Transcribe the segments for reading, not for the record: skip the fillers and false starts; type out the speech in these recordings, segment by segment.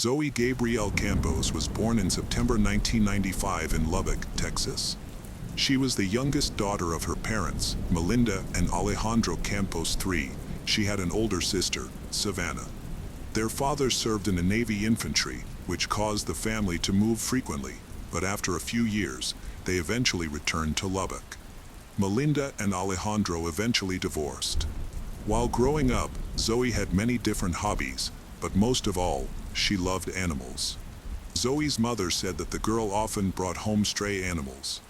Zoe Gabrielle Campos was born in September 1995 in Lubbock, Texas. She was the youngest daughter of her parents, Melinda and Alejandro Campos III. She had an older sister, Savannah. Their father served in the Navy infantry, which caused the family to move frequently, but after a few years, they eventually returned to Lubbock. Melinda and Alejandro eventually divorced. While growing up, Zoe had many different hobbies, but most of all, she loved animals. Zoe's mother said that the girl often brought home stray animals.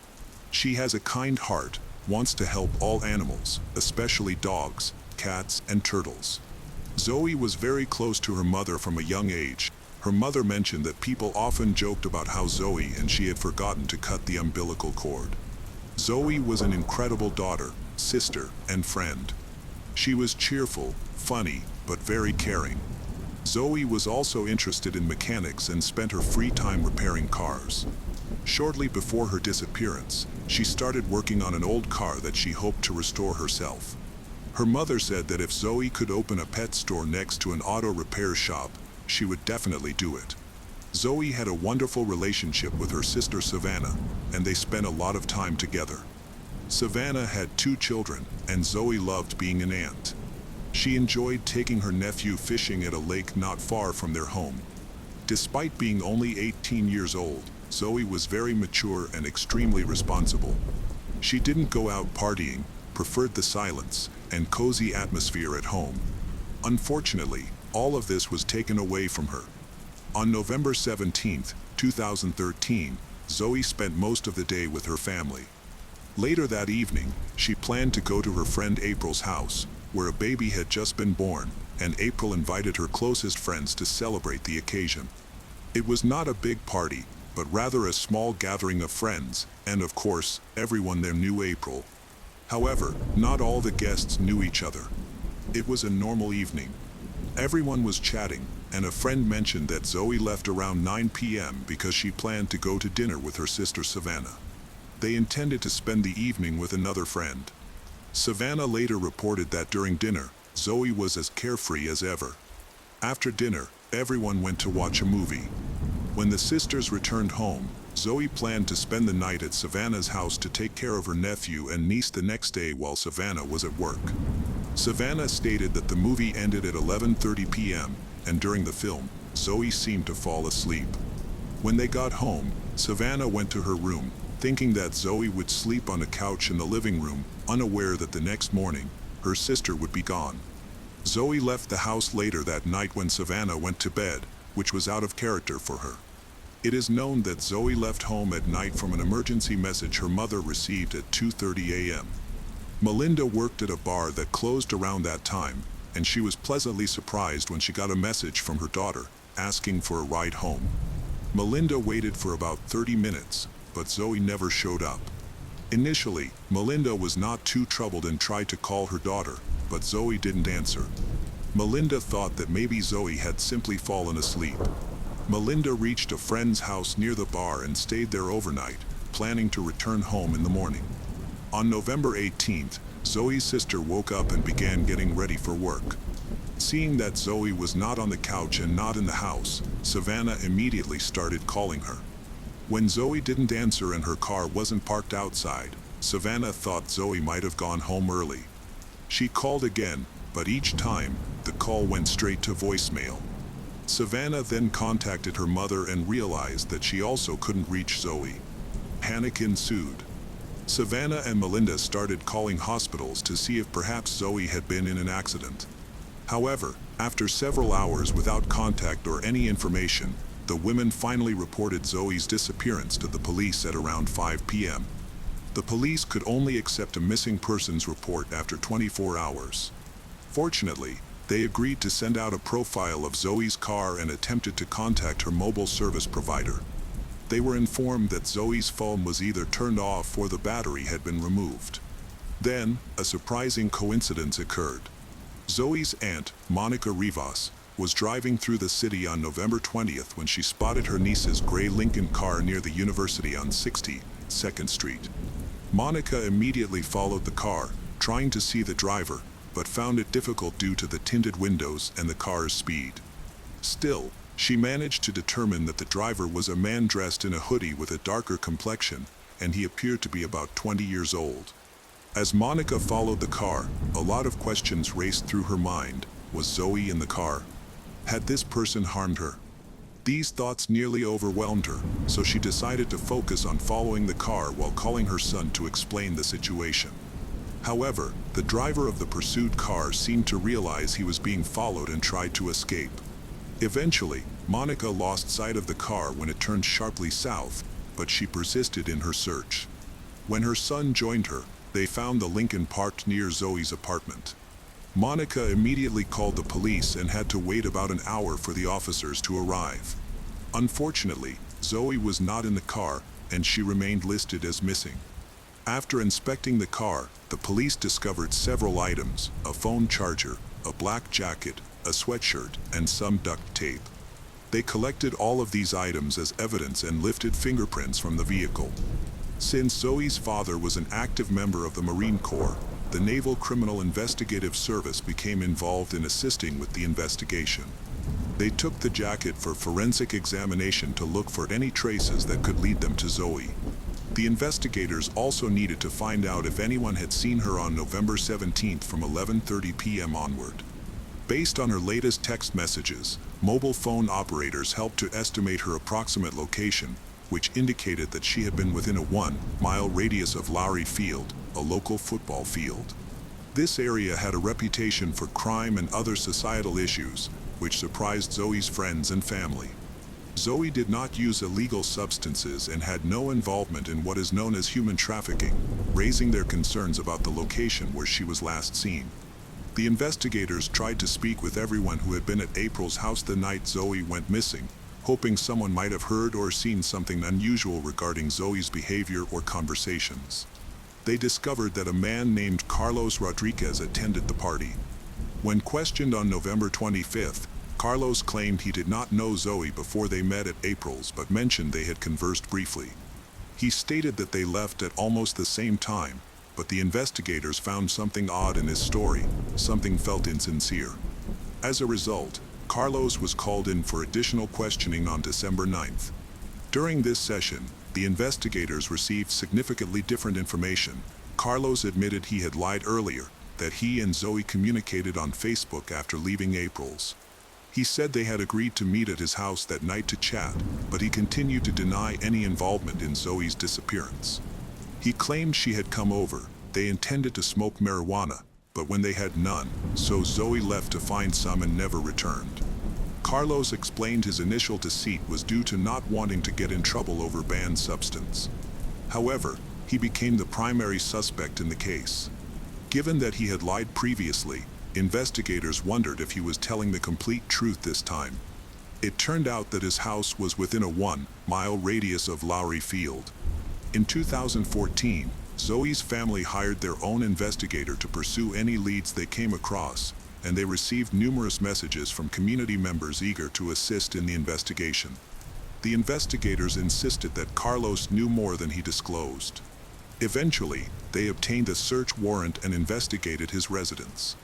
She has a kind heart, wants to help all animals, especially dogs, cats, and turtles. Zoe was very close to her mother from a young age. Her mother mentioned that people often joked about how Zoe and she had forgotten to cut the umbilical cord. Zoe was an incredible daughter, sister, and friend. She was cheerful, funny, but very caring. Zoe was also interested in mechanics and spent her free time repairing cars. Shortly before her disappearance, she started working on an old car that she hoped to restore herself. Her mother said that if Zoe could open a pet store next to an auto repair shop, she would definitely do it. Zoe had a wonderful relationship with her sister Savannah, and they spent a lot of time together. Savannah had 2 children, and Zoe loved being an aunt. She enjoyed taking her nephew fishing at a lake not far from their home. Despite being only 18 years old, Zoe was very mature and extremely responsible. She didn't go out partying, preferred the silence and cozy atmosphere at home. Unfortunately, all of this was taken away from her. On November 17, 2013, Zoe spent most of the day with her family. Later that evening, she planned to go to her friend April's house, where a baby had just been born, and April invited her closest friends to celebrate the occasion. It was not a big party, but rather a small gathering of friends, and of course, everyone there knew April. However, not all the guests knew each other. It was a normal evening. Everyone was chatting, and a friend mentioned that Zoe left around 9 p.m. because she planned to go to dinner with her sister Savannah. They intended to spend the evening with another friend. Savannah later reported that during dinner, Zoe was as carefree as ever. After dinner, everyone went to watch a movie. When the sisters returned home, Zoe planned to spend the night at Savannah's house to take care of her nephew and niece the next day while Savannah was at work. Savannah stated that the movie ended at 11:30 p.m., and during the film, Zoe seemed to fall asleep. When they got home, Savannah went to her room, thinking that Zoe would sleep on a couch in the living room, unaware that the next morning, her sister would be gone. Zoe left the house later that night when Savannah went to bed, which was out of character for her. It is known that Zoe left home at night from an emergency message her mother received at 2:30 a.m. Melinda worked at a bar that closed around that time, and she was pleasantly surprised when she got a message from her daughter, asking for a ride home. Melinda waited for about 30 minutes, but Zoe never showed up. Initially, Melinda was not too troubled and tried to call her daughter, but Zoe didn't answer. Melinda thought that maybe Zoe had simply fallen asleep. Melinda reached a friend's house near the bar and stayed there overnight, planning to return home in the morning. On November 18th, Zoe's sister woke up and began getting ready for work. Seeing that Zoe was not on the couch and not in the house, Savannah immediately started calling her. When Zoe didn't answer and her car wasn't parked outside, Savannah thought Zoe might have gone home early. She called again, but each time, the call went straight to voicemail. Savannah then contacted her mother and realized that she also couldn't reach Zoe. Panic ensued. Savannah and Melinda started calling hospitals to see if perhaps Zoe had been in an accident. However, after several hours without contact or any information, the women finally reported Zoe's disappearance to the police at around 5 p.m. The police could only accept a missing persons report after 24 hours. Fortunately, they agreed to send out a profile of Zoe's car and attempted to contact her mobile service provider. They were informed that Zoe's phone was either turned off or the battery had been removed. Then, a surprising coincidence occurred. Zoe's aunt, Monica Rivas, was driving through the city on November 20th when she spotted her niece's gray Lincoln car near the university on 62nd Street. Monica immediately followed the car, trying to see the driver, but found it difficult due to the tinted windows and the car's speed. Still, She managed to determine that the driver was a man dressed in a hoodie with a darker complexion, and he appeared to be about 20 years old. As Monica followed the car, a lot of questions raced through her mind. Was Zoe in the car? Had this person harmed her? These thoughts nearly overwhelmed her, so she decided to focus on following the car while calling her son to explain the situation. However, the driver of the pursued car seemed to realize he was being followed and tried to escape. Eventually, Monica lost sight of the car when it turned sharply south, but she persisted in her search. When her son joined her, they found the Lincoln parked near Zoe's apartment. Monica immediately called the police and had to wait about an hour for the officers to arrive. Unfortunately, Zoe was not in the car, and she remained listed as missing. After inspecting the car, the police discovered several items: a phone charger, a black jacket, a sweatshirt, and some duct tape. They collected all of these items as evidence and lifted fingerprints from the vehicle. Since Zoe's father was an active member of the Marine Corps, the Naval Criminal Investigative Service became involved in assisting with the investigation. They took the jacket for forensic examination to look for any traces that could lead them to Zoe. The investigators also needed to find out if anyone had seen her on November 17th from 11:30 p.m. onward. Based on her latest text messages, mobile phone operators helped to estimate her approximate location, which indicated that she had been within a 1-mile radius of Lowry Field, a local football field. This area had a reputation for crime and other societal issues, which surprised Zoe's friends and family. Zoe did not use illegal substances and had no involvement in what is known as human trafficking, raising their concerns about the location where she was last seen. The investigators tried to speak with everyone who had been at April's house the night Zoe went missing, hoping someone might have heard or seen something unusual regarding Zoe's behavior or conversations. They discovered that a man named Carlos Rodriguez attended the party. When questioned on November 25th, Carlos claimed he did not know Zoe before they met at April's, but mentioned they had conversed briefly. He stated that they left at almost the same time, but the investigators found something odd in his story. Something felt insincere. As a result, Carlos was called in for additional questioning on December 9th. During this session, the investigators received significantly different information. Carlos admitted he had lied earlier, that he and Zoe communicated on Facebook after leaving April's. He said they had agreed to meet at his house that night to chat, but he continued to deny any involvement in Zoe's disappearance. He claimed she had come over, they intended to smoke marijuana, but when they had none, so Zoe left to find some and never returned. Carlos explained his initial deceit was due to not wanting to get in trouble over banned substance. However, he became the primary suspect in the case. Given that he had lied previously, investigators wondered if he was telling the complete truth this time. It turned out that his house was within a 1-mile radius of Lowry Field. In 2014, Zoe's family hired their own investigator to pursue any leads they came across, and they received numerous messages from community members eager to assist in the investigation. The investigators insisted that Carlos knew more than he disclosed. Eventually, they obtained a search warrant and investigated his residence.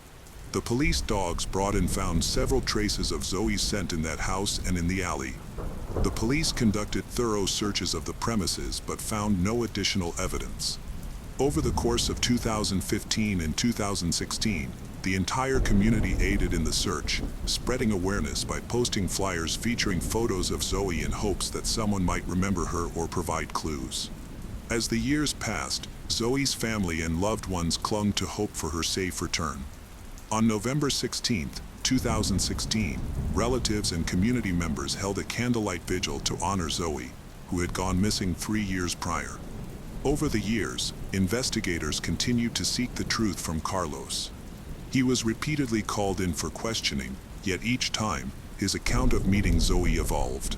The police dogs brought and found several traces of Zoe's scent in that house and in the alley. The police conducted thorough searches of the premises but found no additional evidence. Over the course of 2015 and 2016, the entire community aided in the search, spreading awareness by posting flyers featuring photos of Zoe in hopes that someone might remember her or provide clues. As the years passed, Zoe's family and loved ones clung to hope for her safe return. On November 16, 2016, relatives and community members held a candlelight vigil to honor Zoe, who had gone missing 3 years prior. Over the years, investigators continued to seek the truth from Carlos. He was repeatedly called in for questioning, yet each time, his account of meeting Zoe evolved.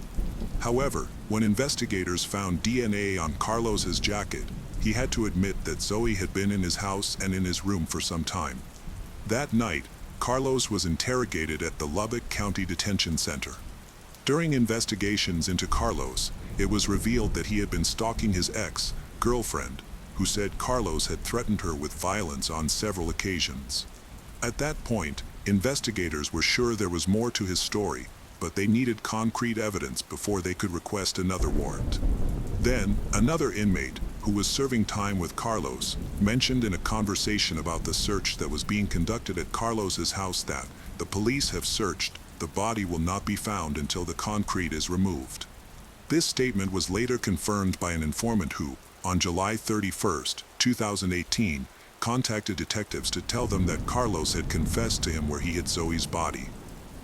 However, when investigators found DNA on Carlos's jacket, he had to admit that Zoe had been in his house and in his room for some time. That night, Carlos was interrogated at the Lubbock County Detention Center. During investigations into Carlos, it was revealed that he had been stalking his ex-girlfriend, who said Carlos had threatened her with violence on several occasions. At that point, investigators were sure there was more to his story, but they needed concrete evidence before they could request another warrant. Then, another inmate, who was serving time with Carlos, mentioned in a conversation about the search that was being conducted at Carlos's house that, "The police have searched, the body will not be found until the concrete is removed." This statement was later confirmed by an informant who, on July 31, 2018, contacted detectives to tell them that Carlos had confessed to him where he hid Zoe's body.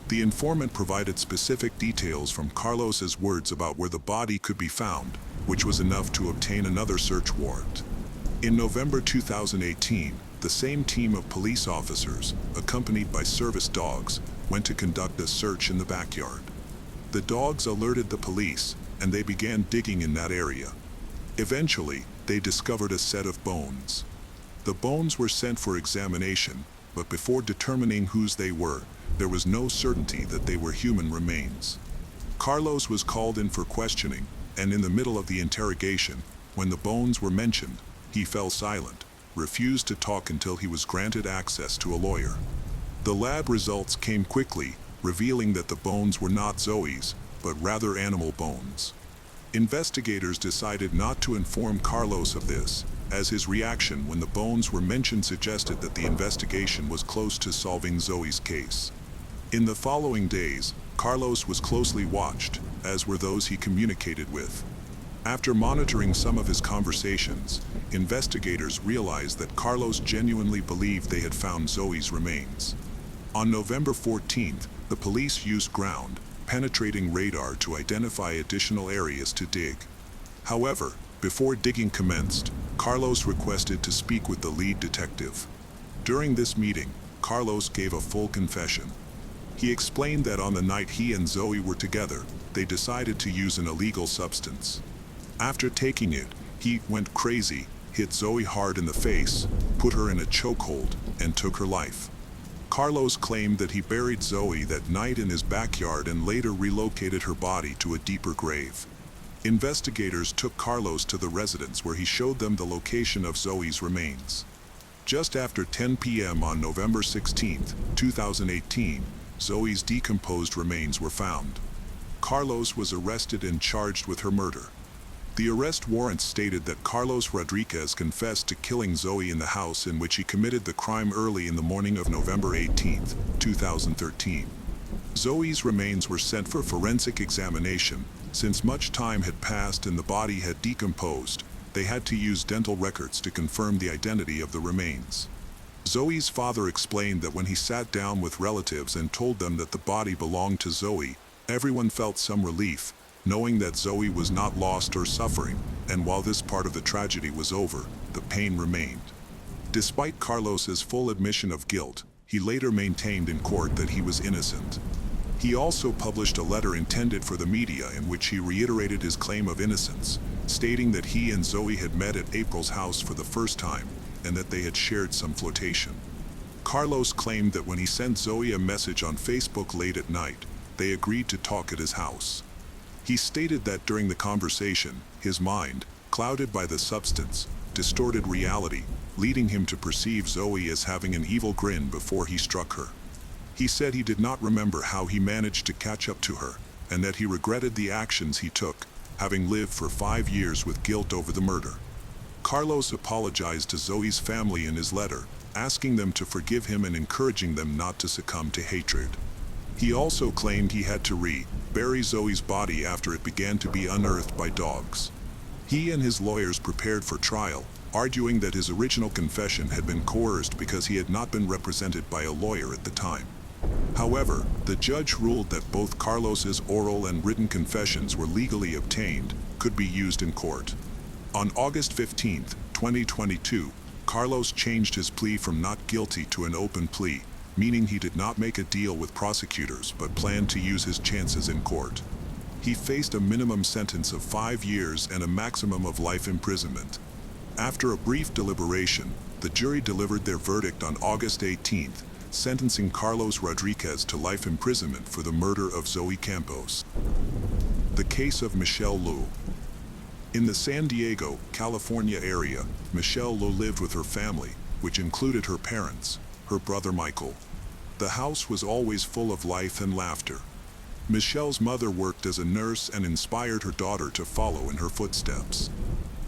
The informant provided specific details from Carlos's words about where the body could be found, which was enough to obtain another search warrant. In November 2018, the same team of police officers, accompanied by service dogs, went to conduct a search in the backyard. The dogs alerted the police, and they began digging in that area. Eventually, they discovered a set of bones. The bones were sent for examination, but before determining whose they were, there was no certainty that they were human remains. Carlos was called in for questioning, and in the middle of the interrogation, when the bones were mentioned, he fell silent, refused to talk until he was granted access to a lawyer. The lab results came quickly, revealing that the bones were not Zoe's, but rather animal bones. Investigators decided not to inform Carlos of this, as his reaction when the bones were mentioned suggested that the investigation was close to solving Zoe's case. In the following days, Carlos was closely watched, as were those he communicated with. After monitoring some of his conversations, investigators realized that Carlos genuinely believed they had found Zoe's remains. On November 14th, the police used ground-penetrating radar to identify additional areas to dig. However, before digging commenced, Carlos requested to speak with the lead detective. During this meeting, Carlos gave a full confession. He explained that on the night he and Zoe were together, they decided to use an illegal substance. After taking it, he went crazy, hit Zoe hard in the face, put her in a chokehold, and took her life. Carlos claimed that he buried Zoe that night in his backyard and later relocated her body to a deeper grave. Investigators took Carlos to the residence where he showed them the location of Zoe's remains. Just after 10 p.m. on November 16, 2018, Zoe's decomposed remains were found. Carlos was arrested and charged with her murder. The arrest warrant stated that Carlos Rodriguez confessed to killing Zoe in the house in which he committed the crime early in the morning of November 18, 2013. Zoe's remains were sent for forensic examination. Since much time had passed and the body had decomposed, they had to use dental records to confirm the identity of the remains. Zoe's father explained that when he sat down with relatives and told them that the body belonged to Zoe, everyone felt some relief, knowing that Zoe was not lost or suffering, and while this part of the tragedy was over, the pain remained. Despite Carlos's full admission of guilt, he later maintained in court that he was innocent. He also published a letter intended for the media in which he reiterated his claim of innocence, stating that he and Zoe had met at April's house for the first time, and that they had shared some flirtation. Carlos claimed that when he sent Zoe a message on Facebook late at night, they agreed to talk at his house. He stated that during the conversation, his mind, clouded by the substance, distorted reality, leading him to perceive Zoe as having an evil grin before he struck her. He said he did not remember how he managed to catch up to her, and that he regretted the actions he took, having lived for 5 years with guilt over the murder. Carlos apologized to Zoe's family in his letter, asking them to forgive him and encouraging them not to succumb to hatred. He also claimed he had to bury Zoe's body after it began to be unearthed by dogs. He and his lawyers prepared for trial, arguing that his original confession had been coerced because he had not been represented by a lawyer at the time. However, the judge ruled that both Carlos's oral and written confessions were legally obtained, could be used in court. On August 15, 2022, Carlos changed his plea from not guilty to an open plea, meaning he did not make a deal with prosecutors but planned to use his chances in court. He faced a minimum sentence of 5 years and a maximum of life imprisonment. After a brief deliberation, the jury delivered their verdict on August 18, sentencing Carlos Rodriguez to life imprisonment for the murder of Zoe Campos. The case of Michelle Lu. In the San Diego, California area, Michelle Lu lived with her family, which included her parents, her brother Michael. The house was always full of life and laughter. Michelle's mother worked as a nurse and inspired her daughter to follow in her footsteps.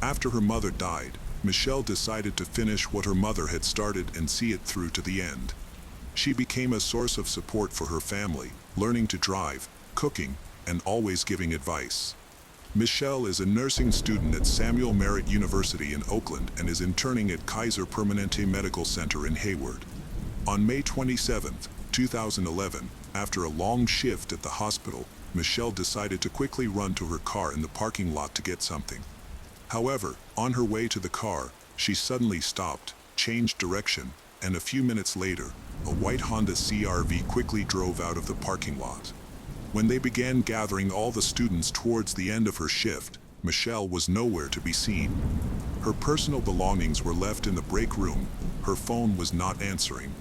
After her mother died, Michelle decided to finish what her mother had started and see it through to the end. She became a source of support for her family, learning to drive, cooking, and always giving advice. Michelle is a nursing student at Samuel Merritt University in Oakland and is interning at Kaiser Permanente Medical Center in Hayward. On May 27, 2011, after a long shift at the hospital, Michelle decided to quickly run to her car in the parking lot to get something. However, on her way to the car, she suddenly stopped, changed direction, and a few minutes later, a white Honda CR-V quickly drove out of the parking lot. When they began gathering all the students towards the end of her shift, Michelle was nowhere to be seen. Her personal belongings were left in the break room. Her phone was not answering.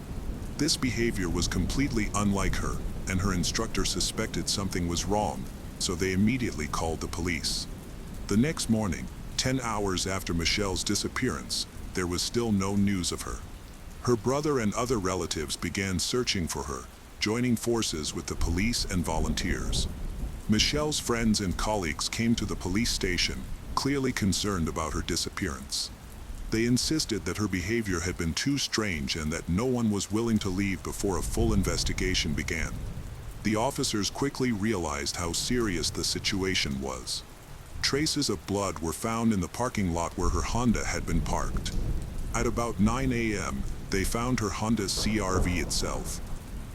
This behavior was completely unlike her, and her instructor suspected something was wrong, so they immediately called the police. The next morning, 10 hours after Michelle's disappearance, there was still no news of her. Her brother and other relatives began searching for her, joining forces with the police and volunteers. Michelle's friends and colleagues came to the police station, clearly concerned about her disappearance. They insisted that her behavior had been too strange and that no one was willing to leave before a full investigation began. The officers quickly realized how serious the situation was. Traces of blood were found in the parking lot where her Honda had been parked. At about 9 a.m., they found her Honda CR-V itself.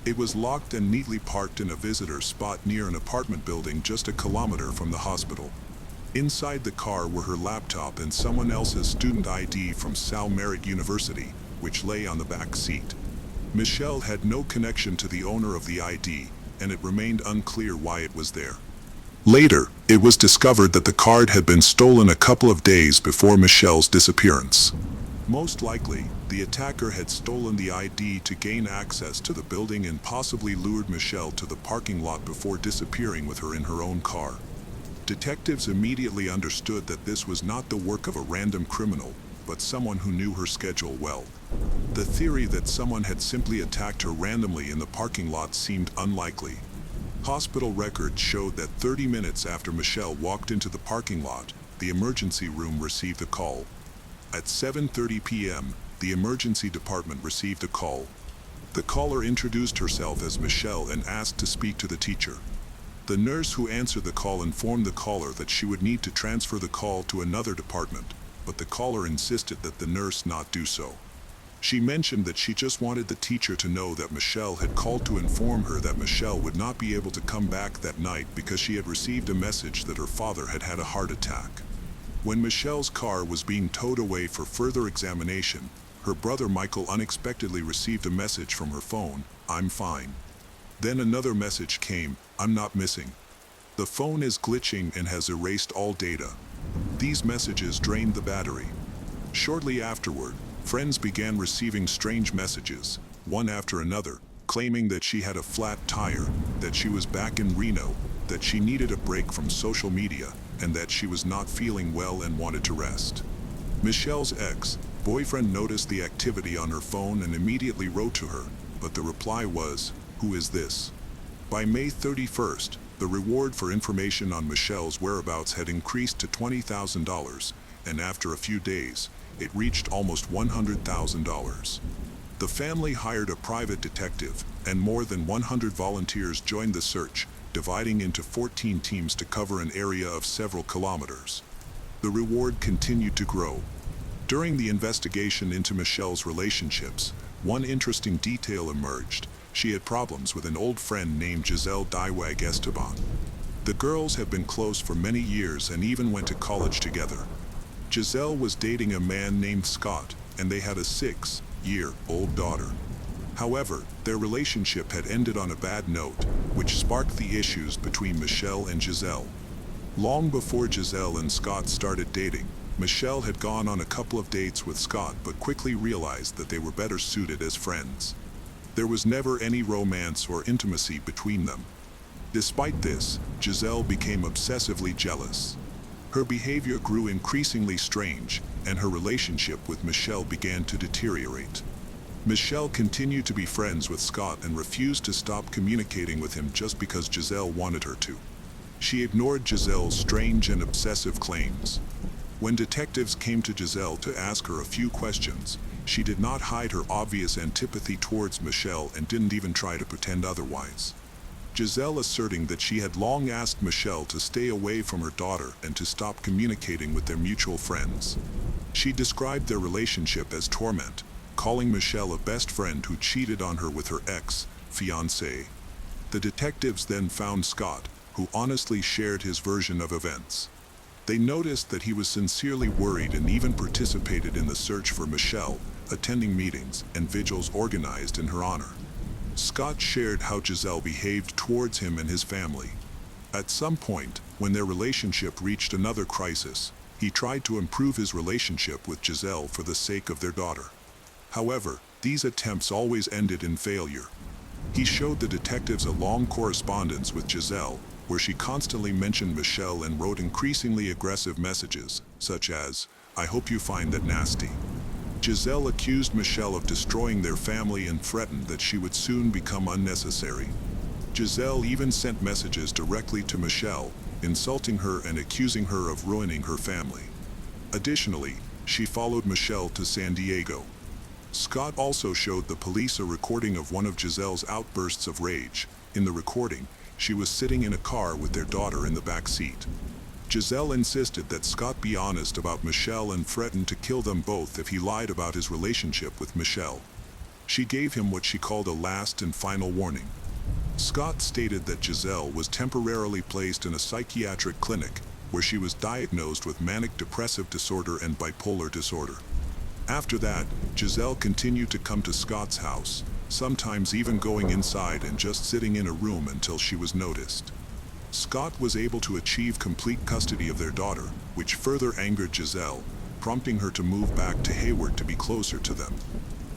It was locked and neatly parked in a visitor spot near an apartment building just a kilometer from the hospital. Inside the car were her laptop and someone else's student ID from Sal Merritt University, which lay on the back seat. Michelle had no connection to the owner of the ID, and it remained unclear why it was there. Later, it was discovered that the card had been stolen a couple of days before Michelle's disappearance. Most likely, the attacker had stolen the ID to gain access to the building and possibly lured Michelle to the parking lot before disappearing with her in her own car. Detectives immediately understood that this was not the work of a random criminal, but someone who knew her schedule well. The theory that someone had simply attacked her randomly in the parking lot seemed unlikely. Hospital records showed that 30 minutes after Michelle walked into the parking lot, the emergency room received a call. At 7:30 p.m., the emergency department received a call. The caller introduced herself as Michelle and asked to speak to the teacher. The nurse who answered the call informed the caller that she would need to transfer the call to another department, but the caller insisted that the nurse not do so. She mentioned that she just wanted the teacher to know that Michelle had called to inform her that Michelle would not be able to come back that night because she had received a message that her father had had a heart attack. When Michelle's car was being towed away for further examination, her brother Michael unexpectedly received a message from her phone, "I'm fine." Then another message came, "I'm not missing. The phone is glitching and has erased all data." These messages drained the battery. Shortly afterward, friends began receiving strange messages, one after another, claiming that she had a flat tire, that she was back in Reno, that she needed a break from social media, and that she was not feeling well and wanted to rest. Michelle's ex-boyfriend noticed the activity on her phone and immediately wrote to her, but the reply was, "Who is this?" By May 31st, the reward for information on Michelle's whereabouts had increased to $20,000, and after a few days, it reached almost $100,000. The family hired a private detective, and more than 100 volunteers joined the search, dividing into 14 teams to cover an area of several kilometers. The reward continued to grow. During the investigation into Michelle's relationships, one interesting detail emerged. She had problems with an old friend named Giselle Daiwag Esteban. The girls had been close for many years and even went to college together. Giselle was dating a man named Scott, and they had a 6-year-old daughter. However, their relationship had ended on a bad note, which sparked the issues between Michelle and Giselle. Long before Giselle and Scott started dating, Michelle had gone on a couple of dates with Scott but quickly realized that they were better suited as friends. There was never any romance or intimacy between them. Despite this, Giselle became obsessively jealous. Her behavior grew increasingly strange, and her relationship with Michelle began to deteriorate. Michelle continued to be friends with Scott and refused to stop communicating with him just because Giselle wanted her to. She ignored Giselle's strange and obsessive claims. When detectives came to Giselle to ask her a few questions, she did not hide her obvious antipathy towards Michelle and didn't even try to pretend otherwise. Giselle asserting that she had long asked Michelle to stay away from her daughter and to stop communicating with their mutual friends. She described their relationship as torment, calling Michelle a best friend who cheated on her with her ex-fiancé. The detectives then found Scott, who honestly shared his version of events. They noticed that he was sincerely worried and even participated in the search for Michelle, attending meetings and vigils organized in her honor. Scott shared how Giselle behaved towards him and his family. At some point, when their relationship reached another crisis, he tried to improve his relationship with Giselle for the sake of their daughter. However, these attempts always ended in failure. He showed the detectives a long correspondence with Giselle, where she constantly mentioned Michelle and wrote increasingly aggressive messages, such as, "I hope you find that nasty." Giselle accused Michelle of destroying their family and threatened that she would soon become unnecessary. Giselle even sent messages directly to Michelle, insulting her and accusing her of ruining her family. Additionally, she followed Michelle to San Diego. Scott also showed the police a recording of one of Giselle's outbursts of rage. In the recording, she was sitting in a car with their daughter in the back seat. Giselle insisted that Scott be honest about Michelle and threatened to kill them both if he lied about his relationship with Michelle. She gave him what she called a last and final warning. Scott stated that Giselle was temporarily placed in a psychiatric clinic where she was diagnosed with manic depressive disorder and bipolar disorder. After that, Giselle continued to come to Scott's house, sometimes even going inside and just sitting in a room until she was noticed. Scott was able to achieve complete custody of their daughter, which further angered Giselle, prompting her to move back to Hayward to be closer to them.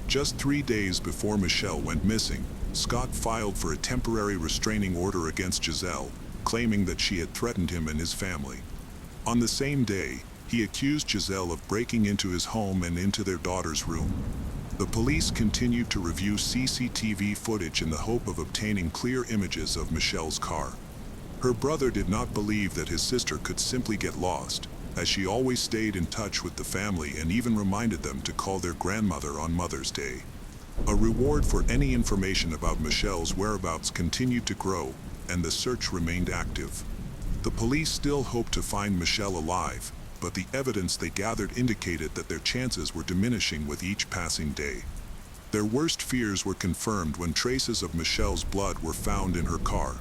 Just 3 days before Michelle went missing, Scott filed for a temporary restraining order against Giselle, claiming that she had threatened him and his family. On the same day, he accused Giselle of breaking into his home and into their daughter's room. The police continued to review CCTV footage in the hope of obtaining clear images of Michelle's car. Her brother did not believe that his sister could simply get lost, as she always stayed in touch with the family and even reminded them to call their grandmother on Mother's Day. A reward for any information about Michelle's whereabouts continued to grow, and the search remained active. The police still hoped to find Michelle alive, but the evidence they gathered indicated that their chances were diminishing with each passing day. Their worst fears were confirmed when traces of Michelle's blood were found in her car.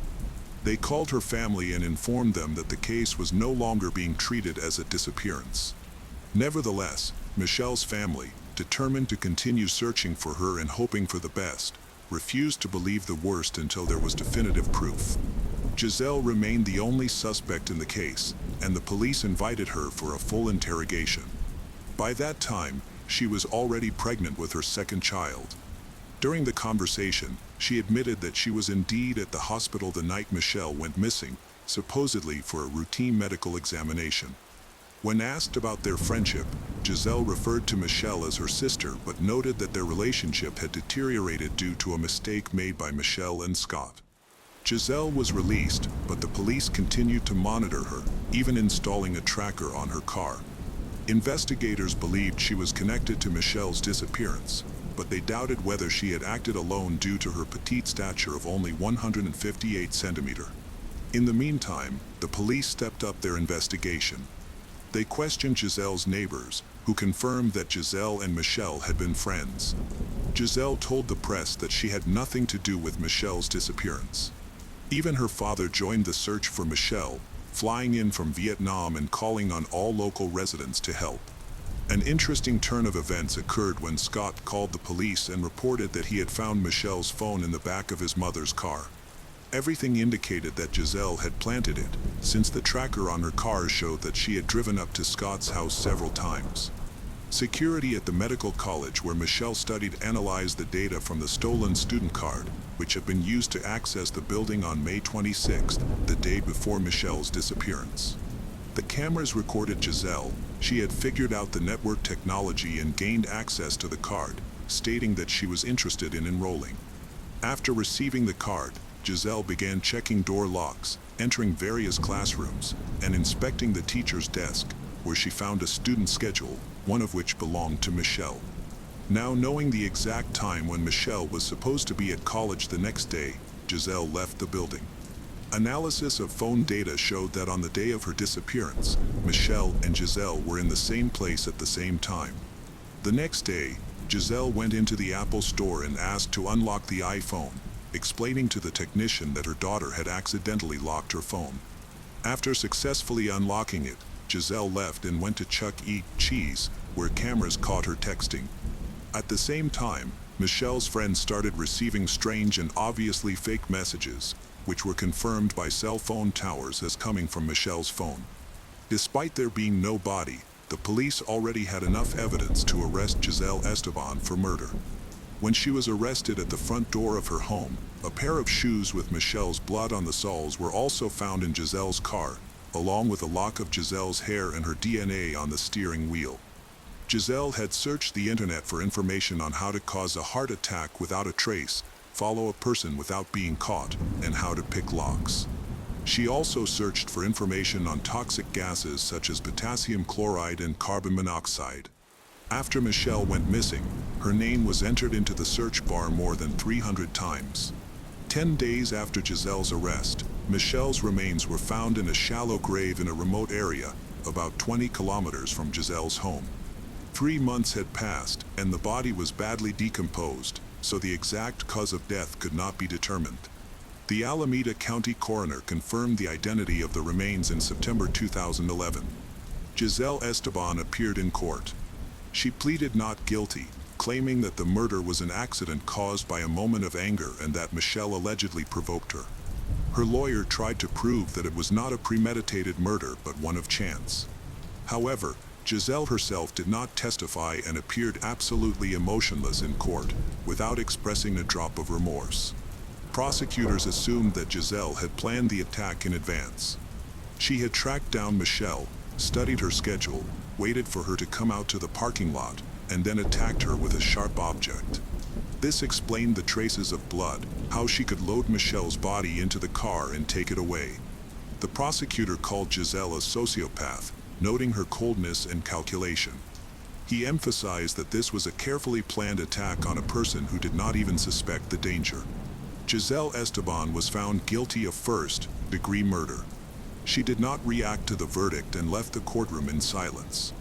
They called her family and informed them that the case was no longer being treated as a disappearance. Nevertheless, Michelle's family, determined to continue searching for her and hoping for the best, refused to believe the worst until there was definitive proof. Giselle remained the only suspect in the case, and the police invited her for a full interrogation. By that time, she was already pregnant with her second child. During the conversation, she admitted that she was indeed at the hospital the night Michelle went missing, supposedly for a routine medical examination. When asked about their friendship, Giselle referred to Michelle as her sister but noted that their relationship had deteriorated due to a mistake made by Michelle and Scott. Giselle was released, but the police continued to monitor her, even installing a tracker on her car. Investigators believed she was connected to Michelle's disappearance, but they doubted whether she had acted alone due to her petite stature of only 158 centimeters. In the meantime, the police stepped up their investigation. They questioned Giselle's neighbors, who confirmed that Giselle and Michelle had been friends. Giselle told the press that she had nothing to do with Michelle's disappearance. Even her father joined the search for Michelle, flying in from Vietnam and calling on all local residents to help. An interesting turn of events occurred when Scott called the police and reported that he had found Michelle's phone in the back of his mother's car. Everything indicated that Giselle had planted it, since the tracker on her car showed that she had driven up to Scott's house several times. Security at the medical college where Michelle studied analyzed the data from the stolen student card, which had been used to access the building on May 26, the day before Michelle's disappearance. The cameras recorded Giselle. She had figured out the network technology and gained access to the card, stating that she was interested in enrolling. After receiving the card, Giselle began checking door locks, entering various classrooms, and inspecting the teacher's desk, where she found a student schedule, one of which belonged to Michelle. Now knowing the exact time when Michelle was supposed to be at college the next day, Giselle left the building. Analysis of phone data showed that on the day of her disappearance, Michelle and Giselle were in the same place at the same time. The next day, Giselle went into the Apple store and asked to unlock the iPhone, explaining to the technician that her daughter had accidentally locked her phone. After successfully unlocking it, Giselle left and went to Chuck E. Cheese, where cameras caught her texting. At the same time, Michelle's friends started receiving strange and obviously fake messages, which were confirmed by cell phone towers as coming from Michelle's phone. Despite there being no body, the police already had enough evidence to arrest Giselle Esteban for murder. When she was arrested at the front door of her home, a pair of shoes with Michelle's blood on the soles were also found in Giselle's car, along with a lock of Giselle's hair and her DNA on the steering wheel. Giselle had searched the internet for information on how to cause a heart attack without a trace, follow a person without being caught, and how to pick locks. She also searched for information on toxic gases such as potassium chloride and carbon monoxide. After Michelle went missing, her name was entered into the search bar more than 300 times. 10 days after Giselle's arrest, Michelle's remains were found in a shallow grave in a remote area, about 20 kilometers from Giselle's home. 3 months had passed, and the body was badly decomposed, so the exact cause of death could not be determined. The Alameda County coroner confirmed the identity of the remains in September 2011. Giselle Esteban appeared in court. She pleaded not guilty, claiming that the murder was an accident caused by a moment of anger and that Michelle allegedly provoked her. Her lawyer tried to prove that it was not a premeditated murder but one of chance. However, Giselle herself did not testify and appeared absolutely emotionless in court, without expressing a drop of remorse. Prosecutors assumed that Giselle had planned the attack in advance. She had tracked down Michelle, studied her schedule, waited for her to come out to the parking lot, and then attacked her with a sharp object. This explained the traces of blood, how she could load Michelle's body into the car and take it away. The prosecutor called Giselle a sociopath, noting her coldness and calculation. He emphasized that this was a carefully planned attack on a person who did not even suspect the danger. Giselle Esteban was found guilty of first-degree murder. She did not react to the verdict and left the courtroom in silence.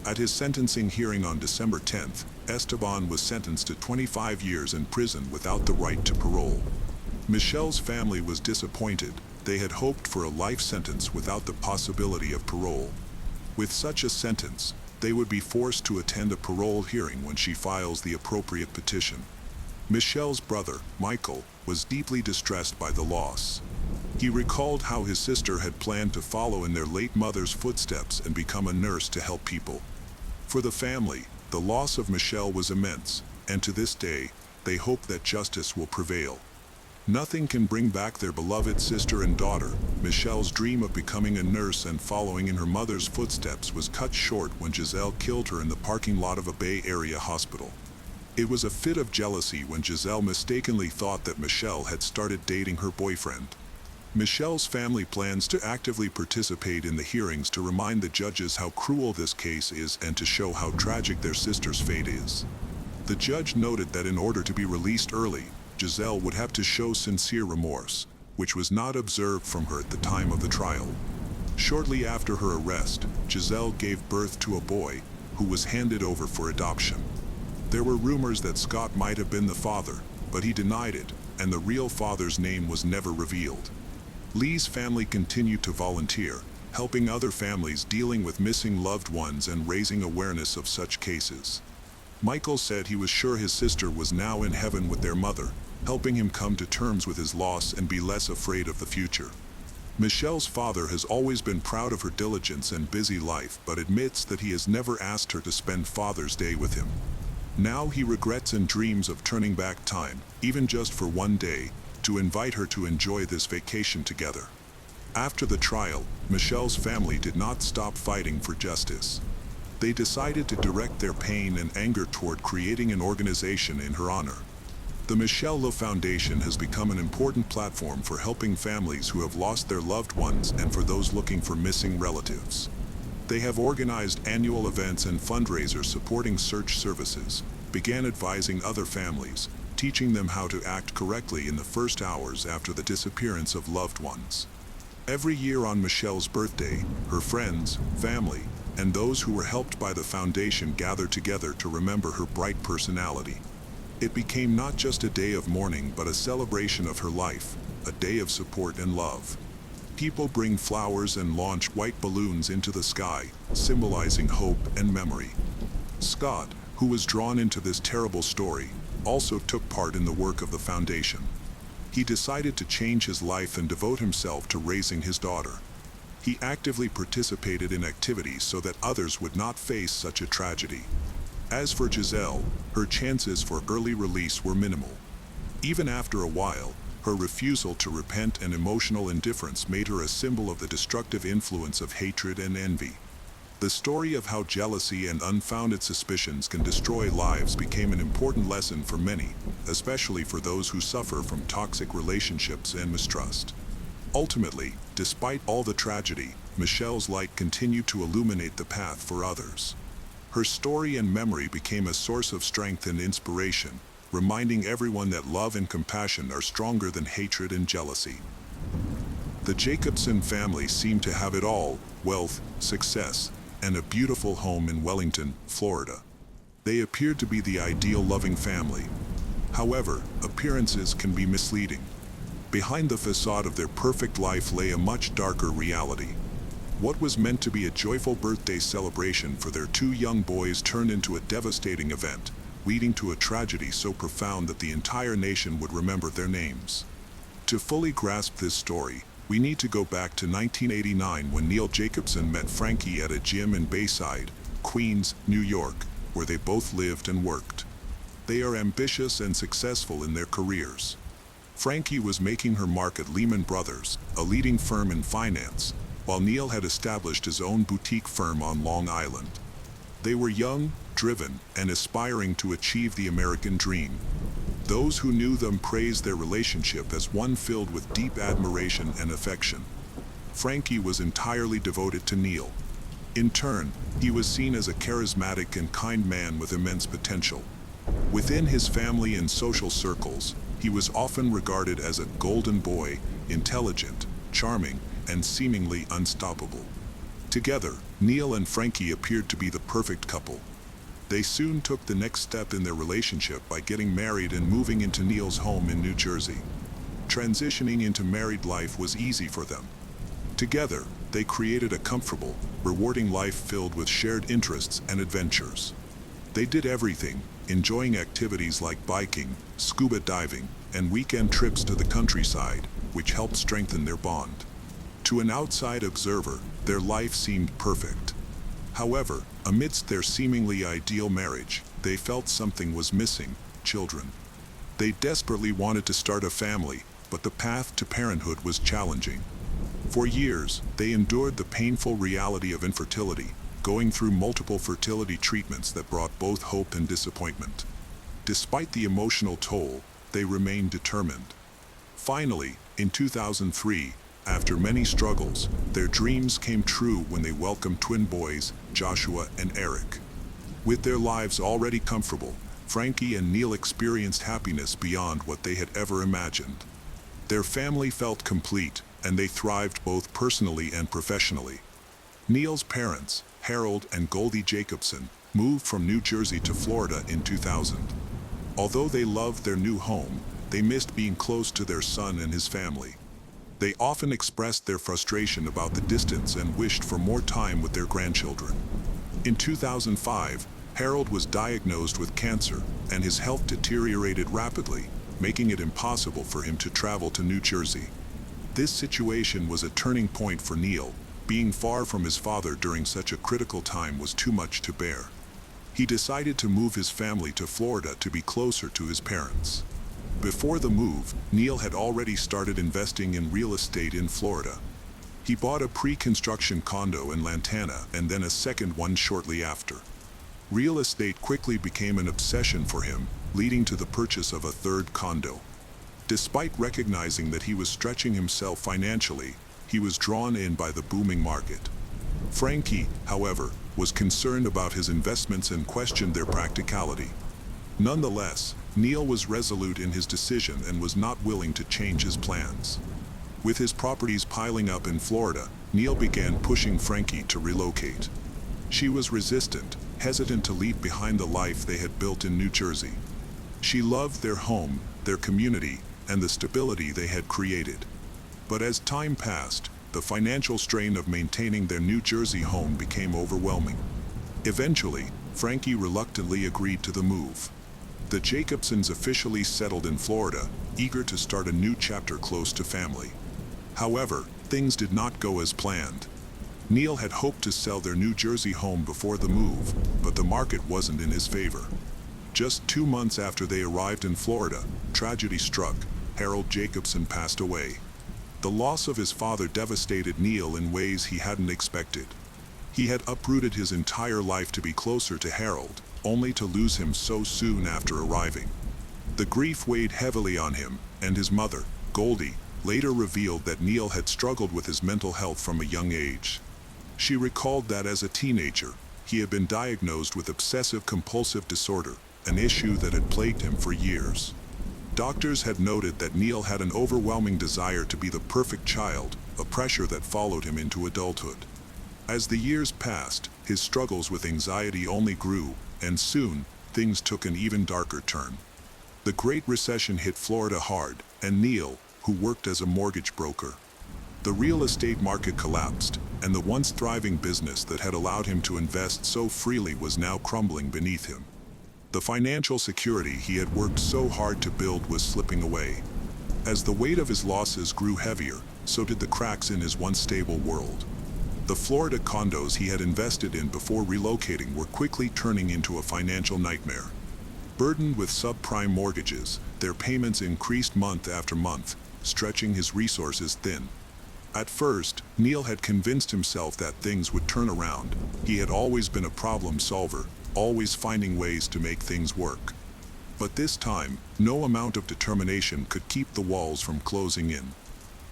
At his sentencing hearing on December 10th, Esteban was sentenced to 25 years in prison without the right to parole. Michelle's family was disappointed. They had hoped for a life sentence without the possibility of parole. With such a sentence, they would be forced to attend a parole hearing when she files the appropriate petition. Michelle's brother, Michael, was deeply distressed by the loss. He recalled how his sister had planned to follow in their late mother's footsteps and become a nurse to help people. For the family, the loss of Michelle was immense, and to this day, they hope that justice will prevail. Nothing can bring back their beloved sister and daughter. Michelle's dream of becoming a nurse and following in her mother's footsteps was cut short when Giselle killed her in the parking lot of a Bay Area hospital. It was a fit of jealousy when Giselle mistakenly thought that Michelle had started dating her boyfriend. Michelle's family plans to actively participate in the hearings to remind the judges how cruel this case is and to show how tragic their sister's fate is. The judge noted that in order to be released early, Giselle would have to show sincere remorse, which was not observed from her at the time of the trial. Shortly after her arrest, Giselle gave birth to a boy, who was handed over for adoption. There were rumors that Scott might have been the father, but he denied it, and the real father's name was never revealed. Lee's family continued to volunteer, helping other families dealing with missing loved ones and raising awareness of such cases. Michael said he was sure his sister was now in heaven with their mother, helping him come to terms with his loss and be less afraid of the future. Michelle's father has always been proud of her diligence and busy life, but admits that he has never asked her to spend Father's Day with him. Now he regrets and dreams of turning back time, even just for one day, to invite her to enjoy this vacation together. After the trial, Michelle's family did not stop fighting for justice. They decided to direct their pain and anger toward creating an organization in her honor. The Michelle Lowe Foundation has become an important platform for helping families who have lost their loved ones and for those looking for missing relatives. They have organized annual events and fundraisers supporting search services, began advising other families, teaching them how to act correctly in the first hours after the disappearance of loved ones. Every year on Michelle's birthday, her friends, family, and those who were helped by the foundation gather together to remember her bright personality. It became not just a day of mourning but a celebration of her life, a day of support and love. People bring flowers and launch white balloons into the sky, symbolizing hope and memory. Scott, who was drawn into this terrible story, also took part in the work of the foundation. He decided to change his life and devote himself to raising his daughter. He actively participated in activities so that others would not face such a tragedy. As for Giselle, her chances for early release were minimal. Even after a while, her refusal to repent and emotional indifference made her a symbol of the destructive influence of hatred and envy. The story of how jealousy and unfounded suspicions can destroy lives became an important lesson for many, especially for those who suffer from toxic relationships and mistrust. Ultimately, despite all the tragedy, Michelle's light continued to illuminate the path for others. Her story and memory became a source of strength and inspiration, reminding everyone that love and compassion are stronger than hatred and jealousy. The Jacobson family seemed to have it all: wealth, success, and a beautiful home in Wellington, Florida. They appeared to be the ideal loving family. However, appearances can be misleading. Behind the facade of their perfect life lay a much darker reality. What was meant to be a joyful birthday celebration for their two young boys turned into a devastating event, leading to a tragedy so profound that the entire nation would remember their names. To fully grasp this story, we need to go back to 1989 when Neil Jacobson met Frankie at a gym in Bayside, Queens, New York, where they both lived and worked. They are ambitious and successful in their careers. Frankie was making her mark at Lehman Brothers, a leading firm in finance, while Neil had established his own boutique firm on Long Island. They were young, driven, and aspiring to achieve the American dream. Those who knew them praised their relationship as one filled with deep admiration and affection. Frankie was entirely devoted to Neil. In turn, he was seen as a charismatic and kind man with immense potential. Within his family and social circles, he was often regarded as a golden boy, intelligent, charming, and seemingly unstoppable. Together, Neil and Frankie appeared to be the perfect couple. They soon took the next step in their relationship by getting married and moving into Neil's home in New Jersey. Transitioning into married life was easy for them. Together, they created a comfortable, rewarding life filled with shared interests and adventures. They did everything, enjoying activities like biking, scuba diving, and weekend trips to the countryside, which helped strengthen their bond. To an outside observer, their life seemed perfect. However, amidst their seemingly ideal marriage, they felt something was missing: children. They desperately wanted to start a family, but the path to parenthood was challenging. For years, they endured the painful reality of infertility, going through multiple fertility treatments that brought both hope and disappointment. Despite the emotional toll, they remained determined. Finally, in 2003, after many struggles, their dreams came true when they welcomed twin boys, Joshua and Eric. With their lives already comfortable, Frankie and Neil experienced happiness beyond what they had ever imagined. Their family felt complete, and they thrived both personally and professionally. Neil's parents, Harold and Goldie Jacobson, moved from New Jersey to Florida in 2000. Although they loved their new home, they missed being close to their son and his family. They often expressed their frustration about the distance and wished for more time with their grandchildren. In 2005, Harold was diagnosed with cancer, and his health deteriorated rapidly, making it impossible for him to travel to New Jersey. This situation was a turning point for Neil. Being far from his father during such a critical time was too much to bear. He decided to move his family to Florida to be closer to his parents. Before the move, Neil had already started investing in real estate in Florida. He bought a pre-construction condo in Lantana and then a second one shortly after. Real estate quickly became an obsession for him, leading to the purchase of a third condo. Despite recognizing that he was stretching himself financially, he was drawn in by the booming market. Frankie, however, was concerned about his investments and questioned their practicality. Nonetheless, Neil was resolute in his decision and was not willing to change his plans. With his properties piling up in Florida, Neil began pushing Frankie to relocate. She was resistant, hesitant to leave behind the life they had built in New Jersey. She loved their home, their community, and the stability they had created. But as time passed, the financial strain of maintaining their New Jersey home became overwhelming. Eventually, Frankie reluctantly agreed to the move. The Jacobsons officially settled in Florida, eager to start a new chapter close to family. However, things did not go as planned. Neil had hoped to sell their New Jersey home before the move, but the market wasn't in his favor. Just 2 months after they arrived in Florida, tragedy struck. Harold Jacobson passed away. The loss of his father devastated Neil in ways he hadn't expected. He had uprooted his entire life to be closer to Harold, only to lose him so soon after arriving. The grief weighed heavily on him, and his mother, Goldie, later revealed that Neil had struggled with his mental health from a young age. She recalled that as a teenager, he had been diagnosed with obsessive-compulsive disorder, an issue that had plagued him for years. Doctors had noted that Neil had an overwhelming desire to be the perfect child, a pressure that followed him into adulthood. As the years passed, his struggles with anxiety only grew, and soon, things took an even darker turn. The Great Recession hit Florida hard, and Neil, who worked as a mortgage broker. The real estate market collapsed, and the once thriving business that had allowed him to invest so freely was now crumbling beneath him. The financial security he had worked so hard to build was slipping away. As the weight of his losses grew heavier, so did the cracks in his once stable world. The Florida condos he had invested in before relocating were quickly turning into a financial nightmare. Burdened with subprime mortgages, their payments increased month after month, stretching his resources thin. At first, Neil had convinced himself that things would turn around. He had always been a problem solver, always finding ways to make things work. But this time, no amount of determination could keep the walls from closing in.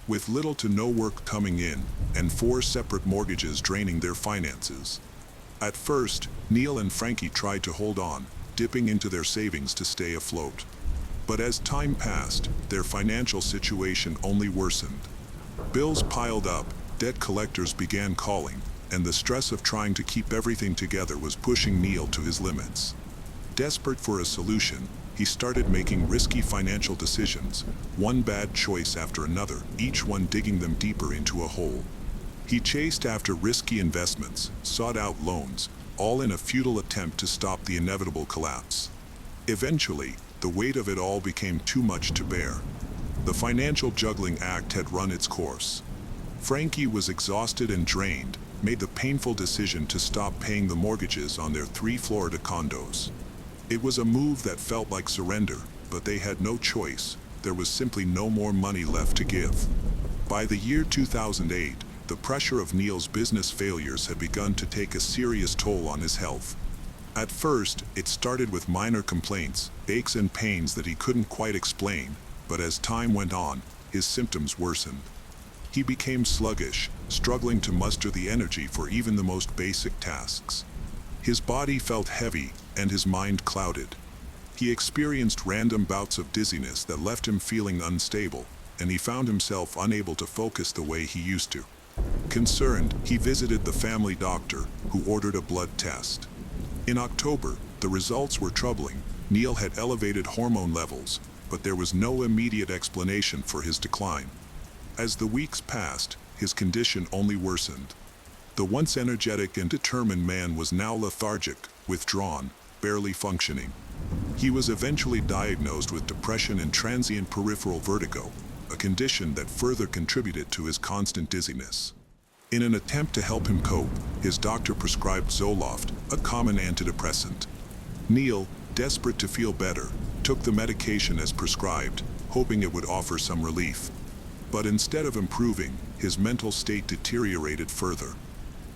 With little to no work coming in, and 4 separate mortgages draining their finances. At first, Neil and Frankie tried to hold on, dipping into their savings to stay afloat. But as time passed, their financial situation only worsened. Bills piled up, debt collectors began calling, and the stress of trying to keep everything together was pushing Neil to his limits. Desperate for a solution, he started making risky financial decisions, one bad choice after another, each one digging them deeper into a hole. He chased after risky investments, sought out loans, all in a futile attempt to stop the inevitable collapse. Eventually, the weight of it all became too much to bear. The financial juggling act had run its course. Frankie was exhausted and drained, made the painful decision to stop paying the mortgages on their 3 Florida condos. It was a move that felt like surrender, but they had no choice. There was simply no more money left to give. By the year 2008, the pressure of Neil's business failures had begun to take a serious toll on his health. At first, it started with minor complaints, aches and pains that he couldn't quite explain, but as time went on, his symptoms worsened. He became sluggish, struggling to muster the energy for even the most basic tasks. His body felt heavy, and his mind clouded. He experienced random bouts of dizziness that left him feeling unstable, and he found himself unable to focus the way he used to. Concerned, he visited the family doctor, who ordered a blood test. In October, the results were troubling. Neil had elevated hormone levels, but there was no immediate explanation for his decline. As the weeks passed, his condition only worsened. The once energetic and determined man was now lethargic, withdrawn, barely functioning. He was eventually diagnosed with depression and transient peripheral vertigo, a condition that further contributed to his constant dizziness. In an attempt to help him cope, his doctor prescribed Zoloft, a common antidepressant. Neil, desperate to feel better, took the medication as prescribed, hoping it would offer some relief. But instead of improving, his mental state deteriorated further.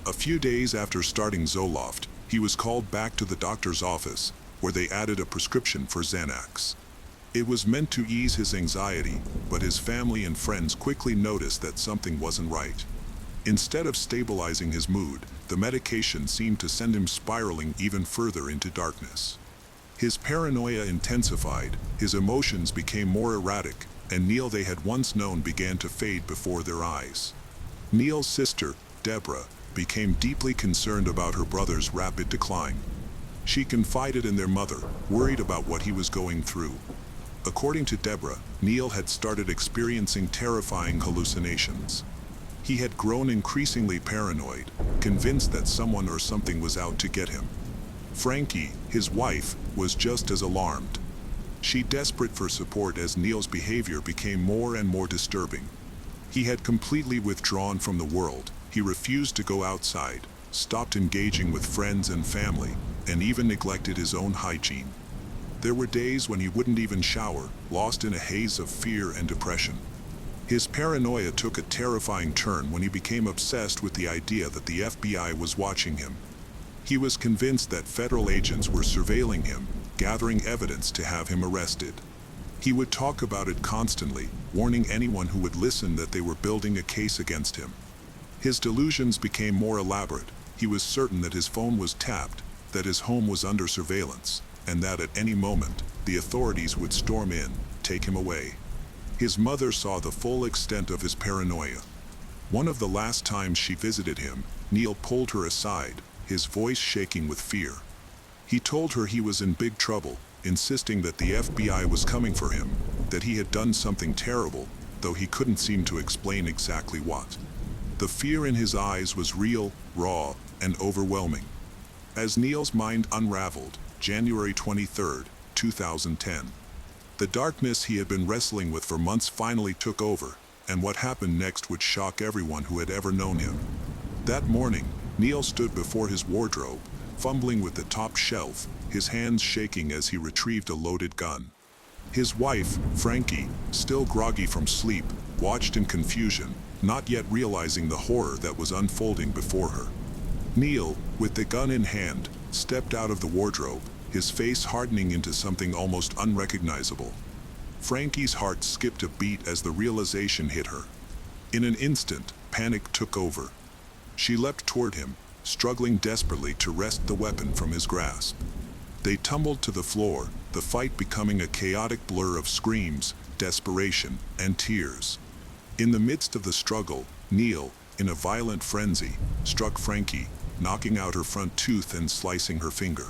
A few days after starting Zoloft, he was called back to the doctor's office, where they added a prescription for Xanax. It was meant to ease his anxiety, but his family and friends quickly noticed that something wasn't right. Instead of stabilizing his mood, the medication seemed to send him spiraling even further into darkness. His paranoia intensified, his emotions became more erratic, and Neil they had once known began to fade before their eyes. Neil's sister, Deborah, became deeply concerned about her brother's rapid decline. She confided in their mother, worried about what he was going through. According to Deborah, Neil had started experiencing terrifying hallucinations. He had grown increasingly paranoid, convinced that someone or something was out to get him. Frankie, his wife, was just as alarmed. She desperate for support as Neil's behavior became more and more disturbing. He had completely withdrawn from the world, he refused to go outside, stopped engaging with friends and family, and even neglected his own hygiene. There were days when he wouldn't even shower, lost in a haze of fear and depression. His paranoia took a terrifying turn when he became obsessed with the idea that the FBI was watching him. He was convinced that federal agents were surveilling him, gathering evidence to have him arrested. He would talk about it constantly, warning anyone who would listen that they were building a case against him. His delusions became more elaborate. He was certain that his phone was tapped, that his home was under surveillance, and that at any moment, the authorities would storm in, take him away. His mother saw the full extent of his paranoia. One of the last times she visited him, Neil pulled her aside, his voice shaking with fear. He told her he was in big trouble, insisting that the FBI was coming for him, that he had done something terrible, though he couldn't seem to explain exactly what. The fear in his eyes was real, raw, and overwhelming. As Neil's mind unraveled, January 23, 2010. The darkness he had been wrestling with for months finally took over, and what happened next would shock everyone who had ever known him. That morning, Neil stood before his wardrobe, fumbling with the top shelf, his hands shaking as he retrieved a loaded gun. His wife, Frankie, still groggy from sleep, watched in confusion, not yet realizing the horror that was unfolding before her. Neil, with the gun in hand, stepped out of the wardrobe, his face hardening into something almost unrecognizable. Frankie's heart skipped a beat as the realization hit her. In an instant, panic took over. She leapt toward him, struggling desperately to wrest the weapon from his grasp. They tumbled to the floor, the fight becoming a chaotic blur of screams, desperation, and tears. In the midst of the struggle, Neil, in a violent frenzy, struck Frankie, knocking out her front tooth and slicing her finger.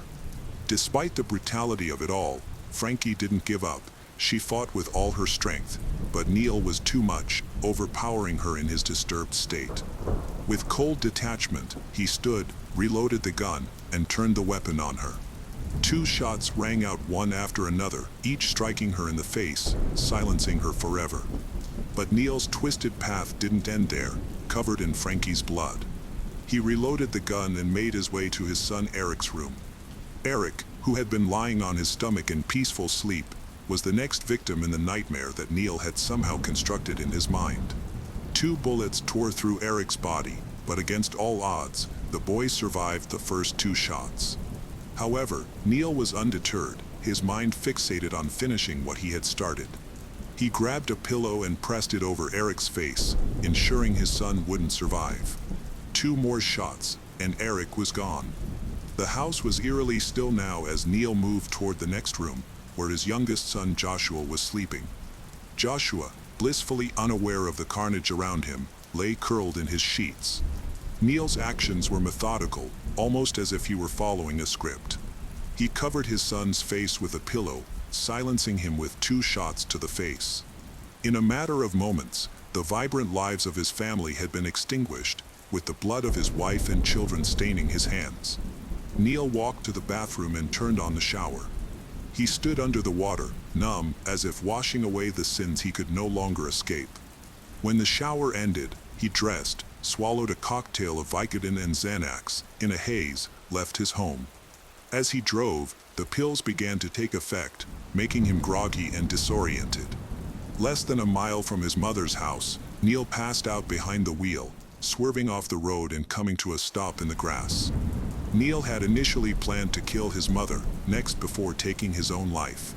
Despite the brutality of it all, Frankie didn't give up. She fought with all her strength, but Neil was too much, overpowering her in his disturbed state. With cold detachment, he stood, reloaded the gun, and turned the weapon on her. 2 shots rang out one after another, each striking her in the face, silencing her forever. But Neil's twisted path didn't end there, covered in Frankie's blood. He reloaded the gun and made his way to his son Eric's room. Eric, who had been lying on his stomach in peaceful sleep, was the next victim in the nightmare that Neil had somehow constructed in his mind. 2 bullets tore through Eric's body, but against all odds, the boy survived the first 2 shots. However, Neil was undeterred, his mind fixated on finishing what he had started. He grabbed a pillow and pressed it over Eric's face, ensuring his son wouldn't survive. 2 more shots, and Eric was gone. The house was eerily still now as Neil moved toward the next room, where his youngest son Joshua was sleeping. Joshua, blissfully unaware of the carnage around him, lay curled in his sheets. Neil's actions were methodical, almost as if he were following a script. He covered his son's face with a pillow, silencing him with 2 shots to the face. In a matter of moments, the vibrant lives of his family had been extinguished, with the blood of his wife and children staining his hands. Neil walked to the bathroom and turned on the shower. He stood under the water, numb, as if washing away the sins he could no longer escape. When the shower ended, he dressed, swallowed a cocktail of Vicodin and Xanax, in a haze, left his home. As he drove, the pills began to take effect, making him groggy and disoriented. Less than a mile from his mother's house, Neil passed out behind the wheel, swerving off the road and coming to a stop in the grass. Neil had initially planned to kill his mother next before taking his own life.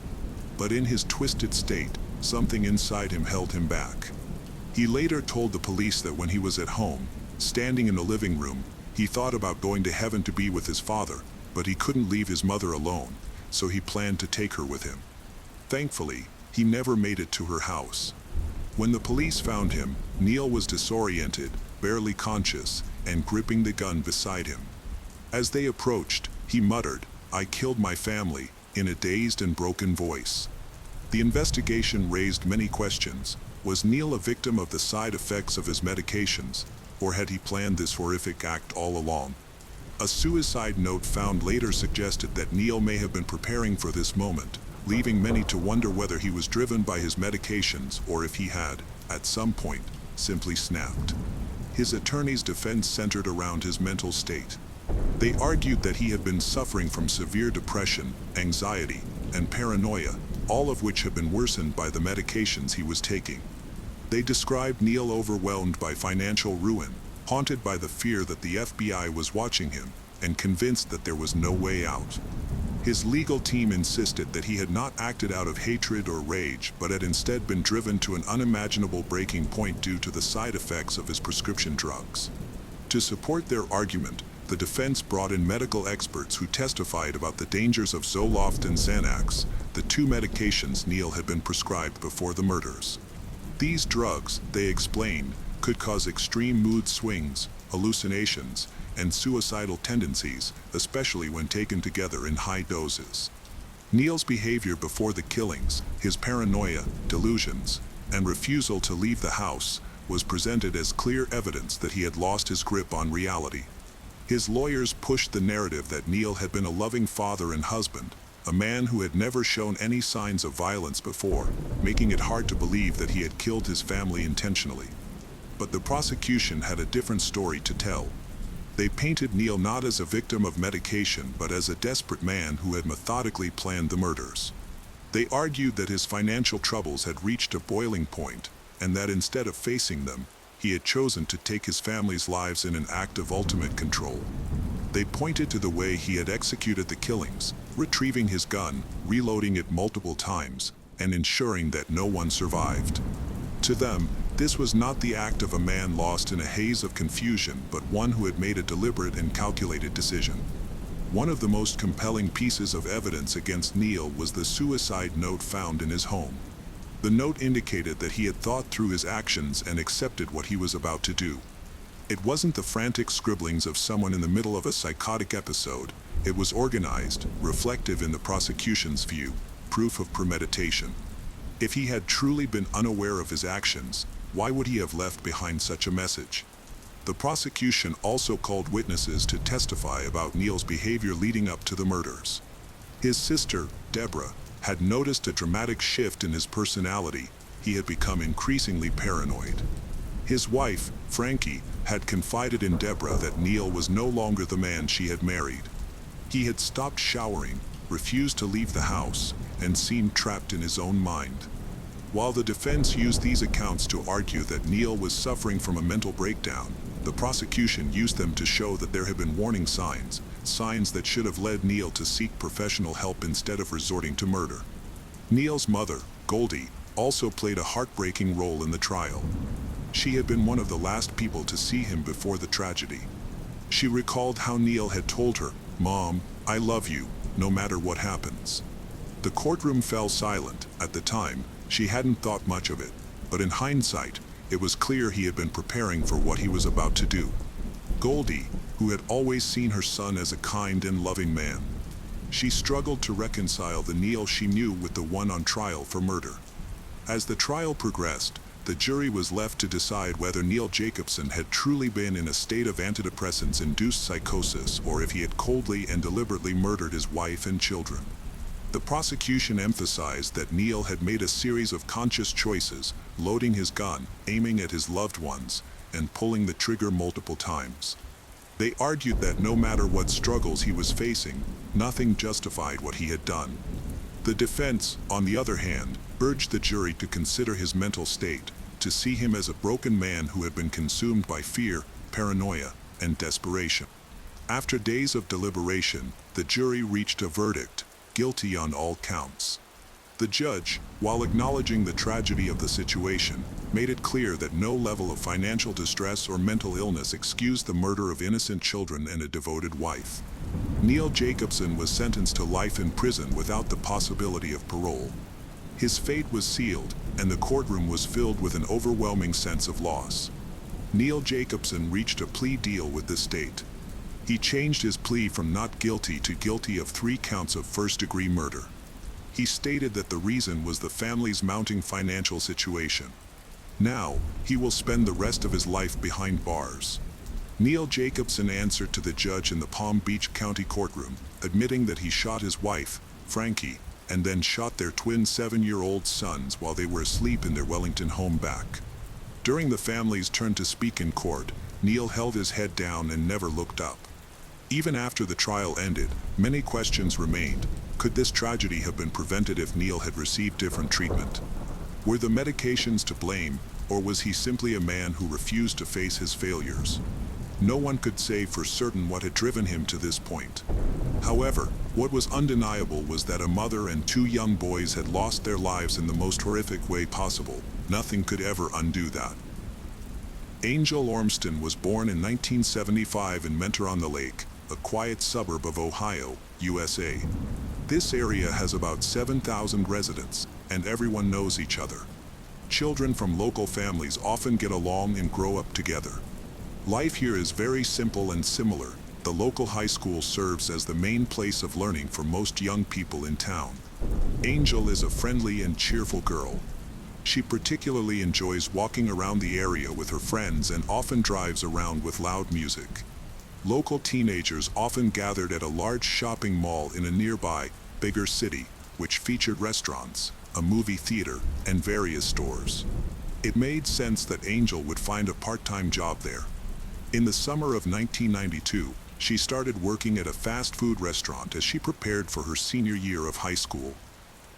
But in his twisted state, something inside him held him back. He later told the police that when he was at home, standing in the living room, he thought about going to heaven to be with his father, but he couldn't leave his mother alone, so he planned to take her with him. Thankfully, he never made it to her house. When the police found him, Neil was disoriented, barely conscious, and gripping the gun beside him. As they approached, he muttered, "I killed my family," in a dazed and broken voice. The investigation raised many questions. Was Neil a victim of the side effects of his medications, or had he planned this horrific act all along? A suicide note found later suggested that Neil may have been preparing for this moment, leaving many to wonder whether he was driven by his medications or if he had, at some point, simply snapped. His attorney's defense centered around his mental state. They argued that he had been suffering from severe depression, anxiety, and paranoia, all of which had been worsened by the medications he was taking. They described Neil overwhelmed by financial ruin, haunted by the fear that the FBI was watching him, and convinced that there was no way out. His legal team insisted that he had not acted out of hatred or rage, but had instead been driven to an unimaginable breaking point due to the side effects of his prescription drugs. To support their argument, the defense brought in medical experts who testified about the dangers of Zoloft and Xanax, the two medications Neil had been prescribed before the murders. These drugs, they explained, could cause extreme mood swings, hallucinations, and suicidal tendencies, especially when taken together in high doses. Neil's behavior before the killings, his paranoia, delusions, and refusal to leave the house, was presented as clear evidence that he had lost his grip on reality. His lawyers pushed the narrative that Neil had been a loving father and husband, a man who had never shown any signs of violence before, making it hard to believe that he had killed his family intentionally. But the prosecution had a different story to tell. They painted Neil not as a victim of medication, but as a desperate man who had methodically planned the murders. They argued that his financial troubles had reached a boiling point, and that instead of facing them, he had chosen to take his family's lives in an act of ultimate control. They pointed to the way he had executed the killings, retrieving his gun, reloading it multiple times, and ensuring that no one survived. To them, this was not the act of a man lost in a haze of confusion, but one who had made a deliberate and calculated decision. One of the most compelling pieces of evidence against Neil was the suicide note found in his home. The note indicated that he had thought through his actions and accepted what he was about to do. It wasn't the frantic scribblings of someone in the middle of a psychotic episode. It was organized, reflective in the prosecution's view, proof of premeditation. If he had truly been unaware of his actions, why would he have left behind such a message? The prosecution also called witnesses to testify about Neil's behavior leading up to the murders. His sister, Deborah, had noticed a dramatic shift in his personality. He had become increasingly paranoid. His wife, Frankie, had confided in Deborah that Neil was no longer the man she had married. He had stopped showering, refused to leave the house, and seemed trapped in his own mind. While the defense used these accounts to argue that Neil was suffering from a mental breakdown, the prosecution used them to show that there had been warning signs that should have led Neil to seek professional help instead of resorting to murder. Neil's mother, Goldie, also played a heartbreaking role in the trial. She had been one of the last people to see him before the tragedy. She recalled how Neil had told her, "Mom, I love you, no matter what happens." The courtroom fell silent. At the time, she hadn't thought much of it, but in hindsight, it was clear he had been preparing for what he was about to do. Goldie, who had always seen her son as a kind and loving man, she struggled to reconcile the Neil she knew with the one on trial for murder. As the trial progressed, the jury was left to decide whether Neil Jacobson had truly been in a state of antidepressants-induced psychosis or if he had coldly and deliberately murdered his wife and children. The prosecution emphasized that Neil had made a series of conscious choices, loading his gun, aiming at his loved ones, and pulling the trigger multiple times. They argued that no matter what struggles he was facing, nothing justified what he had done. The defense, on the other hand, urged the jury to consider his mental state, to see him as a broken man who had been consumed by fear, paranoia, and desperation. After days of deliberation, the jury reached a verdict, guilty on all counts. The judge, while acknowledging the tragedy of the situation, made it clear that no level of financial distress or mental illness excused the murder of innocent children and a devoted wife. Neil Jacobson was sentenced to life in prison without the possibility of parole. His fate was sealed, and the courtroom was filled with an overwhelming sense of loss. Neil Jacobson reached a plea deal with the state. He changed his plea from not guilty to guilty of 3 counts of first-degree murder. He stated that the reason was the family's mounting financial situation. Now, he will spend the rest of his life behind bars. Neil Jacobson answered to the judge in the Palm Beach County courtroom, admitting that he shot his wife, Frankie, and then shot their twin 7-year-old sons while they were asleep in their Wellington home back. During the family's turn to speak in court, Neil held his head down and never looked up. Even after the trial ended, many questions remained. Could this tragedy have been prevented if Neil had received different treatment? Were the medications to blame, or was he simply a man who refused to face his failures? No one could say for certain what had driven him to this point. However, what was undeniable was that a mother and 2 young boys had lost their lives in the most horrific way possible. Nothing could ever undo that. Angel Ormston was born in 1975 in Mentor-on-the-Lake, a quiet suburb of Ohio, USA. This area has about 7,000 residents, and everyone knows each other. Children from local families often get along and grow up together. Life here is very simple and similar. The local high school serves as the main place of learning for most young people in town. Angel is a friendly and cheerful girl. She particularly enjoys walking around the area with her friends and often drives around with loud music. Local teenagers often gathered at a large shopping mall in a nearby, bigger city, which featured restaurants, a movie theater, and various stores. It made sense that Angel would find a part-time job there. In the summer of 1992, she started working at a fast food restaurant as she prepared for her senior year of high school.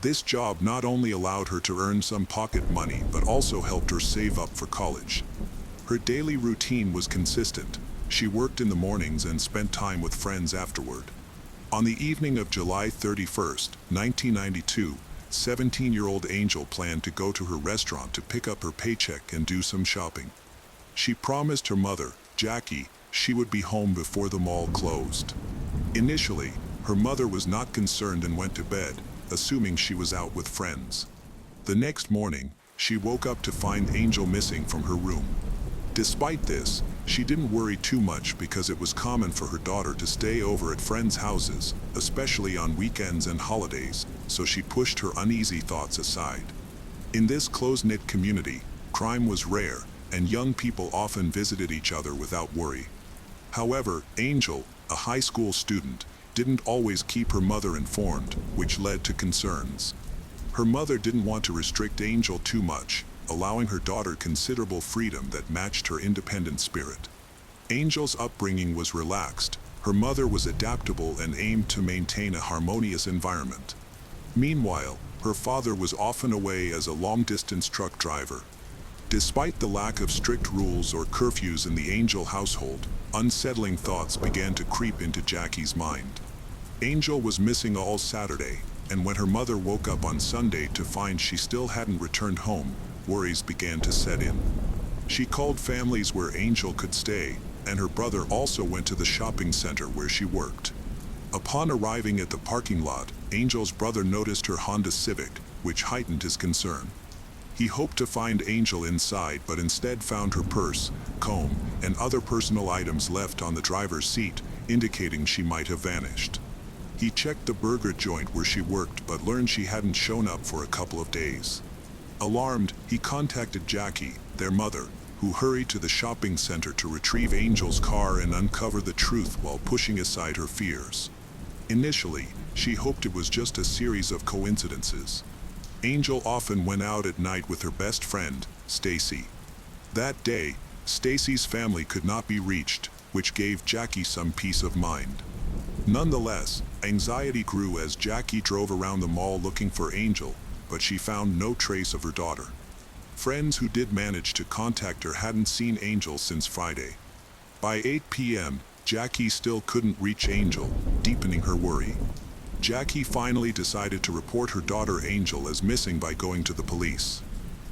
This job not only allowed her to earn some pocket money, but also helped her save up for college. Her daily routine was consistent. She worked in the mornings and spent time with friends afterward. On the evening of July 31st, 1992, 17-year-old Angel planned to go to her restaurant to pick up her paycheck and do some shopping. She promised her mother, Jackie, she would be home before the mall closed. Initially, her mother was not concerned and went to bed, assuming she was out with friends. The next morning, she woke up to find Angel missing from her room. Despite this, she didn't worry too much because it was common for her daughter to stay over at friends' houses, especially on weekends and holidays, so she pushed her uneasy thoughts aside. In this close-knit community, crime was rare, and young people often visited each other without worry. However, Angel, a high school student, didn't always keep her mother informed, which led to concerns. Her mother didn't want to restrict Angel too much, allowing her daughter considerable freedom that matched her independent spirit. Angel's upbringing was relaxed. Her mother was adaptable and aimed to maintain a harmonious environment. Meanwhile, her father was often away as a long-distance truck driver. Despite the lack of strict rules or curfews in the Angel household, unsettling thoughts began to creep into Jackie's mind. Angel was missing all Saturday, and when her mother woke up on Sunday to find she still hadn't returned home, worries began to set in. She called families where Angel could stay, and her brother also went to the shopping center where she worked. Upon arriving at the parking lot, Angel's brother noticed her Honda Civic, which heightened his concern. He hoped to find Angel inside, but instead found her purse, comb, and other personal items left on the driver's seat, indicating she might have vanished. He checked the burger joint where she worked, but learned she hadn't shown up for a couple of days. Alarmed, he contacted Jackie, their mother, who hurried to the shopping center to retrieve Angel's car and uncover the truth while pushing aside her fears. Initially, she hoped it was just a series of coincidences. Angel often went out at night with her best friend, Stacy. That day, Stacy's family could not be reached, which gave Jackie some peace of mind. Nonetheless, anxiety grew as Jackie drove around the mall looking for Angel, but she found no trace of her daughter. Friends who did manage to contact her hadn't seen Angel since Friday. By 8 p.m., Jackie still couldn't reach Angel, deepening her worry. Jackie finally decided to report her daughter Angel as missing by going to the police.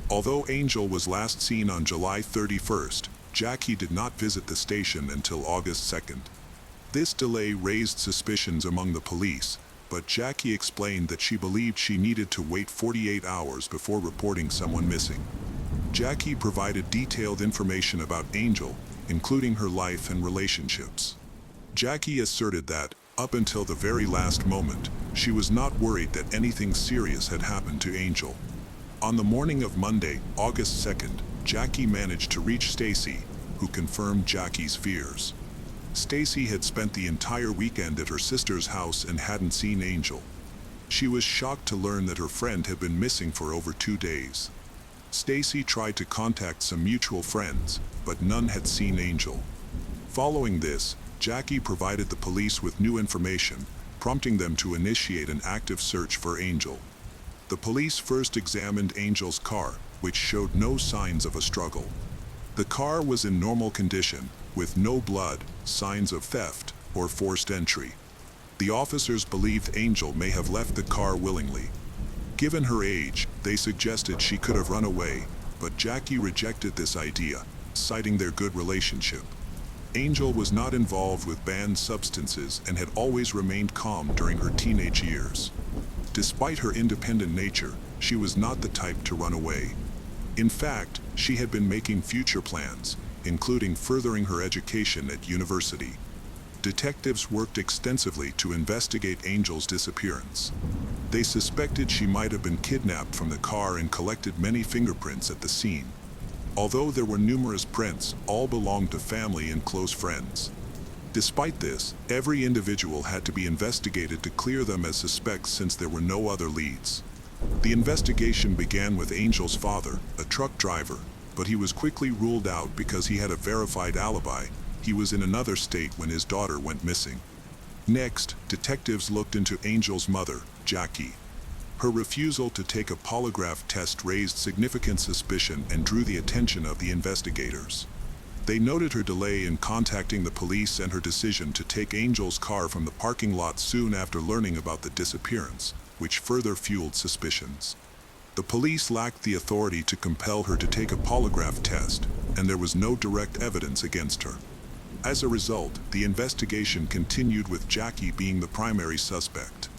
Although Angel was last seen on July 31st, Jackie did not visit the station until August 2nd. This delay raised suspicions among the police, but Jackie explained that she believed she needed to wait 48 hours before reporting someone missing. Jackie provided detailed information about Angel, including her life and relationships. Jackie asserted that, up until the very last moment, she was not worried that anything serious had happened to Angel. On the morning of Monday, August 2nd, Jackie managed to reach Stacy, who confirmed Jackie's fears. Stacy had spent the entire weekend at her sister's house and hadn't seen Angel. She was shocked to learn that her friend had been missing for over 2 days. Stacy tried to contact some mutual friends, but none had seen Angel. Following this, Jackie provided the police with new information, prompting them to initiate an active search for Angel. The police first examined Angel's car, which showed no signs of a struggle. The car was in normal condition, with no blood, signs of theft, or forced entry. The officers believed Angel may have left the car willingly. Given her age, they suggested she could have run away, but Jackie rejected this idea, citing their good relationship. Angel was not involved with banned substances and had always remained calm during her teenage years. Despite her independent nature, she was not the type to run away. In fact, she had been making future plans, including furthering her education at university. Detectives worked extensively to investigate Angel's disappearance. They suspected she might have been kidnapped from the car and collected many fingerprints at the scene. Although there were numerous prints, all belonged to family and close friends. Despite this, every individual had to be investigated to clear them as suspects since there were no other leads. The investigation began with Angel's father, a truck driver, but he was quickly ruled out because he had a verified alibi. He was in another state when his daughter went missing. Next, detectives looked into Angel's mother, Jackie. Her refusal to take a polygraph test raised significant suspicion and drew the attention of the investigators. They noted her delay in contacting the police and her decision to take Angel's car from the parking lot soon after learning about the disappearance, which further fueled suspicions. The police lacked the authority to compel her to take a polygraph test, and there was no direct evidence against her. As a result, the investigation continued with Jackie being the primary suspect.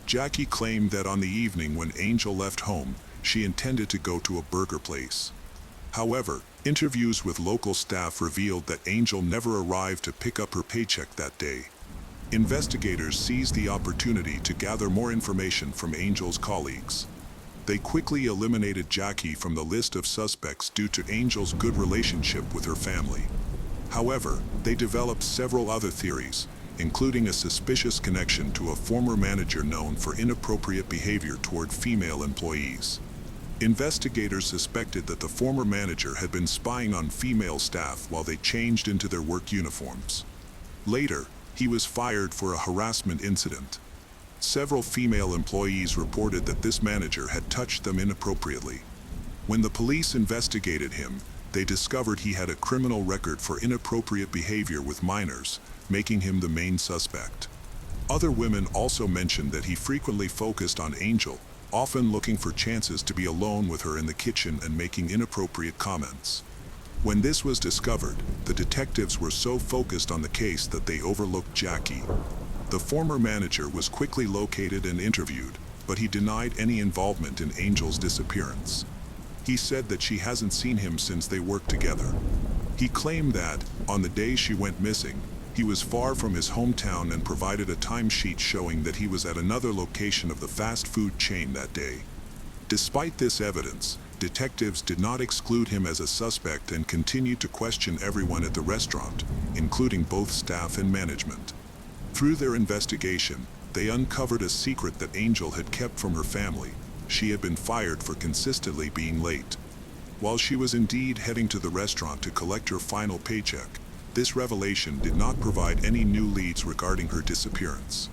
Jackie claimed that on the evening when Angel left home, she intended to go to a burger place. However, interviews with local staff revealed that Angel never arrived to pick up her paycheck that day. Investigators seized the opportunity to gather more information from Angel's colleagues. They quickly eliminated Jackie from the list of suspects due to Angel's good relationship with her family. However, they developed several other theories, including a suspicious connection to a former manager known for inappropriate behavior toward female employees. Investigators suspected that the former manager had been spying on female staff while they changed into their work uniforms. Later, he was fired for a harassment incident. Several female employees reported that this manager had touched them inappropriately. When the police investigated him, they discovered he had a criminal record for inappropriate behavior with minors, making him the main suspect. Other women also mentioned that he frequently focused on Angel, often looking for chances to be alone with her in the kitchen and making inappropriate comments. When this was discovered, the detectives were so focused on the case that they overlooked Jackie. The former manager was quickly located and interviewed, but he denied any involvement in Angel's disappearance. He said that she hasn't seen him since they worked together. He claimed that, on the day she went missing, he was far from his hometown and provided a timesheet showing that he was at another location of the fast food chain that day. Despite this evidence, detectives did not exclude him as a suspect and continued to question everyone at the restaurant, including both staff and management. Through their investigation, they uncovered a secret that Angel had kept from her family. She had been fired for consistently being late. While she was indeed heading to the restaurant to collect her final paycheck, this revelation did not provide any new leads regarding her disappearance.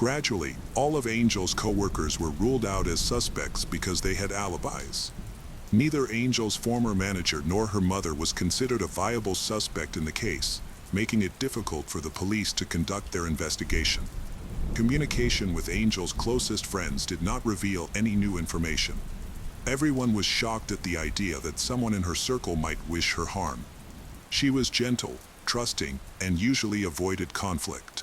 Gradually, all of Angel's co-workers were ruled out as suspects because they had alibis. Neither Angel's former manager nor her mother was considered a viable suspect in the case, making it difficult for the police to conduct their investigation. Communication with Angel's closest friends did not reveal any new information. Everyone was shocked at the idea that someone in her circle might wish her harm. She was gentle, trusting, and usually avoided conflict.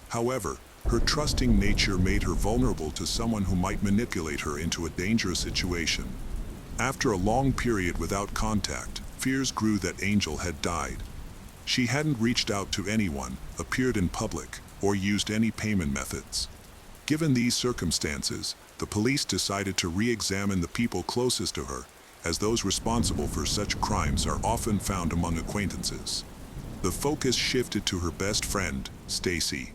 However, her trusting nature made her vulnerable to someone who might manipulate her into a dangerous situation. After a long period without contact, fears grew that Angel had died. She hadn't reached out to anyone, appeared in public, or used any payment methods. Given these circumstances, the police decided to re-examine the people closest to her, as those responsible for such crimes are often found among acquaintances. The focus shifted to her best friend, Stacy.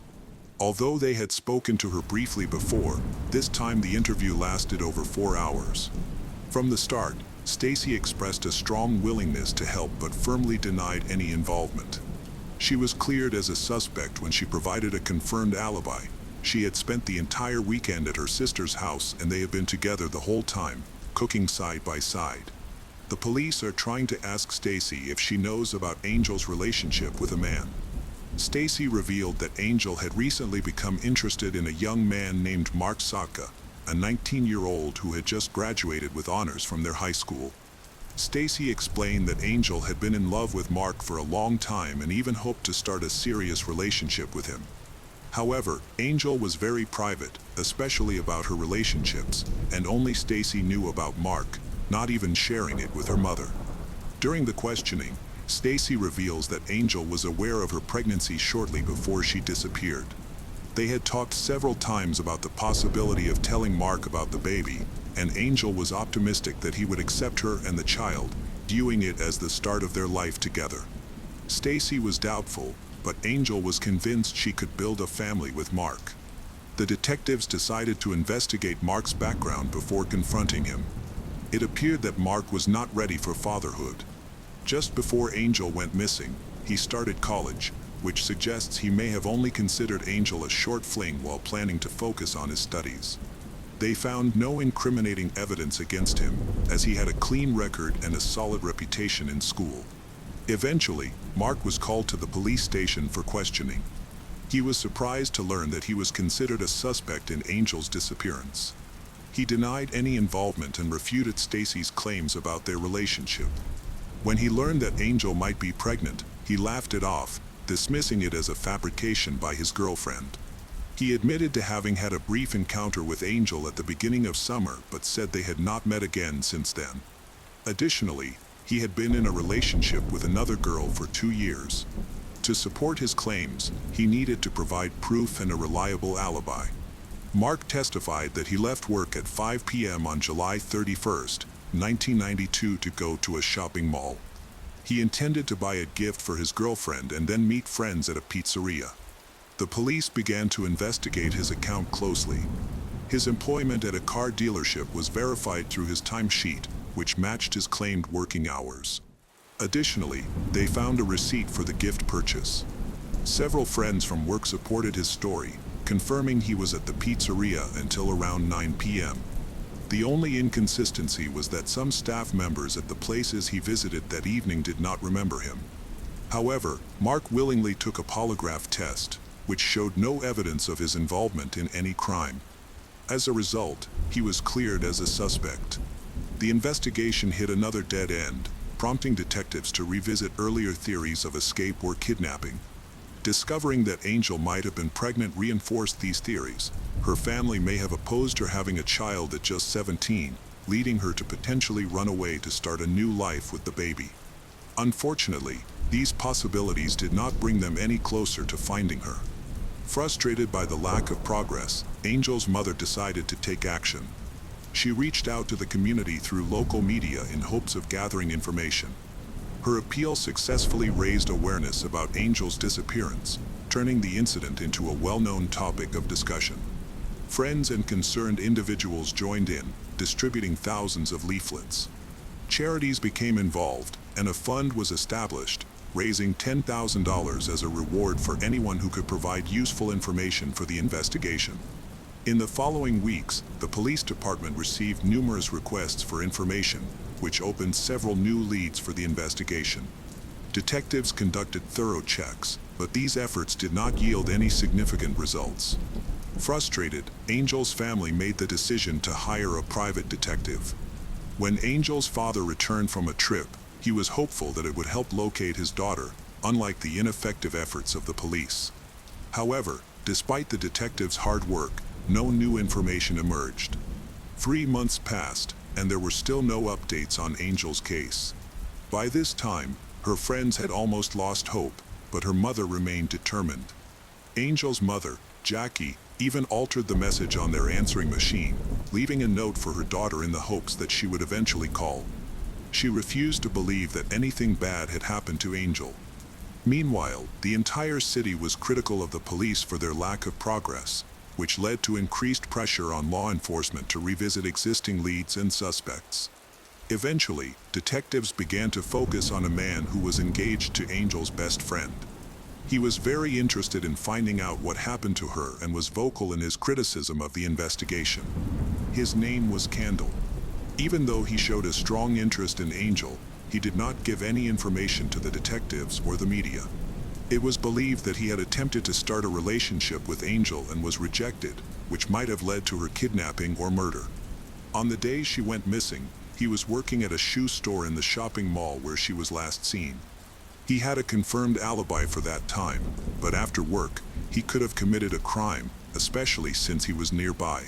Although they had spoken to her briefly before, this time the interview lasted over 4 hours. From the start, Stacy expressed a strong willingness to help but firmly denied any involvement. She was cleared as a suspect when she provided a confirmed alibi. She had spent the entire weekend at her sister's house and they had been together the whole time, cooking side by side. The police are trying to ask Stacy if she knows about Angel's relationship with a man. Stacy revealed that Angel had recently become interested in a young man named Mark Saka, a 19-year-old who had just graduated with honors from their high school. Stacy explained that Angel had been in love with Mark for a long time and even hoped to start a serious relationship with him. However, Angel was very private, especially about her relationships, and only Stacy knew about Mark, not even sharing it with her mother. During the questioning, Stacy reveals that Angel was aware of her pregnancy shortly before she disappeared. They had talked several times about the possibility of telling Mark about the baby, and Angel was optimistic that he would accept her and the child, viewing it as the start of their life together. Stacy was doubtful, but Angel was convinced she could build a family with Mark. The detectives decided to investigate Mark's background before confronting him. It appeared that Mark was not ready for fatherhood. Just before Angel went missing, he started college, which suggests he may have only considered Angel a short fling while planning to focus on his studies. They found no incriminating evidence against him, as he had a clean record and a solid reputation in school. Eventually, Mark was called to the police station for questioning. He was surprised to learn that he was considered a suspect in Angel's disappearance. He denied any involvement and refuted Stacy's claims about their relationship. When he learned that Angel might be pregnant, he laughed it off, dismissing it as a fabrication by his girlfriend. He admitted to having had a brief encounter with Angel at the beginning of summer, but said they had not met again since then. Additionally, he had been in a relationship with another girl for 2 years. To support his claims, he needed to provide proof and a reliable alibi. Mark testified that he left work at 5 p.m. on July 31st, 1992 to go to a shopping mall. He intended to buy a gift for his girlfriend and then meet friends at a pizzeria. The police began to investigate his account closely. His employment at a car dealership was verified through his timesheet, which matched his claimed working hours. Additionally, they found a receipt for the gift purchase. Several friends from work supported his story, confirming he was at the pizzeria until around 9 p.m. The only inconsistency was that some staff members at the places he visited that evening did not remember him. However, Mark willingly took a polygraph test, which showed no evidence of his involvement in any crime. As a result, he was cleared as a suspect. The investigation hit another dead end, prompting detectives to revisit earlier theories of escape or kidnapping. Discovering that Angel might have been pregnant reinforced these theories. Her family may have opposed her having a child at just 17, leading her to potentially run away to start a new life with the baby. Unfortunately, these possibilities did not bring them any closer to finding her. Frustrated by the lack of progress, Angel's mother decided to take action. She reached out to the community through local media in hopes of gathering information. Her appeal successfully raised awareness about Angel's disappearance, turning the incident into a well-known topic of discussion. Friends and concerned individuals joined in, distributing thousands of leaflets. Charities became involved, and a fund was established, raising $10,000 as a reward for anyone who could provide useful information for the investigation. In the following weeks, the police department received numerous requests for information, which opened several new leads for the investigation. Detectives conducted thorough checks, but these efforts did not yield any significant results. Frustrated, Angel's family made the decision to hire a private detective. When Angel's father returned from a trip, he was hopeful that it would help locate his daughter, unlike the ineffective efforts of the police. However, despite the detectives' hard work, no new information emerged. 3 months passed, and there were still no updates on Angel's case. By this time, her friends had almost lost hope, but her mother remained determined. Angel's mother, Jackie, even altered the message on their answering machine, leaving a note for her daughter in the hopes that she would eventually call. She refused to believe that anything bad had happened to Angel. Meanwhile, the entire city was critical of the police for their lack of progress, which led to increased pressure on law enforcement to revisit existing leads and suspects. Eventually, detectives began to focus on a man who was engaged to Angel's best friend. He was very interested in finding out what happened to her and was vocal in his criticism of the investigation. His name was Candle. Even though he showed a strong interest in Angel, he did not give any information to the detectives or the media. It was believed that he had attempted to start a relationship with Angel and was rejected, which might have led to her kidnapping or murder. On the day she went missing, he was working at a shoe store in the shopping mall where she was last seen. He had a confirmed alibi for that time, but after work, he could have committed a crime, especially since he was nearby.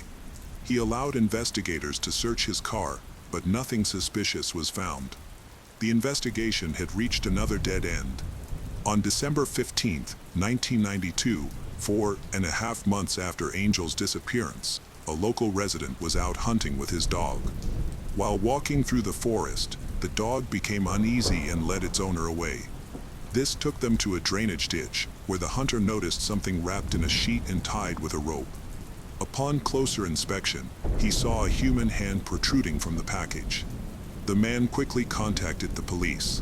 He allowed investigators to search his car, but nothing suspicious was found. The investigation had reached another dead end. On December 15, 1992, 4.5 months after Angel's disappearance, a local resident was out hunting with his dog. While walking through the forest, the dog became uneasy and led its owner away. This took them to a drainage ditch, where the hunter noticed something wrapped in a sheet and tied with a rope. Upon closer inspection, he saw a human hand protruding from the package. The man quickly contacted the police.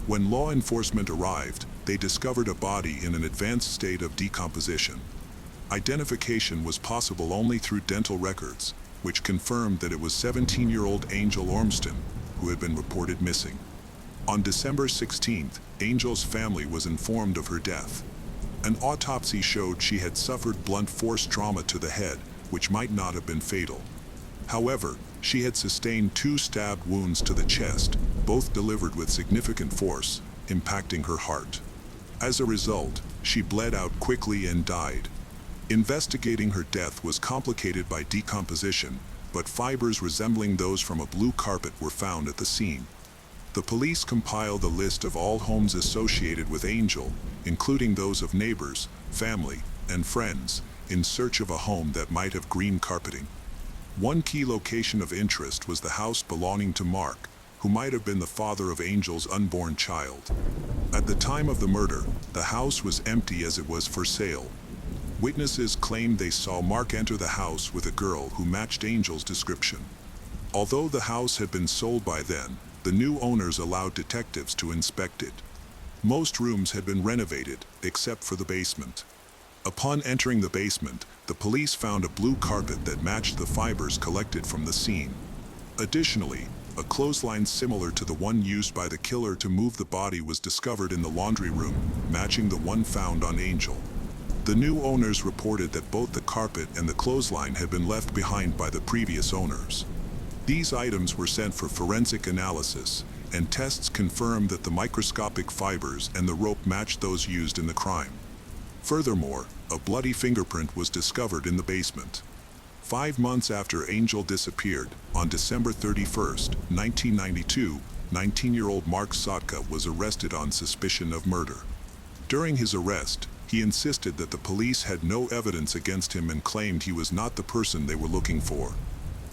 When law enforcement arrived, they discovered a body in an advanced state of decomposition. Identification was possible only through dental records, which confirmed that it was 17-year-old Angel Ormston, who had been reported missing. On December 16th, Angel's family was informed of her death. An autopsy showed she had suffered blunt force trauma to the head, which might not have been fatal. However, she had sustained 2 stab wounds to the chest, both delivered with significant force, impacting her heart. As a result, she bled out quickly and died. Investigating her death was complicated by decomposition, but fibers resembling those from a blue carpet were found at the scene. The police compiled a list of all homes associated with Angel, including those of neighbors, family, and friends, in search of a home that might have green carpeting. One key location of interest was the house belonging to Mark, who might have been the father of Angel's unborn child. At the time of the murder, the house was empty as it was for sale. Witnesses claimed they saw Mark enter the house with a girl who matched Angel's description. Although the house had been sold by then, the new owners allowed detectives to inspect it. Most rooms had been renovated, except for the basement. Upon entering the basement, the police found a blue carpet that matched the fibers collected from the scene. Additionally, a clothesline similar to the one used by the killer to move the body was discovered in the laundry room, matching the one found on Angel. The new owners reported that both the carpet and the clothesline had been left behind by the previous owners. These items were sent for forensic analysis, and tests confirmed that the microscopic fibers and the rope matched those used in the crime. Furthermore, a bloody fingerprint was discovered in the basement. 5 months after Angel disappeared, on December 31, 1992, 19-year-old Mark Sotka was arrested on suspicion of murder. During his arrest, he insisted that the police had no evidence against him and claimed he was not the person they were looking for.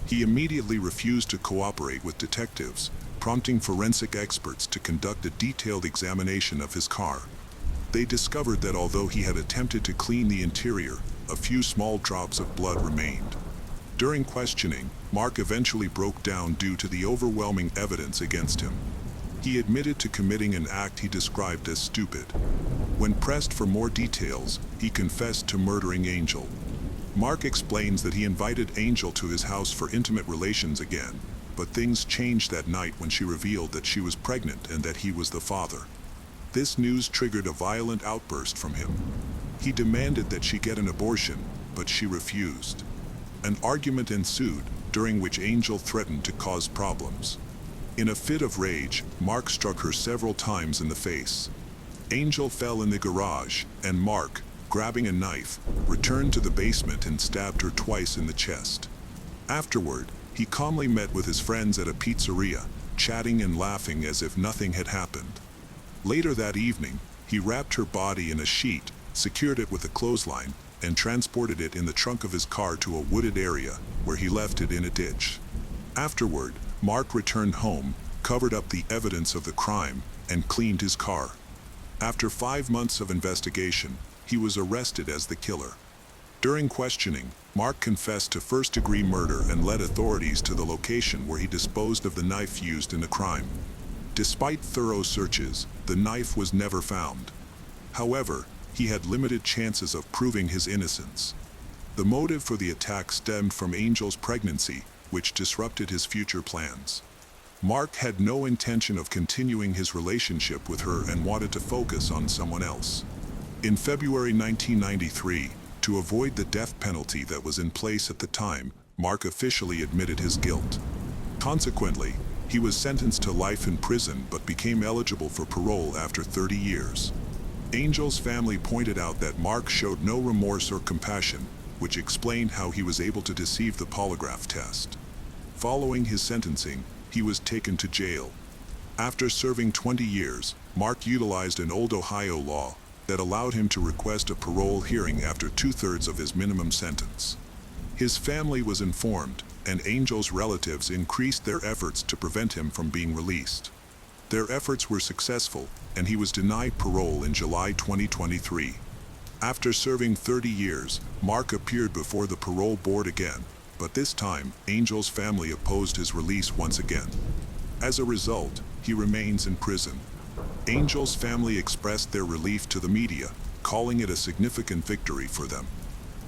He immediately refused to cooperate with detectives, prompting forensic experts to conduct a detailed examination of his car. They discovered that although he had attempted to clean the interior, a few small drops of blood remained. During questioning, Mark eventually broke down due to the overwhelming evidence against him. He admitted to committing an act he described as stupid. When pressed for more details, he confessed to murdering Angel. Mark explains that he invited Angel to his house for intimate relations again, but things changed that night when she revealed that she was pregnant and that he was the father. This news triggered a violent outburst from him. He demanded that she get an abortion, but she refused. An argument ensued, during which Angel threatened to cause problems. In a fit of rage, Mark struck her several times in the face. Angel fell in the garage, and Mark, grabbing a knife, returned to the basement and stabbed her twice in the chest. Afterward, he calmly met with his friends at a pizzeria, chatting and laughing as if nothing had happened. Later that evening, he wrapped her body in a sheet, secured it with a clothesline, and transported it in the trunk of his car to a wooded area, where he left it in a ditch. Afterward, Mark returned home, covered up the evidence of the crime, and cleaned his car. After 5 months of investigation, he was arrested as the killer. During questioning, Mark confessed to first-degree murder and led authorities to the location where he disposed of the knife used in the crime. Despite thorough searches, the knife was never found. However, he had limited chances of proving his innocence. The motive for the attack stemmed from Angel's pregnancy, which disrupted his future plans. Mark had no intention of continuing his relationship with her and wanted to focus on someone else. In February 1993, to avoid the death penalty that was in place at the time, Mark officially admitted his guilt. Consequently, he was sentenced to life in prison but became eligible for parole after 30 years. Angel's family pointed out that Mark showed no remorse or compassion, which explained how he was able to deceive the polygraph test. Following his sentencing, he was taken to jail. After serving 20 years, Mark utilized an old Ohio law that allowed him to request a parole hearing after 2/3 of his minimum sentence. His family was informed, and Angel's relatives increased their efforts to prevent him from being released. Their efforts were successful, and he was denied parole in July 2023. After serving 30 years, Mark appeared before the parole board again, but this time, Angel's family opposed his release once again. As a result, he remains in prison. Angel's family expressed their relief to the media, calling it a significant victory for them.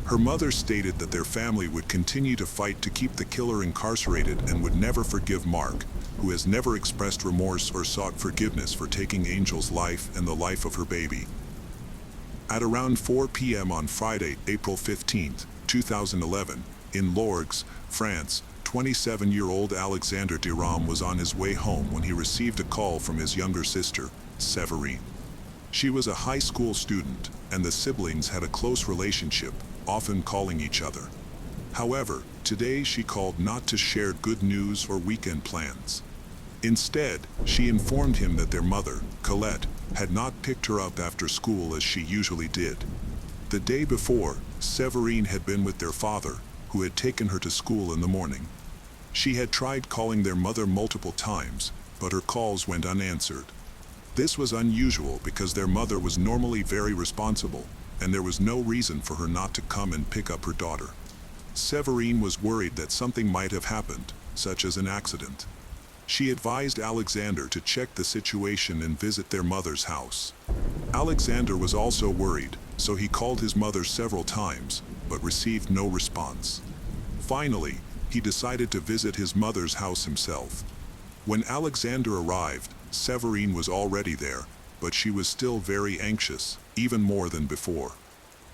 Her mother stated that their family would continue to fight to keep the killer incarcerated and would never forgive Mark, who has never expressed remorse or sought forgiveness for taking Angel's life and the life of her baby. At around 4 p.m. on Friday, April 15, 2011, in Lorgues, France, 27-year-old Alexander Durand was on his way home when he received a call from his younger sister, Séverine. She was a high school student, and the siblings had a close relationship, often calling each other. However, today she called not to share good news or weekend plans. Instead, she informed him that their mother, Colette, had not picked her up after school as she usually did. The day before, Séverine had been with their father, who had taken her to school in the morning. She had tried calling their mother multiple times, but her calls went unanswered. This was unusual because their mother was normally very responsible, and there was no reason for her not to come and pick up her daughter. Séverine was worried that something might have happened, such as an accident. She advised Alexander to check the situation and visit their mother's house. Alexander was also worried, so he called his mother several times, but received no response. Finally, he decided to visit his mother's house himself. When Alexander arrived, Séverine was already there, but she was still very anxious, even more than before.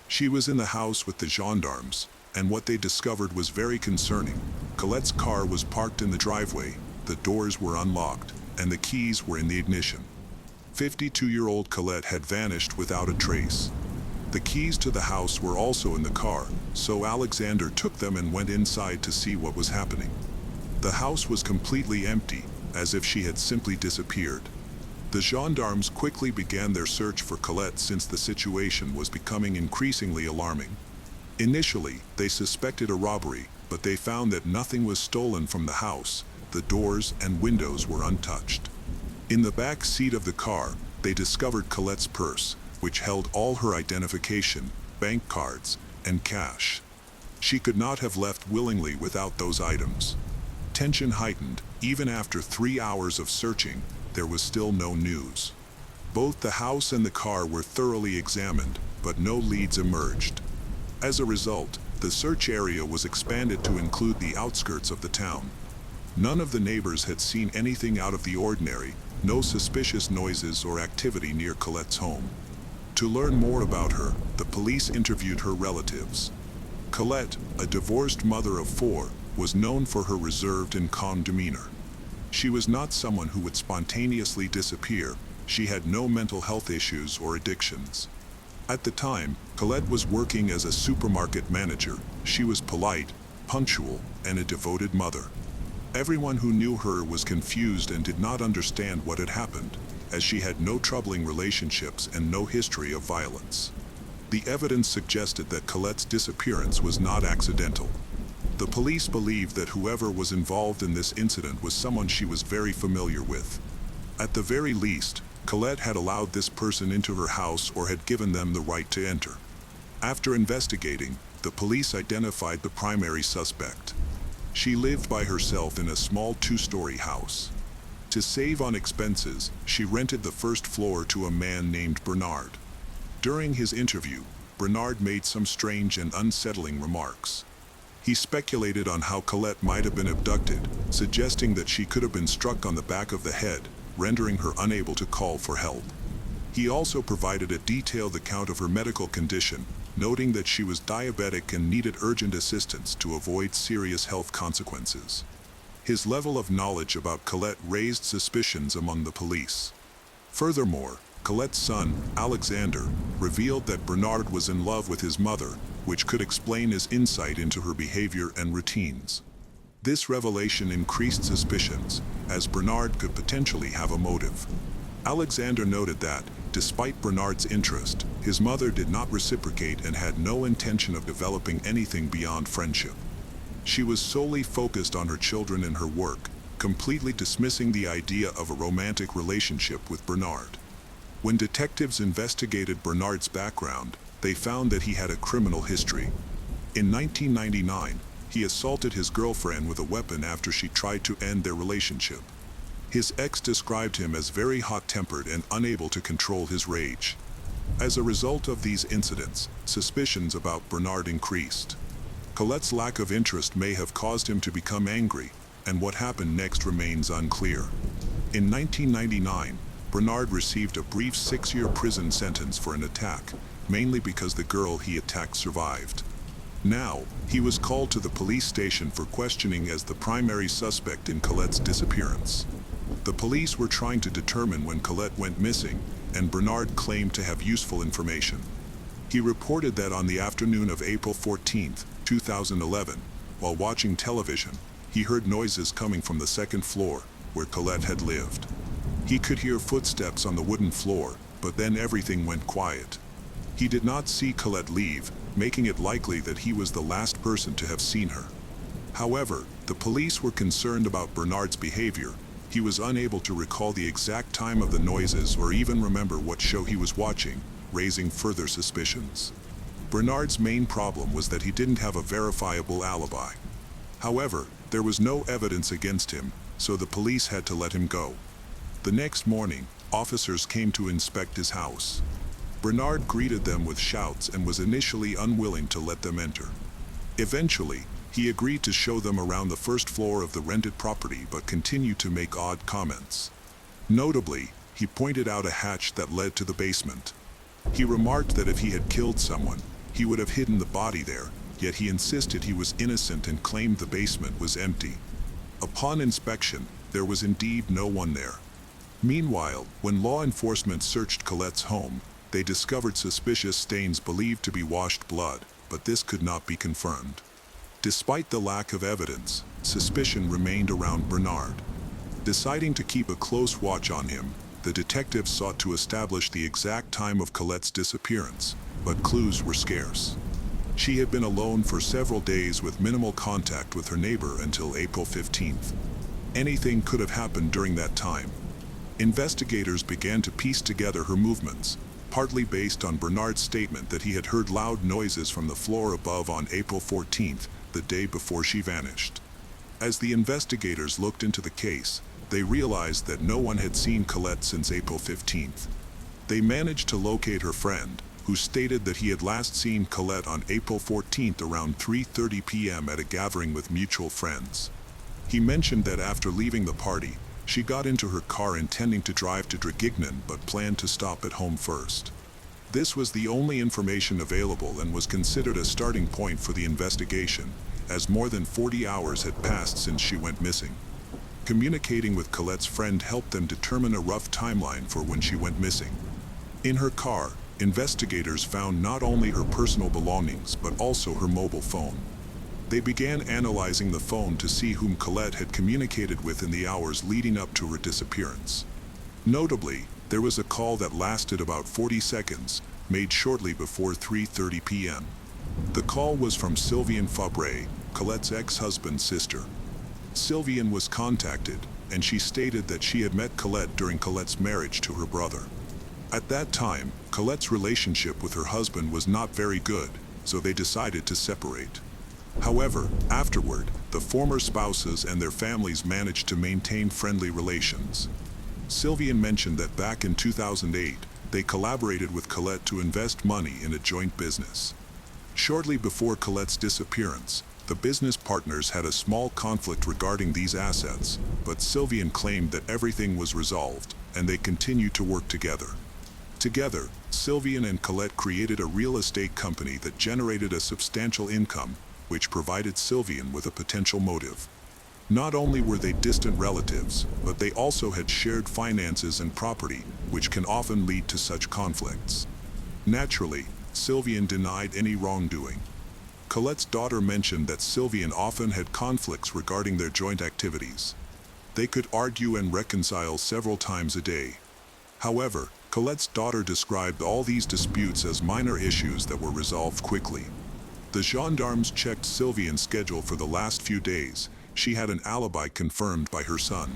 She was in the house with the gendarmes, and what they discovered was very concerning. Colette's car was parked in the driveway, the doors were unlocked, and the keys were in the ignition. 52-year-old Colette had vanished without a trace. The keys to the house were also in the car, so Alexander took them and went inside to see what was happening. The house was completely empty, as if she had simply disappeared. The gendarmes quickly began their search for Colette since the situation was becoming increasingly alarming. Initially, they suspected a robbery, but they found that nothing was stolen from the house. The doors and windows were untouched. In the back seat of the car, they discovered Colette's purse, which held all her identification, bank cards, and cash. She could not have left willingly without those items. Tension heightened, even after 3 hours of searching. there was still no news. Both the house and the car were thoroughly examined, but no leads emerged. As a result, the search area was expanded to include the outskirts of the town. None of the neighbors had seen anything out of the ordinary, no suspicious noises or activity near Colette's home. To learn more about her, the police interviewed her relatives. Colette, a divorced mother of 4, was known for her reserved and calm demeanor. She was not someone who would spontaneously disappear. She had no mental health issues or addictions. At the time, Colette was working as a supermarket manager. She was polite, punctual, and a devoted mother. Everyone who knew her was confused and did not understand what had happened, as she had no troubling relationships and no history of violence. The evidence suggested that Colette's disappearance was not accidental. The police believed that whoever was involved in this incident was someone she was very familiar with. At the very least, Colette had allowed this person into her house or had given them the right to enter. After investigating, the police identified the primary suspect. She lived by herself in a small 2-story house. To save on expenses, she rented the first floor to a man named Bernard. During his interview, Bernard made some strange and unsettling remarks. He speculated on how Colette might have been abducted, suggesting that she could have been struck on the back of the head, rendering her unable to call for help. He also provided a detailed account of her medical condition, noting that she was diabetic and needed urgent assistance to avoid serious health consequences. His level of knowledge about Colette raised suspicions among the police. Furthermore, Colette's son, Alexander, revealed that Bernard was in love with his mother, which could explain his insight into her behavior and routines. This revelation increased suspicions, as Bernard could potentially have a motive. Alexander noted that, despite Bernard's interest, his mother did not reciprocate and had no intention of developing anything beyond friendship. She was solely focused on her children and her work, completely dismissing the idea of a romantic relationship with Bernard. When detectives investigated Bernard's background, they found that he had a criminal history. In 1999, he assaulted his girlfriend with a weapon after she tried to end their relationship. His ex described him as very hot-tempered and unable to control his rage. As a result of these incidents, suspicions about Bernard increased. Colette's lack of interest may have caused him to become angry, and what happened next remains unclear. In 1999, Bernard received a brief 6-year prison sentence for an attack, mainly because the girl he attacked survived. Now, he was called to the police station for questioning as the primary suspect in Colette's disappearance. The police were trying to determine when Colette went missing, and Bernard claimed to have useful information. He reported that on the afternoon of April 14, 2011, while watching television, he heard noises coming from the second floor, where Colette had lived. He could hear footsteps on the wooden floor, but then everything went quiet. He did not see Colette leave, making it likely that he was the last person to have seen her. However, the police were concerned about Bernard's behavior. He was unable to recall the exact time of the noises or even remember what show he was watching, raising further suspicions. Bernard's main problem was that he didn't have a verifiable alibi. However, there was no evidence against him, so the police had to let him go. The next morning, officers came to inspect his house. Bernard greeted them with shouts and was initially unwilling to let them enter. Eventually, he agreed to show them around the first floor of the rented property but continued to make odd comments. Notably, he pointed out a hatch that led to the basement. He remarked that if he had killed someone, he would have hidden the body there, yet he insisted he was innocent and claimed the basement was empty. Upon inspection, there was indeed no one there. Meanwhile, when law enforcement searched Colette's home, they discovered suspicious stains believed to be washed blood, but this could not be confirmed. Despite the lack of evidence, suspicion remained around Bernard. Deciding to keep a close watch on him, the detectives sought to establish the exact time of Colette's disappearance, but clues were scarce. She had been alone for several days with minimal contact with her neighbor until April 15th. Anything could have happened during that time. Investigators began to piece together her movements, partly based on Bernard's statement that he had heard loud noises from the floor above on April 14th, the day before she vanished. As the investigators looked into the case, They realized that no one had seen Colette since April 15th. They managed to locate her friend, who stated that he had last seen Colette on April 14th around 3:30 p.m. at a gathering with mutual friends. He mentioned that after leaving the party, she got into her car intending to drive to Draguignan but planned to stop at home first. This was the only information available and was considered a starting point for the investigation, as more than 40 hours had passed since she went missing. Communicating with Colette's friend helped them determine a rough timeline for when she went missing. In her car, investigators found not only her personal belongings but also her mobile phone. They began analyzing the phone to see whom Colette had communicated with in the hours leading up to her disappearance. Notably, there was a call that lasted about 40 seconds, made shortly before 3:30 p.m. The call was from Sylviane Fabre, Colette's ex-husband's sister. Sylviane was contacted, and she stated that she had met Colette during Colette's marriage to her brother. At that time, Colette's relationship with her husband was not very good, so they decided to separate. However, afterward, the former spouses and their families managed to maintain friendly relations. Sylviane mentioned that back in 2008, they collaborated with Colette to invest money in a joint business. Shortly before Colette's disappearance, the business partners had a small conflict regarding these assets, but Sylviane claimed that everything was resolved, and they continued to work together. Together, Sylviane and Colette created a real estate company that generated a substantial income, which provided Sylviane with a potential motive. Not only were they distant relatives, but they also had shared finances and property, which can often lead to such conflicts. Naturally, Sylviane denied any wrongdoing. Colette's daughter mentioned that Sylviane often had conflicts regarding their joint activities. They could argue and reconcile several times a day. However, Colette's daughter described all these disputes as minor issues that were resolved quickly. The gendarmes checked Sylviane's schedule for the last few days. She had an alibi confirmed by her son.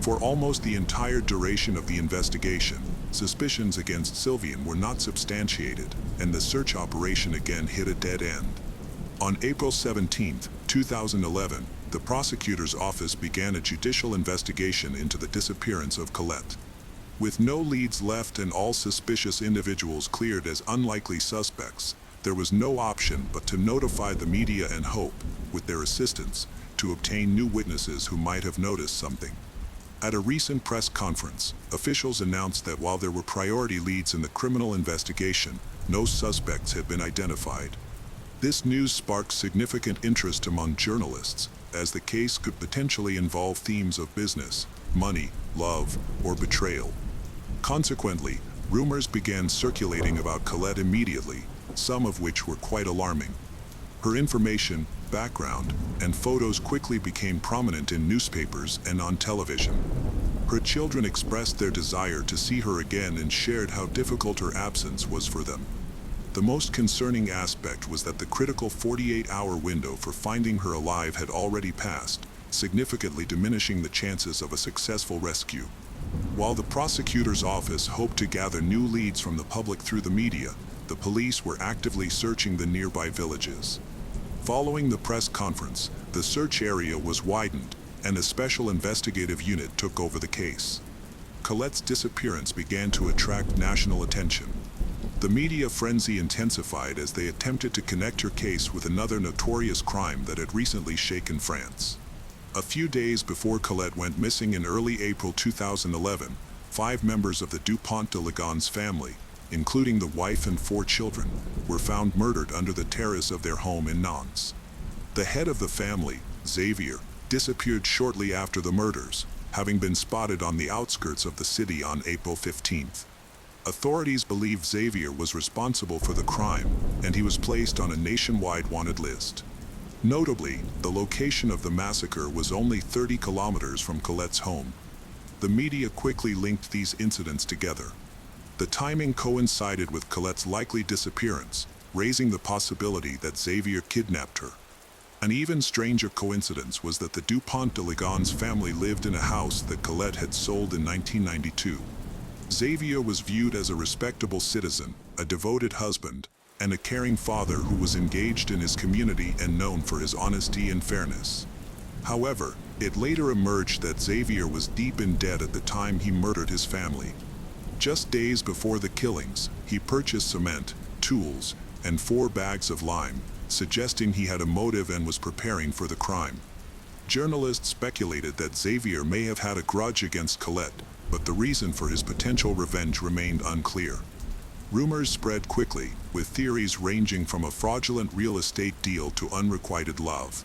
For almost the entire duration of the investigation, suspicions against Sylviane were not substantiated, and the search operation again hit a dead end. On April 17, 2011, the prosecutor's office began a judicial investigation into the disappearance of Colette. With no leads left and all suspicious individuals cleared as unlikely suspects, there was no option but to notify the media and hope, with their assistance, to obtain new witnesses who might have noticed something. At a recent press conference, officials announced that while there were priority leads in the criminal investigation, no suspects had been identified. This news sparked significant interest among journalists, as the case could potentially involve themes of business, money, love, or betrayal. Consequently, rumors began circulating about Colette immediately, some of which were quite alarming. Her information, background, and photos quickly became prominent in newspapers and on television. Her children expressed their desire to see her again and shared how difficult her absence was for them. The most concerning aspect was that the critical 48-hour window for finding her alive had already passed, significantly diminishing the chances of a successful rescue. While the prosecutor's office hoped to gather new leads from the public through the media, the police were actively searching the nearby villages. Following the press conference, the search area was widened, and a special investigative unit took over the case. Colette's disappearance began to attract national attention. The media frenzy intensified as they attempted to connect her case with another notorious crime that had recently shaken France. A few days before Colette went missing in early April 2011, 5 members of the Dupont de Ligonnès family, including the wife and 4 children, were found murdered under the terrace of their home in Nantes. The head of the family, Xavier, disappeared shortly after the murders, having been spotted on the outskirts of the city on April 15th. Authorities believe Xavier was responsible for the crime, and he was placed on a nationwide wanted list. Notably, the location of the massacre was only 30 kilometers from Colette's home. The media quickly linked these incidents together. The timing coincided with Colette's likely disappearance, raising the possibility that Xavier kidnapped her. An even stranger coincidence was that the Dupont de Ligonnès family lived in a house that Colette had sold in 1992. Xavier was viewed as a respectable citizen, a devoted husband, and a caring father who was engaged in his community and known for his honesty and fairness. However, it later emerged that Xavier was deep in debt at the time he murdered his family. Just days before the killings, he purchased cement, tools, and 4 bags of lime, suggesting he had a motive and was preparing for the crime. Journalists speculated that Xavier may have had a grudge against Colette, but the reason for his potential revenge remained unclear. Rumors spread quickly, with theories ranging from a fraudulent real estate deal to unrequited love.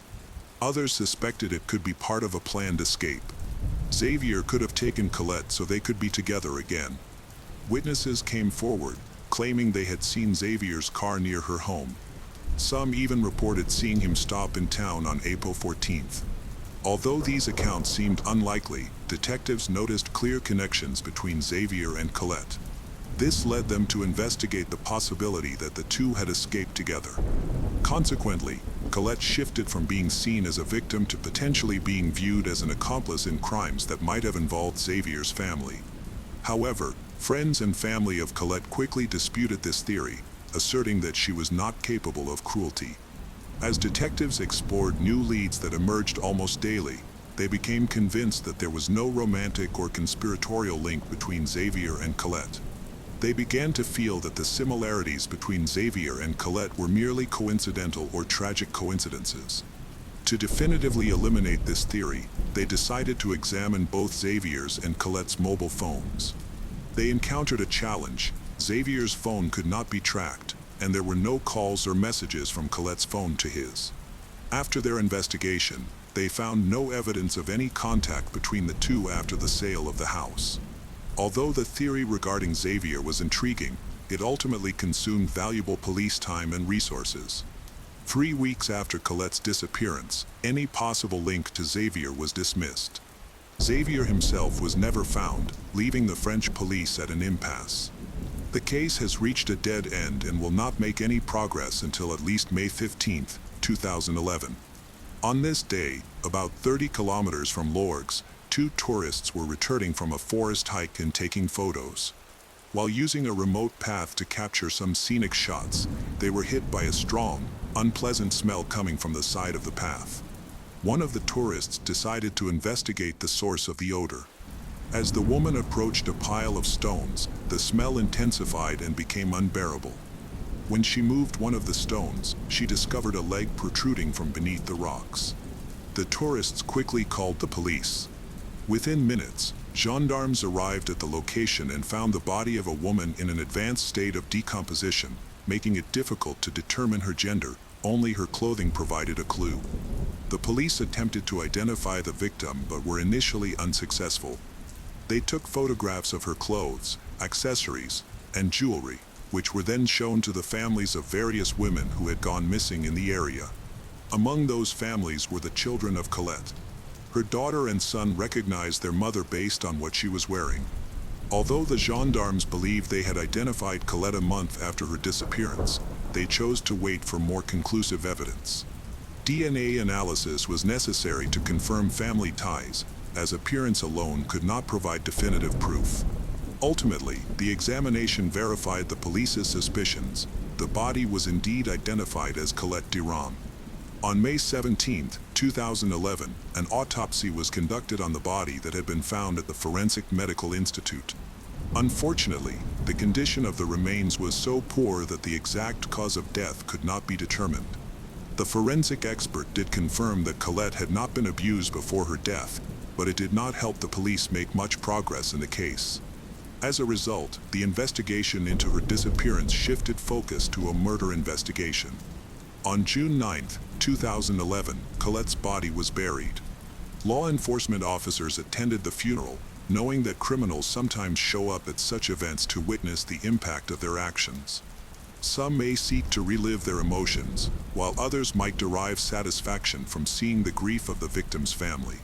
Others suspected it could be part of a planned escape. Xavier could have taken Colette so they could be together again. Witnesses came forward, claiming they had seen Xavier's car near her home. Some even reported seeing him stop in town on April 14th. Although these accounts seemed unlikely, detectives noticed clear connections between Xavier and Colette. This led them to investigate the possibility that the two had escaped together. Consequently, Colette shifted from being seen as a victim to potentially being viewed as an accomplice in crimes that might have involved Xavier's family. However, friends and family of Colette quickly disputed this theory, asserting that she was not capable of cruelty. As detectives explored new leads that emerged almost daily, they became convinced that there was no romantic or conspiratorial link between Xavier and Colette. They began to feel that the similarities between Xavier and Colette were merely coincidental or tragic coincidences. To definitively eliminate this theory, they decided to examine both Xavier's and Colette's mobile phones. They encountered a challenge. Xavier's phone could not be tracked, and there were no calls or messages from Colette's phone to his. After their investigation, they found no evidence of any contact between the two after the sale of the house. Although the theory regarding Xavier was intriguing, it ultimately consumed valuable police time and resources. 3 weeks after Colette's disappearance, any possible link to Xavier was dismissed. Xavier himself was never found, leaving the French police at an impasse. The case has reached a dead end and will not make any progress until at least May 15, 2011. On this day, about 30 kilometers from Lorgues, 2 tourists were returning from a forest hike and taking photos. While using a remote path to capture some scenic shots, they were hit by a strong, unpleasant smell coming from the side of the path. One of the tourists decided to investigate the source of the odor. As the woman approached a pile of stones, the smell intensified and became unbearable. When she moved one of the stones, she discovered a leg protruding from beneath the rocks. The tourists quickly called the police. Within minutes, gendarmes arrived at the location and found the body of a woman in an advanced state of decomposition, making it difficult to determine her gender. Only her clothing provided a clue. The police attempted to identify the victim but were initially unsuccessful. They took photographs of her clothes, accessories, and jewelry, which were then shown to the families of various women who had gone missing in the area. Among those families were the children of Colette. Her daughter and son recognized their mother based on what she was wearing. Although the gendarmes believed they had identified Colette a month after her disappearance, they chose to wait for more conclusive evidence. DNA analysis was necessary to confirm family ties, as appearance alone could not provide definitive proof. Ultimately, the examination verified the police's suspicions. The body was indeed identified as Colette Durand. On May 17, 2011, an autopsy was conducted on the body that had been found at the Forensic Medical Institute. Unfortunately, the condition of the remains was so poor that the exact cause of death could not be determined. The forensic expert did confirm that Colette had not been abused before her death, but it did not help the police make much progress in the case. As a result, the investigation into her disappearance shifted focus to a murder investigation. On June 9, 2011, Colette's body was buried. Law enforcement officers attended the funeral, knowing that criminals sometimes show up at such events to witness the impact of their actions. Some may seek to relive their emotions, while others might derive satisfaction from seeing the grief of the victim's family.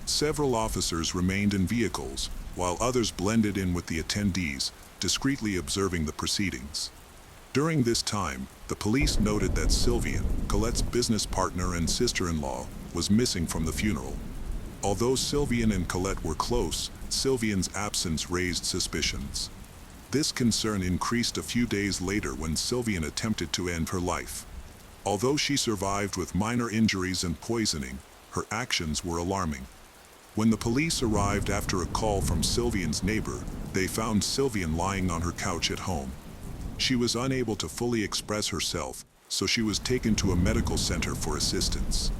Several officers remained in vehicles, while others blended in with the attendees, discreetly observing the proceedings. During this time, the police noted that Sylvian, Colette's business partner and sister-in-law, was missing from the funeral. Although Sylvian and Colette were close, Sylvian's absence raised suspicions. This concern increased a few days later when Sylvian attempted to end her life. Although she survived with minor injuries and poisoning, her actions were alarming. When the police arrived after a call from Sylvian's neighbor, they found Sylvian lying on her couch at home. She was unable to fully express herself, so she was taken to a medical center for assistance.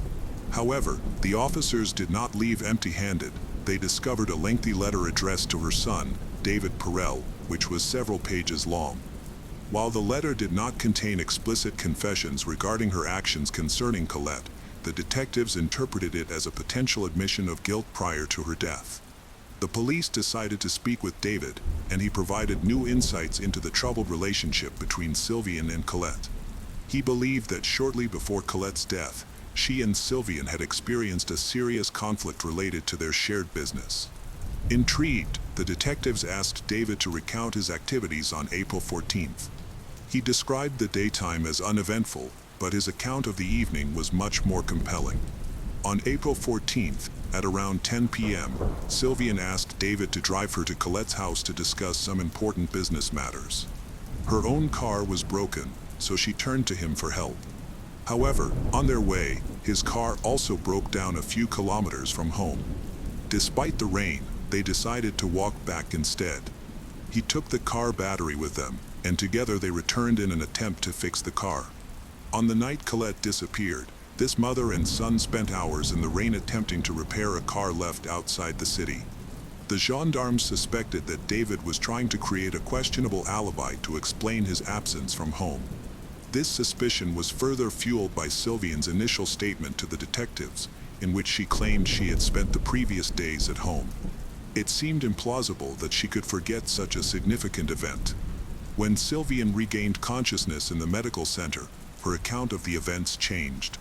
However, the officers did not leave empty-handed. They discovered a lengthy letter addressed to her son, David Perel, which was several pages long. While the letter did not contain explicit confessions regarding her actions concerning Colette, the detectives interpreted it as a potential admission of guilt prior to her death. The police decided to speak with David, and he provided new insights into the troubled relationship between Sylvian and Colette. He believed that shortly before Colette's death, she and Sylvian had experienced a serious conflict related to their shared business. Intrigued, the detectives asked David to recount his activities on April 14th. He described the daytime as uneventful, but his account of the evening was much more compelling. On April 14th, at around 10 p.m., Sylvian asked David to drive her to Colette's house to discuss some important business matters. Her own car was broken, so she turned to him for help. However, on their way, his car also broke down a few kilometers from home. Despite the rain, they decided to walk back instead. He took the car battery with them, and together they returned in an attempt to fix the car. On the night Colette disappeared, this mother and son spent hours in the rain attempting to repair a car left outside the city. The gendarmes suspected that David was trying to create a questionable alibi to explain his absence from home. This suspicion was further fueled by Sylvian's initial statement to the detectives, in which she claimed she had spent the previous days at home. It seemed implausible that she could forget such a significant event. When Sylvian regained consciousness in the medical center, her account of the events changed.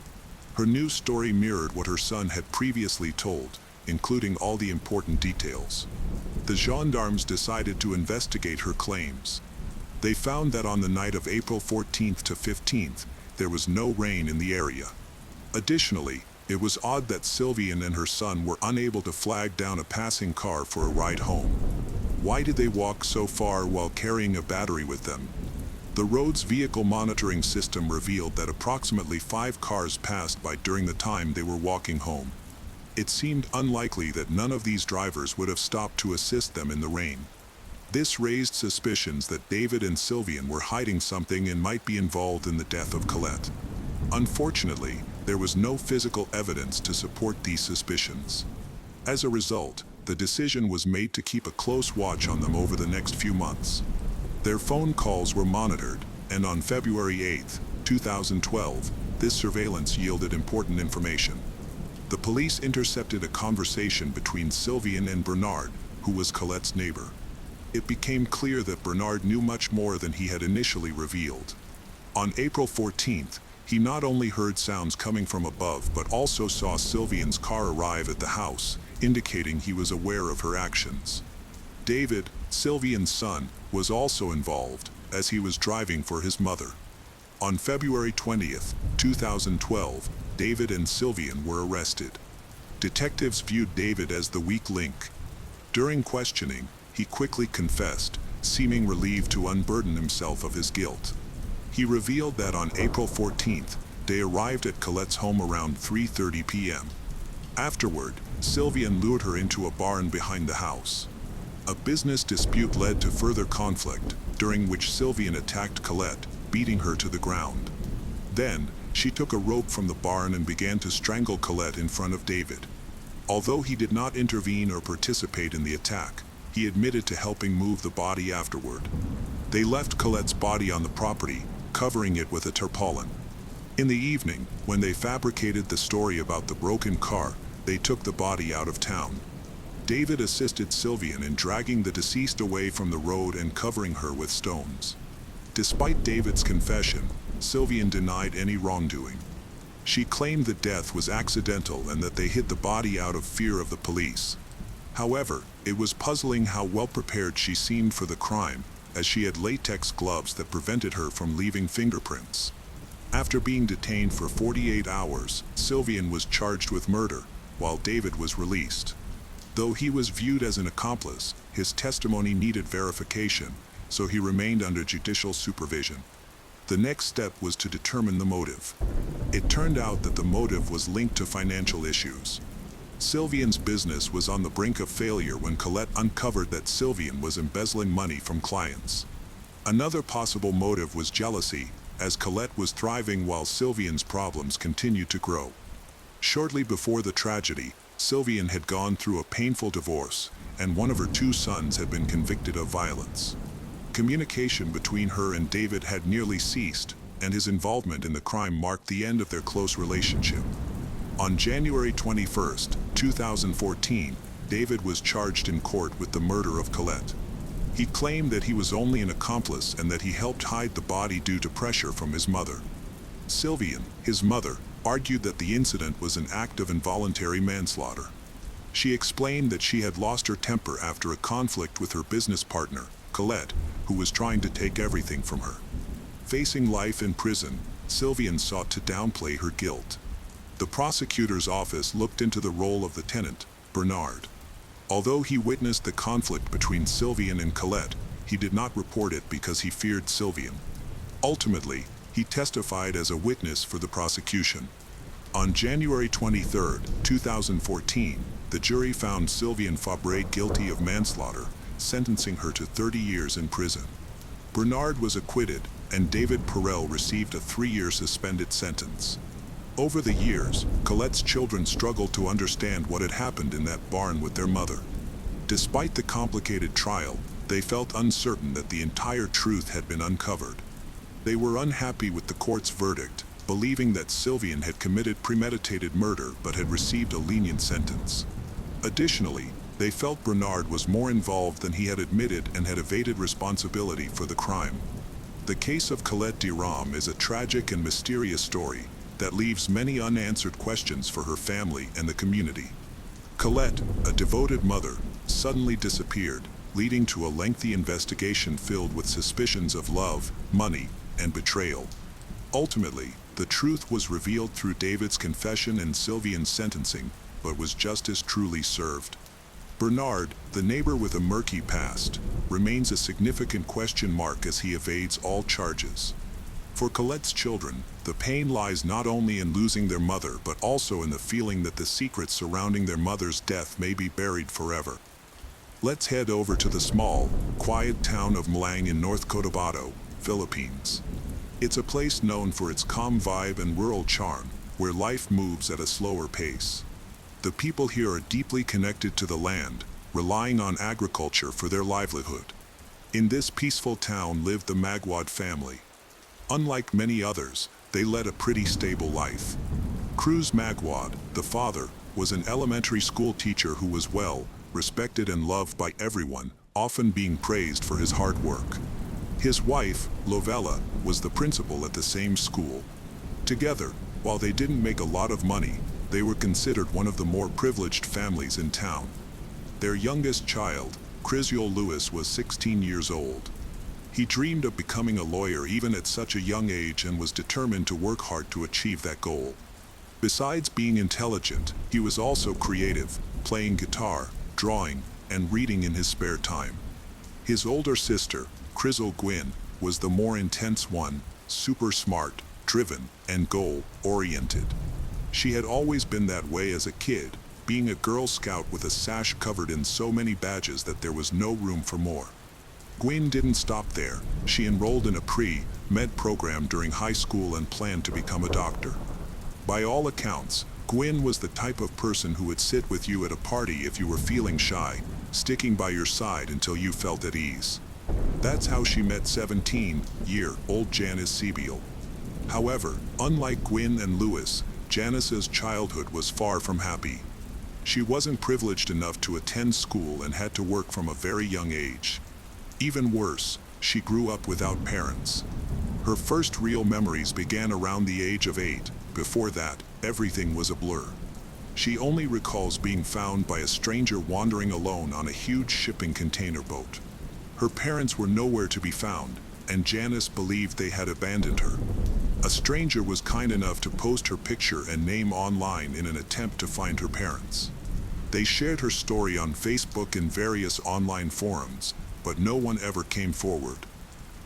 Her new story mirrored what her son had previously told, including all the important details. The gendarmes decided to investigate her claims. They found that on the night of April 14th to 15th, there was no rain in the area. Additionally, it was odd that Sylvian and her son were unable to flag down a passing car for a ride home. Why did they walk so far while carrying a battery with them? The road's vehicle monitoring system revealed that approximately 5 cars passed by during the time they were walking home. It seemed unlikely that none of these drivers would have stopped to assist them in the rain. This raised suspicions that David and Sylvian were hiding something and might be involved in the death of Colette. Unfortunately, there was no physical evidence to support these suspicions. As a result, the decision was made to keep a close watch on them over the next few months. Their phone calls were monitored, and on February 8, 2012, this surveillance yielded important information. The police intercepted a conversation between Sylvian and Bernard, who was Colette's neighbor. It became clear that Bernard knew much more than he had initially revealed. On April 14th, he not only heard sounds coming from above but also saw Sylvian's car arrive at the house, indicating he was aware of her actions. David, Sylvian's son, was also involved, as he was driving for his mother. On February 20th, 2012, David and Sylvian were arrested. Detectives viewed David as the weak link. During questioning, he quickly confessed, seeming relieved to unburden himself of his guilt. He revealed that on April 14th, they arrived at Colette's home around 3:30 p.m. Afterward, Sylvian lured her into a barn behind the house. A business dispute led to further conflict, during which Sylvian attacked Colette, beating her to the ground. Then, she took a rope from the barn and began to strangle Colette in front of David. Although he did not intervene or participate in the attack, he admitted to helping move the body afterward. They left Colette's body on the property, covering it with a tarpaulin. In the evening, when they fabricated the story about the broken car, they took the body out of town. David assisted Sylvian in dragging the deceased away from the road and covering her with stones. Despite David's confession, Sylvian denied any wrongdoing. She claimed the death was accidental and that they hid the body out of fear of the police. However, it was puzzling how well prepared she seemed for the crime, as she had latex gloves that prevented her from leaving fingerprints. After being detained for 48 hours, Sylvian was charged with murder, while David was released. Though he was viewed as an accomplice, his testimony needed verification, so he remained under judicial supervision. The next step was to determine the motive. It turned out that the motive was linked to financial issues. Sylvian's business was on the brink of failure when Colette uncovered that Sylvian was embezzling money from clients. Another possible motive was jealousy, as Colette was thriving while Sylvian's problems continued to grow. Shortly before the tragedy, Sylvian had gone through a painful divorce, and one of her two sons had been convicted of violence. Communication between her and David had nearly ceased, and his involvement in the crime marked the end of their close relationship. On January 21, 2014, David was charged in court with the murder of Colette. He claimed that he was only an accomplice and that he helped hide the body due to pressure from his mother. Sylvian, his mother, argued that the incident was an act of involuntary manslaughter. She explained that she had lost her temper after a conflict with her business partner, Colette, who was trying to take everything from her. Facing life in prison, Sylvian sought to downplay her guilt. The prosecutor's office looked into the role of the tenant, Bernard. Although he witnessed the conflict between Sylvian and Colette, he did not report it because he feared Sylvian. Ultimately, he testified as a witness for the prosecution. On January 23, 2014, the jury found Sylvian Fabre guilty of manslaughter, sentencing her to 30 years in prison. Bernard was acquitted, and David Perel received a 3-year suspended sentence. Over the years, Colette's children struggled to understand what had happened in that barn with their mother. Despite the complicated trial, they felt uncertain that the entire truth had been uncovered. They were unhappy with the court's verdict, believing that Sylvian had committed premeditated murder but had received a lenient sentence. Additionally, they felt Bernard was more involved than he had admitted and had evaded responsibility for the crime. The case of Colette Durand is a tragic and mysterious story that leaves many unanswered questions for her family and the community. Colette, a devoted mother, suddenly disappeared, leading to a lengthy investigation filled with suspicions of love, money, and betrayal. Ultimately, the truth was revealed through David's confession and Sylvian's sentencing, but was justice truly served? Bernard, the neighbor with a murky past, remains a significant question mark as he evades all charges. For Colette's children, the pain lies not only in losing their mother but also in the feeling that the secrets surrounding their mother's death may be buried forever. Let's head over to the small, quiet town of Malang in North Cotabato, Philippines. It's a place known for its calm vibe and rural charm, where life moves at a slower pace. The people here are deeply connected to the land, relying on agriculture for their livelihood. In this peaceful town lived the Magwad family. Unlike many others, they led a pretty stable life. Cruz Magwad, the father, was an elementary school teacher who was well respected and loved by everyone, often being praised for his hard work. His wife, Lovella, was the principal at the same school. Together, while they didn't make a lot of money, they were considered one of the more privileged families in town. Their youngest child, Criziel Lewis, was 16 years old. He dreamed of becoming a lawyer even at such a young age and was determined to work hard to achieve that goal. Besides being intelligent, he was also creative, playing guitar, drawing, and reading in his spare time. His older sister, Criziel Gwyn, was the more intense one, super smart, driven, and goal-oriented. She had always been that way as a kid, being a Girl Scout with a sash covered in so many badges that there was no room for more. Gwyn didn't stop there. She enrolled in a pre-med program during high school and planned to become a doctor. By all accounts, Gwyn was the type of person who would sit with you at a party if you were feeling shy, sticking by your side until you felt at ease. That's how she met 17-year-old Janice Sebiel. However, unlike Gwyn and Lewis, Janice's childhood was far from happy. She wasn't privileged enough to attend school and had to work from a very young age. Even worse, she grew up without parents. Her first real memories began around the age of 8. Before that, everything was a blur. She only recalls being found by a stranger wandering alone on a huge shipping container boat. Her parents were nowhere to be found, and Janice believed they had abandoned her. A stranger was kind enough to post her picture and name online in an attempt to find her parents. They shared her story on Facebook and various online forums, but no one ever came forward.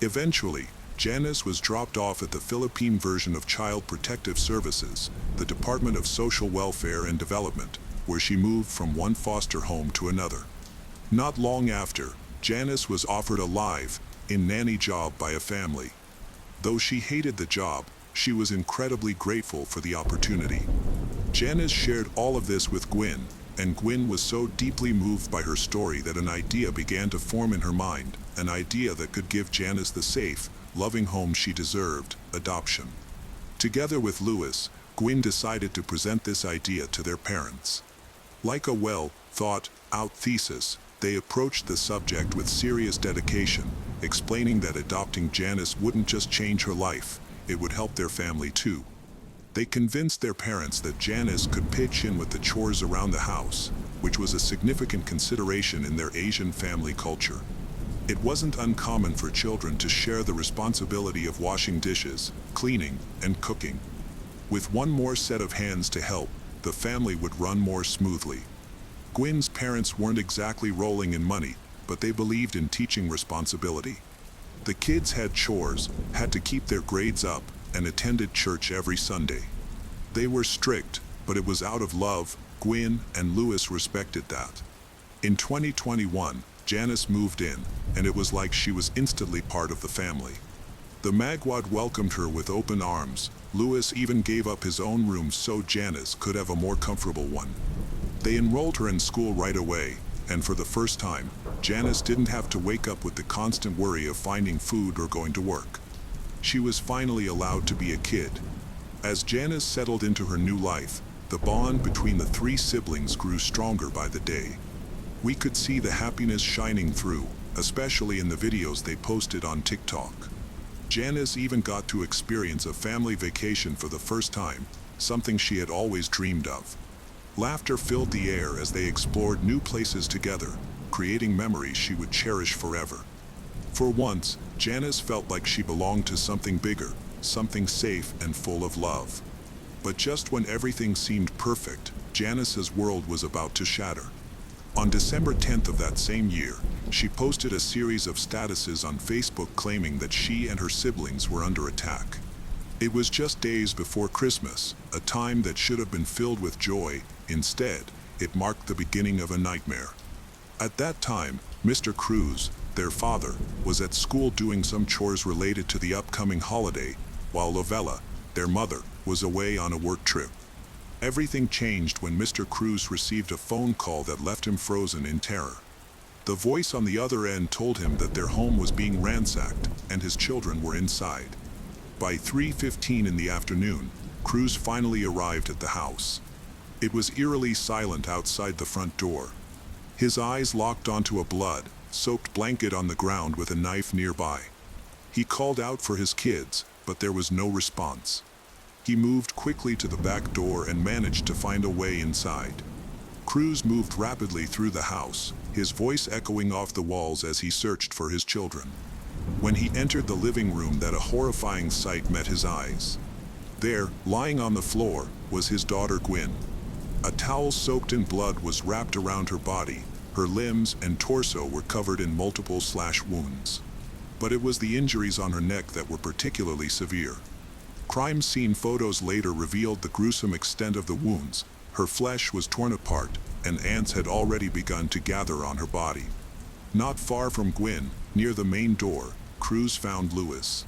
Eventually, Janice was dropped off at the Philippine version of Child Protective Services, the Department of Social Welfare and Development, where she moved from one foster home to another. Not long after, Janice was offered a live-in nanny job by a family. Though she hated the job, she was incredibly grateful for the opportunity. Janice shared all of this with Gwyn, and Gwyn was so deeply moved by her story that an idea began to form in her mind, an idea that could give Janice the safe, loving home she deserved: adoption. Together with Lewis, Gwyn decided to present this idea to their parents. Like a well-thought-out thesis, they approached the subject with serious dedication, explaining that adopting Janice wouldn't just change her life, it would help their family too. They convinced their parents that Janice could pitch in with the chores around the house, which was a significant consideration in their Asian family culture. It wasn't uncommon for children to share the responsibility of washing dishes, cleaning, and cooking. With one more set of hands to help, the family would run more smoothly. Gwyn's parents weren't exactly rolling in money, but they believed in teaching responsibility. The kids had chores, had to keep their grades up, and attended church every Sunday. They were strict, but it was out of love. Gwyn and Lewis respected that. In 2021, Janice moved in, and it was like she was instantly part of the family. The Magwad welcomed her with open arms. Lewis even gave up his own room so Janice could have a more comfortable one. They enrolled her in school right away, and for the first time, Janice didn't have to wake up with the constant worry of finding food or going to work. She was finally allowed to be a kid. As Janice settled into her new life, the bond between the three siblings grew stronger by the day. We could see the happiness shining through, especially in the videos they posted on TikTok. Janice even got to experience a family vacation for the first time, something she had always dreamed of. Laughter filled the air as they explored new places together, creating memories she would cherish forever. For once, Janice felt like she belonged to something bigger, something safe and full of love. But just when everything seemed perfect, Janice's world was about to shatter. On December 10th of that same year, she posted a series of statuses on Facebook claiming that she and her siblings were under attack. It was just days before Christmas, a time that should have been filled with joy. Instead, it marked the beginning of a nightmare. At that time, Mr. Cruz, their father, was at school doing some chores related to the upcoming holiday, while Lovella, their mother, was away on a work trip. Everything changed when Mr. Cruz received a phone call that left him frozen in terror. The voice on the other end told him that their home was being ransacked and his children were inside. By 3:15 in the afternoon, Cruz finally arrived at the house. It was eerily silent outside the front door. His eyes locked onto a blood-soaked blanket on the ground with a knife nearby. He called out for his kids, but there was no response. He moved quickly to the back door and managed to find a way inside. Cruz moved rapidly through the house, his voice echoing off the walls as he searched for his children. When he entered the living room, that a horrifying sight met his eyes. There, lying on the floor, was his daughter Gwyn. A towel soaked in blood was wrapped around her body. Her limbs and torso were covered in multiple slash wounds. But it was the injuries on her neck that were particularly severe. Crime scene photos later revealed the gruesome extent of the wounds. Her flesh was torn apart, and ants had already begun to gather on her body. Not far from Gwyn, near the main door, Cruz found Lewis.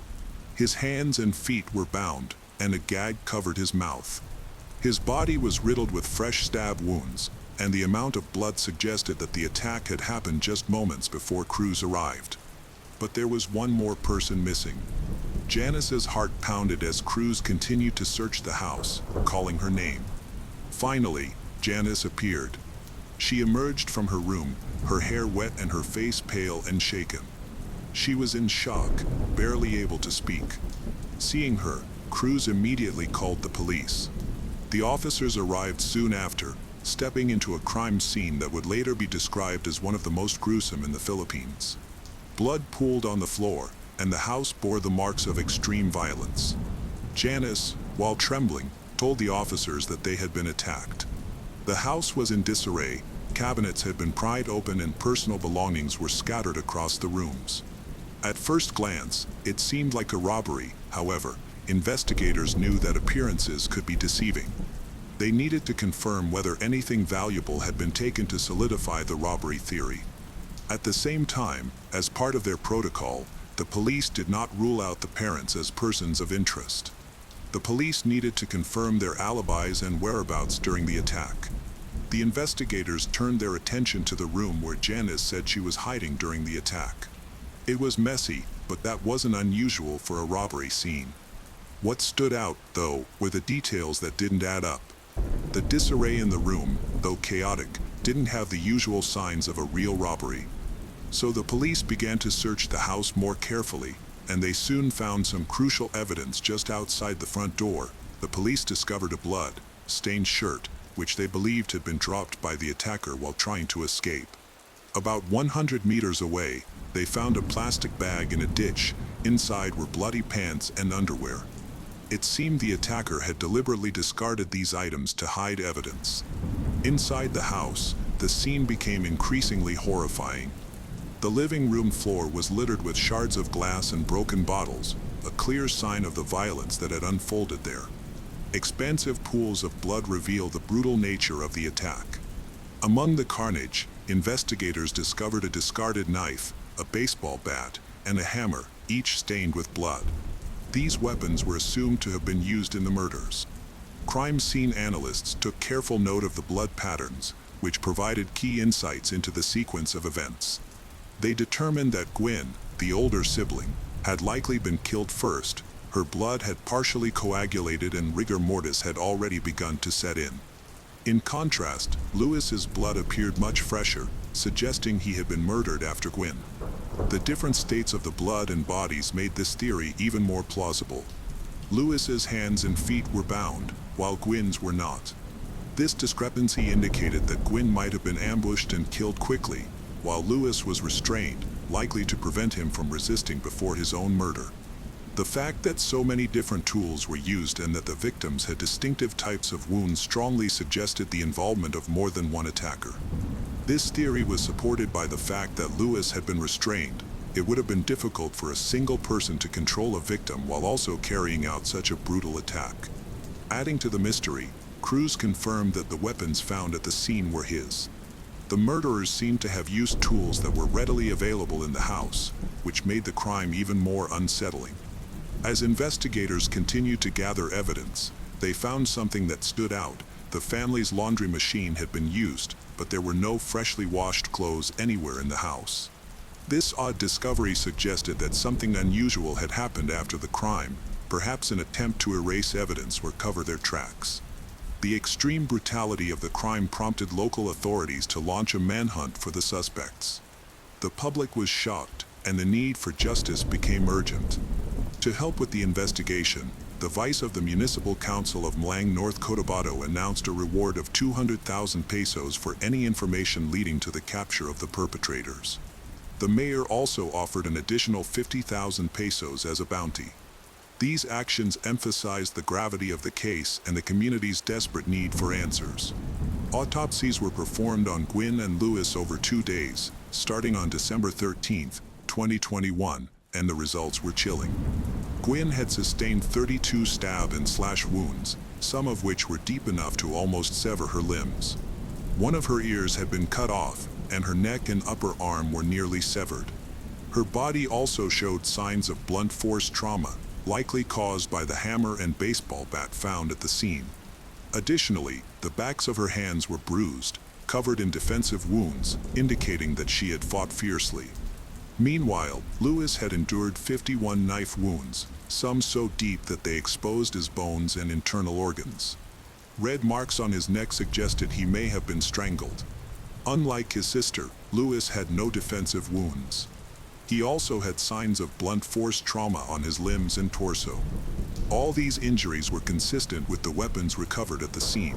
His hands and feet were bound, and a gag covered his mouth. His body was riddled with fresh stab wounds, and the amount of blood suggested that the attack had happened just moments before Cruz arrived. But there was one more person missing. Janice's heart pounded as Cruz continued to search the house, calling her name. Finally, Janice appeared. She emerged from her room, her hair wet and her face pale and shaken. She was in shock, barely able to speak. Seeing her, Cruz immediately called the police. The officers arrived soon after, stepping into a crime scene that would later be described as one of the most gruesome in the Philippines. Blood pooled on the floor, and the house bore the marks of extreme violence. Janice, while trembling, told the officers that they had been attacked. The house was in disarray, cabinets had been pried open and personal belongings were scattered across the rooms. At first glance, it seemed like a robbery. However, investigators knew that appearances could be deceiving. They needed to confirm whether anything valuable had been taken to solidify the robbery theory. At the same time, as part of their protocol, the police did not rule out the parents as persons of interest. The police needed to confirm their alibis and whereabouts during the attack. The investigators turned their attention to the room where Janice said she was hiding during the attack. It was messy, but that wasn't unusual for a robbery scene. What stood out, though, were the details that didn't add up. The disarray in the room, though chaotic, didn't have the usual signs of a real robbery. So the police began to search the house more carefully, and they soon found some crucial evidence just outside the front door. The police discovered a blood-stained shirt, which they believed had been dropped by the attacker while trying to escape. About 100 meters away, they found a plastic bag in a ditch. Inside were bloody pants and underwear. It seemed the attacker had deliberately discarded these items to hide evidence. Inside the house, the scene became increasingly horrifying. The living room floor was littered with shards of glass and broken bottles, a clear sign of the violence that had unfolded there. Expansive pools of blood reveal the brutal nature of the attack. Among the carnage, investigators discovered a discarded knife, a baseball bat, and a hammer, each stained with blood. These weapons were assumed to have been used in the murders. Crime scene analysts took careful note of the blood patterns, which provided key insights into the sequence of events. They determined that Gwen, the older sibling, had likely been killed first. Her blood had partially coagulated and rigor mortis had already begun to set in. In contrast, Lewis's blood appeared much fresher, suggesting he had been murdered after Gwen. The different states of the blood and bodies made this theory even more plausible. Lewis's hands and feet were bound, while Gwen's were not. This discrepancy indicated that Gwen might have been ambushed and killed quickly, while Lewis was restrained, likely to prevent him from resisting before his own murder. The fact that so many different tools were used and that the victims had distinctive types of wounds strongly suggested the involvement of more than one attacker. This theory was supported by the fact that Lewis had been restrained. It would have been difficult for a single person to control a victim while also carrying out such a brutal attack. Adding to the mystery, crews confirmed that the weapons found at the scene were his. The murderers seemed to have used tools that were readily available in the house, which made the crime even more unsettling. As investigators continued to gather evidence, they found something that stood out. The family's laundry machine had been used, but there were no freshly washed clothes anywhere in the house. This odd discovery suggested that something unusual had happened after the crime, perhaps an attempt to erase evidence or cover their tracks. The extreme brutality of the crime prompted local authorities to launch a manhunt for the suspects. The public was shocked, and the need for justice became urgent. To help with the investigation, the vice of the Municipal Council of Malang, North Cotabato announced a reward of 200,000 pesos for any information leading to the capture of the perpetrators. The mayor also offered an additional 50,000 pesos as a bounty. These actions emphasized the gravity of the case and the community's desperate need for answers. Autopsies were performed on Gwen and Lewis over 2 days, starting on December 13, 2021, and the results were chilling. Gwen had sustained 32 stab and slash wounds, some of which were deep enough to almost sever her limbs. One of her ears had been cut off, and her neck and upper arm were nearly severed. Her body also showed signs of blunt force trauma, likely caused by the hammer and baseball bat found at the scene. Additionally, the backs of her hands were bruised, covered in defensive wounds, indicating that she had fought fiercely. Meanwhile, Lewis had endured 51 knife wounds, some so deep that they exposed his bones and internal organs. Red marks on his neck suggested he may have been strangled. Unlike his sister, Lewis had no defensive wounds. He also had signs of blunt force trauma on his limbs and torso. All these injuries were consistent with the weapons recovered at the scene.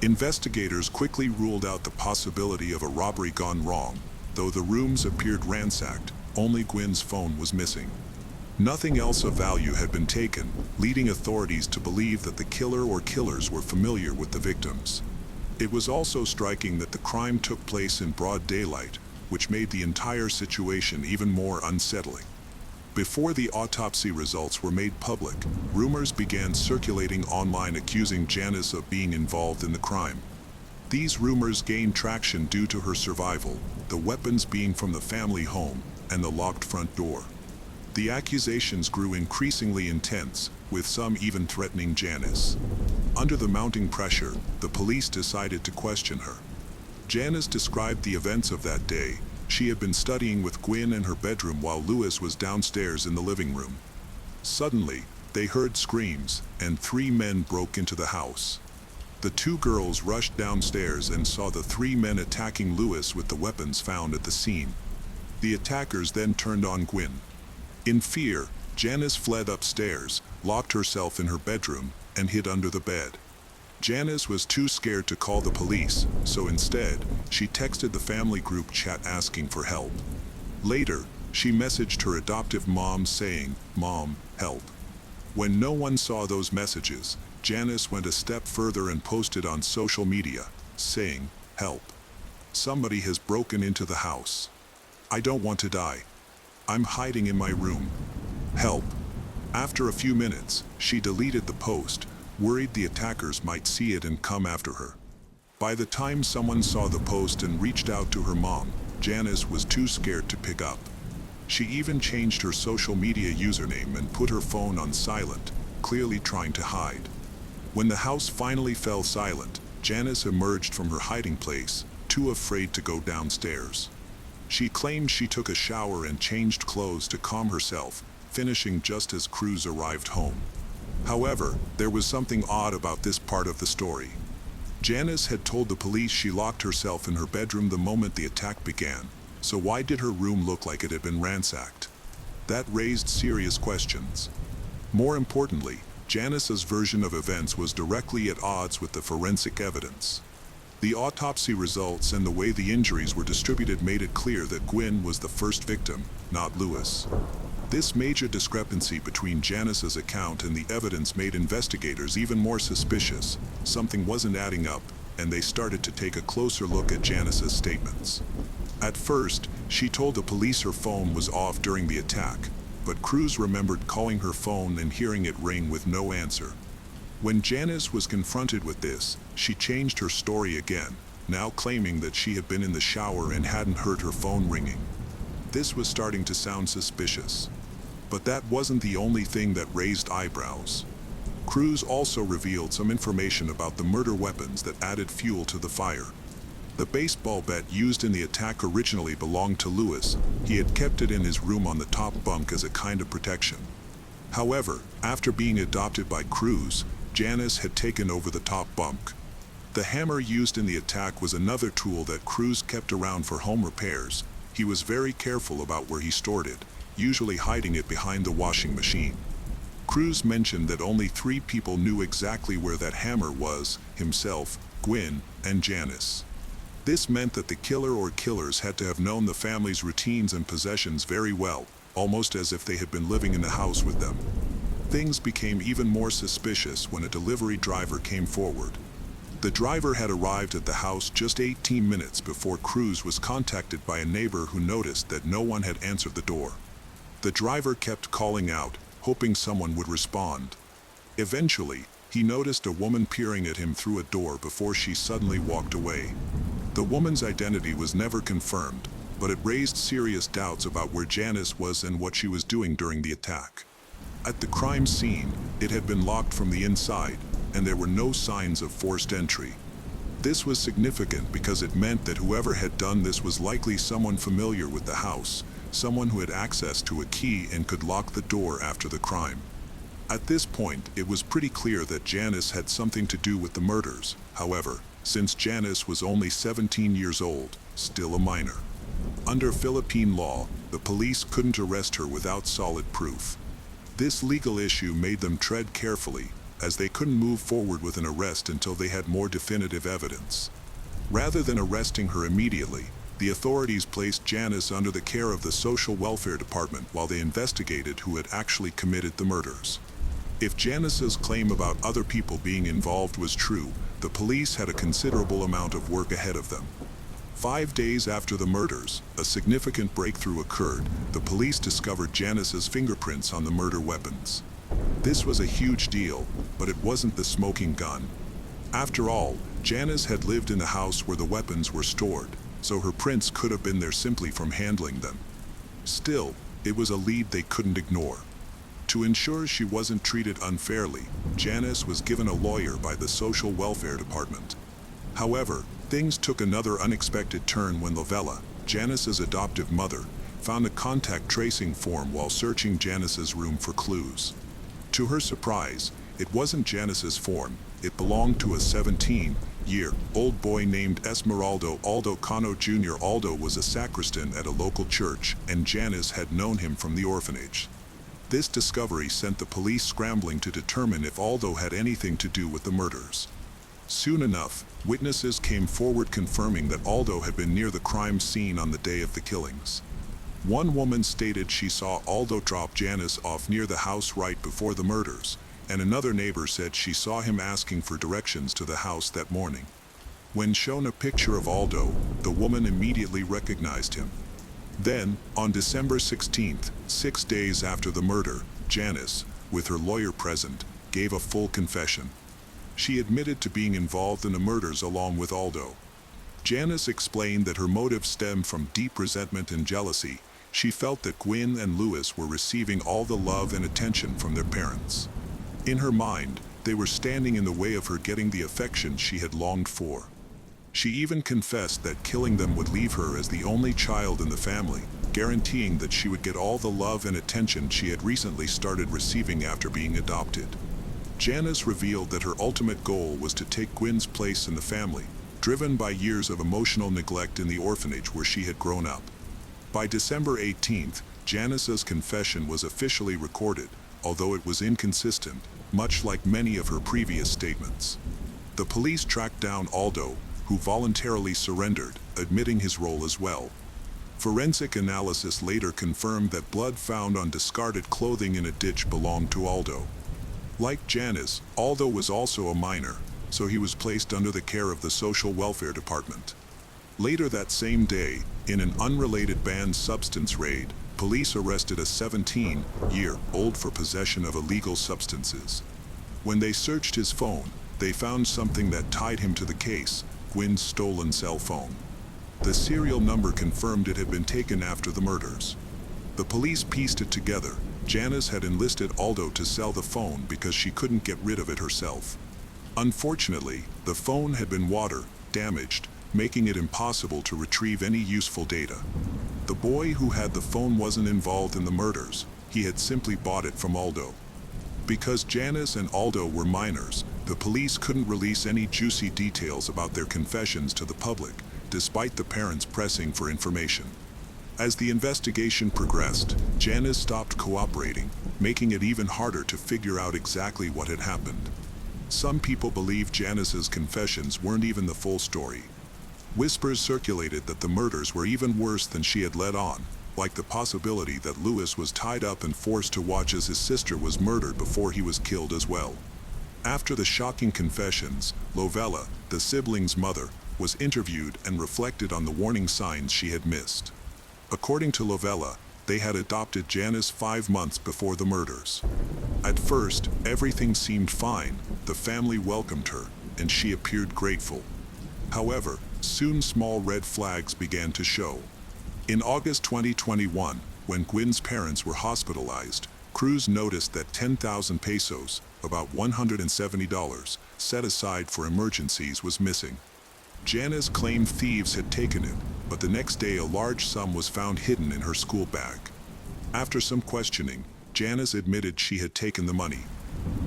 Investigators quickly ruled out the possibility of a robbery gone wrong. Though the rooms appeared ransacked, only Gwen's phone was missing. Nothing else of value had been taken, leading authorities to believe that the killer or killers were familiar with the victims. It was also striking that the crime took place in broad daylight, which made the entire situation even more unsettling. Before the autopsy results were made public, rumors began circulating online accusing Janice of being involved in the crime. These rumors gained traction due to her survival, the weapons being from the family home, and the locked front door. The accusations grew increasingly intense, with some even threatening Janice. Under the mounting pressure, the police decided to question her. Janice described the events of that day. She had been studying with Gwen in her bedroom while Lewis was downstairs in the living room. Suddenly, they heard screams, and 3 men broke into the house. The 2 girls rushed downstairs and saw the 3 men attacking Lewis with the weapons found at the scene. The attackers then turned on Gwen. In fear, Janice fled upstairs, locked herself in her bedroom, and hid under the bed. Janice was too scared to call the police, so instead, she texted the family group chat asking for help. Later, she messaged her adoptive mom saying, "Mom, help." When no one saw those messages, Janice went a step further and posted on social media, saying, "Help. Somebody has broken into the house. I don't want to die. I'm hiding in my room. Help." After a few minutes, she deleted the post, worried the attackers might see it and come after her. By the time someone saw the post and reached out to her mom, Janice was too scared to pick up. She even changed her social media username and put her phone on silent, clearly trying to hide. When the house finally fell silent, Janice emerged from her hiding place, too afraid to go downstairs. She claimed she took a shower and changed clothes to calm herself, finishing just as Cruz arrived home. However, there was something odd about this part of the story. Janice had told the police she locked herself in her bedroom the moment the attack began, so why did her room look like it had been ransacked? That raised serious questions. More importantly, Janice's version of events was directly at odds with the forensic evidence. The autopsy results and the way the injuries were distributed made it clear that Gwen was the first victim, not Lewis. This major discrepancy between Janice's account and the evidence made investigators even more suspicious. Something wasn't adding up, and they started to take a closer look at Janice's statements. At first, she told the police her phone was off during the attack, but Cruz remembered calling her phone and hearing it ring with no answer. When Janice was confronted with this, she changed her story again, now claiming that she had been in the shower and hadn't heard her phone ringing. This was starting to sound suspicious. But that wasn't the only thing that raised eyebrows. Cruz also revealed some information about the murder weapons that added fuel to the fire. The baseball bat used in the attack originally belonged to Lewis. He had kept it in his room on the top bunk as a kind of protection. However, after being adopted by Cruz, Janice had taken over the top bunk. The hammer used in the attack was another tool that Cruz kept around for home repairs. He was very careful about where he stored it, usually hiding it behind the washing machine. Cruz mentioned that only 3 people knew exactly where that hammer was: himself, Gwen, and Janice. This meant that the killer or killers had to have known the family's routines and possessions very well, almost as if they had been living in the house with them. Things became even more suspicious when a delivery driver came forward. The driver had arrived at the house just 18 minutes before Cruz was contacted by a neighbor who noticed that no one had answered the door. The driver kept calling out, hoping someone would respond. Eventually, he noticed a woman peering at him through a door before she suddenly walked away. The woman's identity was never confirmed, but it raised serious doubts about where Janice was and what she was doing during the attack. At the crime scene, it had been locked from the inside, and there were no signs of forced entry. This was significant because it meant that whoever had done this was likely someone familiar with the house, someone who had access to a key and could lock the door after the crime. At this point, it was pretty clear that Janice had something to do with the murders. However, since Janice was only 17 years old, still a minor. Under Philippine law, the police couldn't arrest her without solid proof. This legal issue made them tread carefully, as they couldn't move forward with an arrest until they had more definitive evidence. Rather than arresting her immediately, the authorities placed Janice under the care of the Social Welfare Department while they investigated who had actually committed the murders. If Janice's claim about other people being involved was true, the police had a considerable amount of work ahead of them. 5 days after the murders, a significant breakthrough occurred. The police discovered Janice's fingerprints on the murder weapons. This was a huge deal, but it wasn't the smoking gun. After all, Janice had lived in the house where the weapons were stored, so her prints could have been there simply from handling them. Still, it was a lead they couldn't ignore. To ensure she wasn't treated unfairly, Janice was given a lawyer by the Social Welfare Department. However, things took another unexpected turn when Lovella, Janice's adoptive mother, found a contact tracing form while searching Janice's room for clues. To her surprise, it wasn't Janice's form. It belonged to a 17-year-old boy named Esmeraldo Aldo Cano Jr. Aldo was a sacristan at a local church, and Janice had known him from the orphanage. This discovery sent the police scrambling to determine if Aldo had anything to do with the murders. Soon enough, witnesses came forward confirming that Aldo had been near the crime scene on the day of the killings. One woman stated she saw Aldo drop Janice off near the house right before the murders, and another neighbor said she saw him asking for directions to the house that morning. When shown a picture of Aldo, the woman immediately recognized him. Then, on December 16th, 6 days after the murder, Janice, with her lawyer present, gave a full confession. She admitted to being involved in the murders along with Aldo. Janice explained that her motive stemmed from deep resentment and jealousy. She felt that Gwen and Louis were receiving all the love and attention from their parents. In her mind, they were standing in the way of her getting the affection she had longed for. She even confessed that killing them would leave her as the only child in the family, guaranteeing that she would get all the love and attention she had recently started receiving after being adopted. Janice revealed that her ultimate goal was to take Gwen's place in the family, driven by years of emotional neglect in the orphanage where she had grown up. By December 18th, Janice's confession was officially recorded, although it was inconsistent, much like many of her previous statements. The police tracked down Aldo, who voluntarily surrendered, admitting his role as well. Forensic analysis later confirmed that blood found on discarded clothing in a ditch belonged to Aldo. Like Janice, Aldo was also a minor, so he was placed under the care of the Social Welfare Department. Later that same day, in an unrelated banned substance raid, police arrested a 17-year-old for possession of illegal substances. When they searched his phone, they found something that tied him to the case: Gwen's stolen cell phone. The serial number confirmed it had been taken after the murders. The police pieced it together. Janice had enlisted Aldo to sell the phone because she couldn't get rid of it herself. Unfortunately, the phone had been damaged, making it impossible to retrieve any useful data. The boy who had the phone wasn't involved in the murders. He had simply bought it from Aldo. Because Janice and Aldo were minors, the police couldn't release any juicy details about their confessions to the public, despite the parents pressing for information. As the investigation progressed, Janice stopped cooperating, making it even harder to figure out exactly what had happened. Some people believe Janice's confessions weren't even the full story. Whispers circulated that the murders were even worse than she had let on, like the possibility that Louis was tied up and forced to watch as his sister was murdered before he was killed as well. After the shocking confessions, Lovella, the siblings' mother, was interviewed and reflected on the warning signs she had missed. According to Lovella, they had adopted Janice 5 months before the murders. At first, everything seemed fine. The family welcomed her, and she appeared grateful. However, soon small red flags began to show. In August 2021, when Gwen's parents were hospitalized, Cruz noticed that 10,000 pesos, about $170, set aside for emergencies was missing. Janice claimed thieves had taken it, but the next day a large sum was found hidden in her school bag. After some questioning, Janice admitted she had taken the money.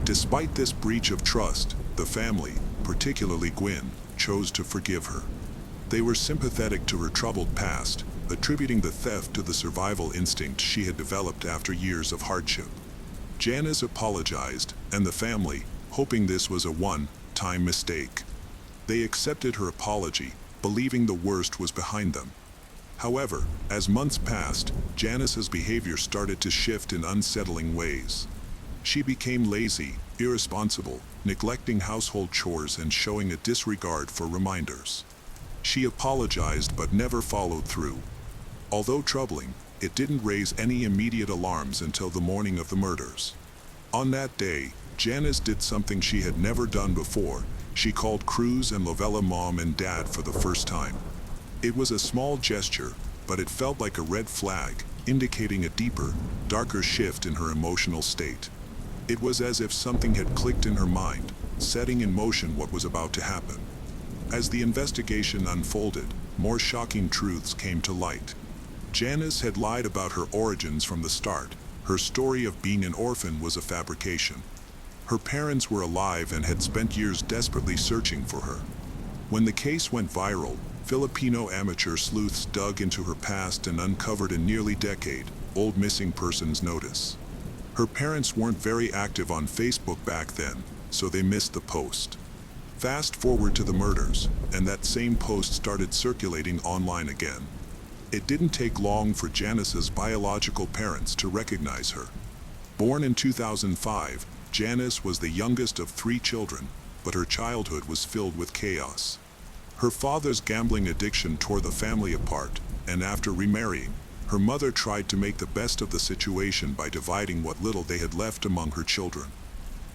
Despite this breach of trust, the family, particularly Gwen, chose to forgive her. They were sympathetic to her troubled past, attributing the theft to the survival instinct she had developed after years of hardship. Janice apologized, and the family, hoping this was a one-time mistake. They accepted her apology, believing the worst was behind them. However, as months passed, Janice's behavior started to shift in unsettling ways. She became lazy, irresponsible, neglecting household chores and showing a disregard for reminders. She apologized but never followed through. Although troubling, it didn't raise any immediate alarms until the morning of the murders. On that day, Janice did something she had never done before. She called Cruz and Lovella mom and dad for the first time. It was a small gesture, but it felt like a red flag, indicating a deeper, darker shift in her emotional state. It was as if something had clicked in her mind, setting in motion what was about to happen. As the investigation unfolded, more shocking truths came to light. Janice had lied about her origins from the start. Her story of being an orphan was a fabrication. Her parents were alive and had spent years desperately searching for her. When the case went viral, Filipino amateur sleuths dug into her past and uncovered a nearly decade-old missing persons notice. Her parents weren't very active on Facebook back then, so they missed the post. Fast forward to the murders, and that same post started circulating online again. It didn't take long for Janice's biological parents to recognize her. Born in 2005, Janice was the youngest of 3 children, but her childhood was filled with chaos. Her father's gambling addiction tore the family apart, and after remarrying, her mother tried to make the best of the situation by dividing what little they had left among her children.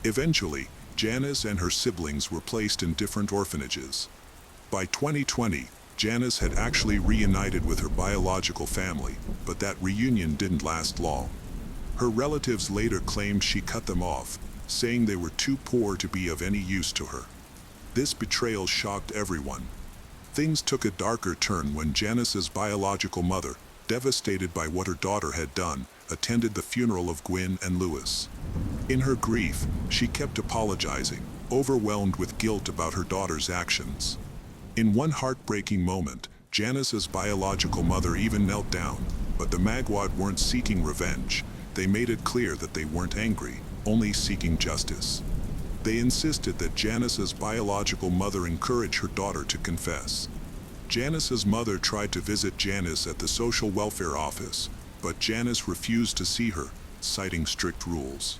Eventually, Janice and her siblings were placed in different orphanages. By 2020, Janice had actually reunited with her biological family, but that reunion didn't last long. Her relatives later claimed she cut them off, saying they were too poor to be of any use to her. This betrayal shocked everyone. Things took a darker turn when Janice's biological mother, devastated by what her daughter had done, attended the funeral of Gwyn and Lewis. In her grief, she kept apologizing, overwhelmed with guilt about her daughter's actions. In one heartbreaking moment, Janice's biological mother even knelt down, but the Magwad weren't seeking revenge. They made it clear that they weren't angry, only seeking justice. They insisted that Janice's biological mother encourage her daughter to confess. Janice's mother tried to visit Janice at the social welfare office, but Janice refused to see her, citing strict rules.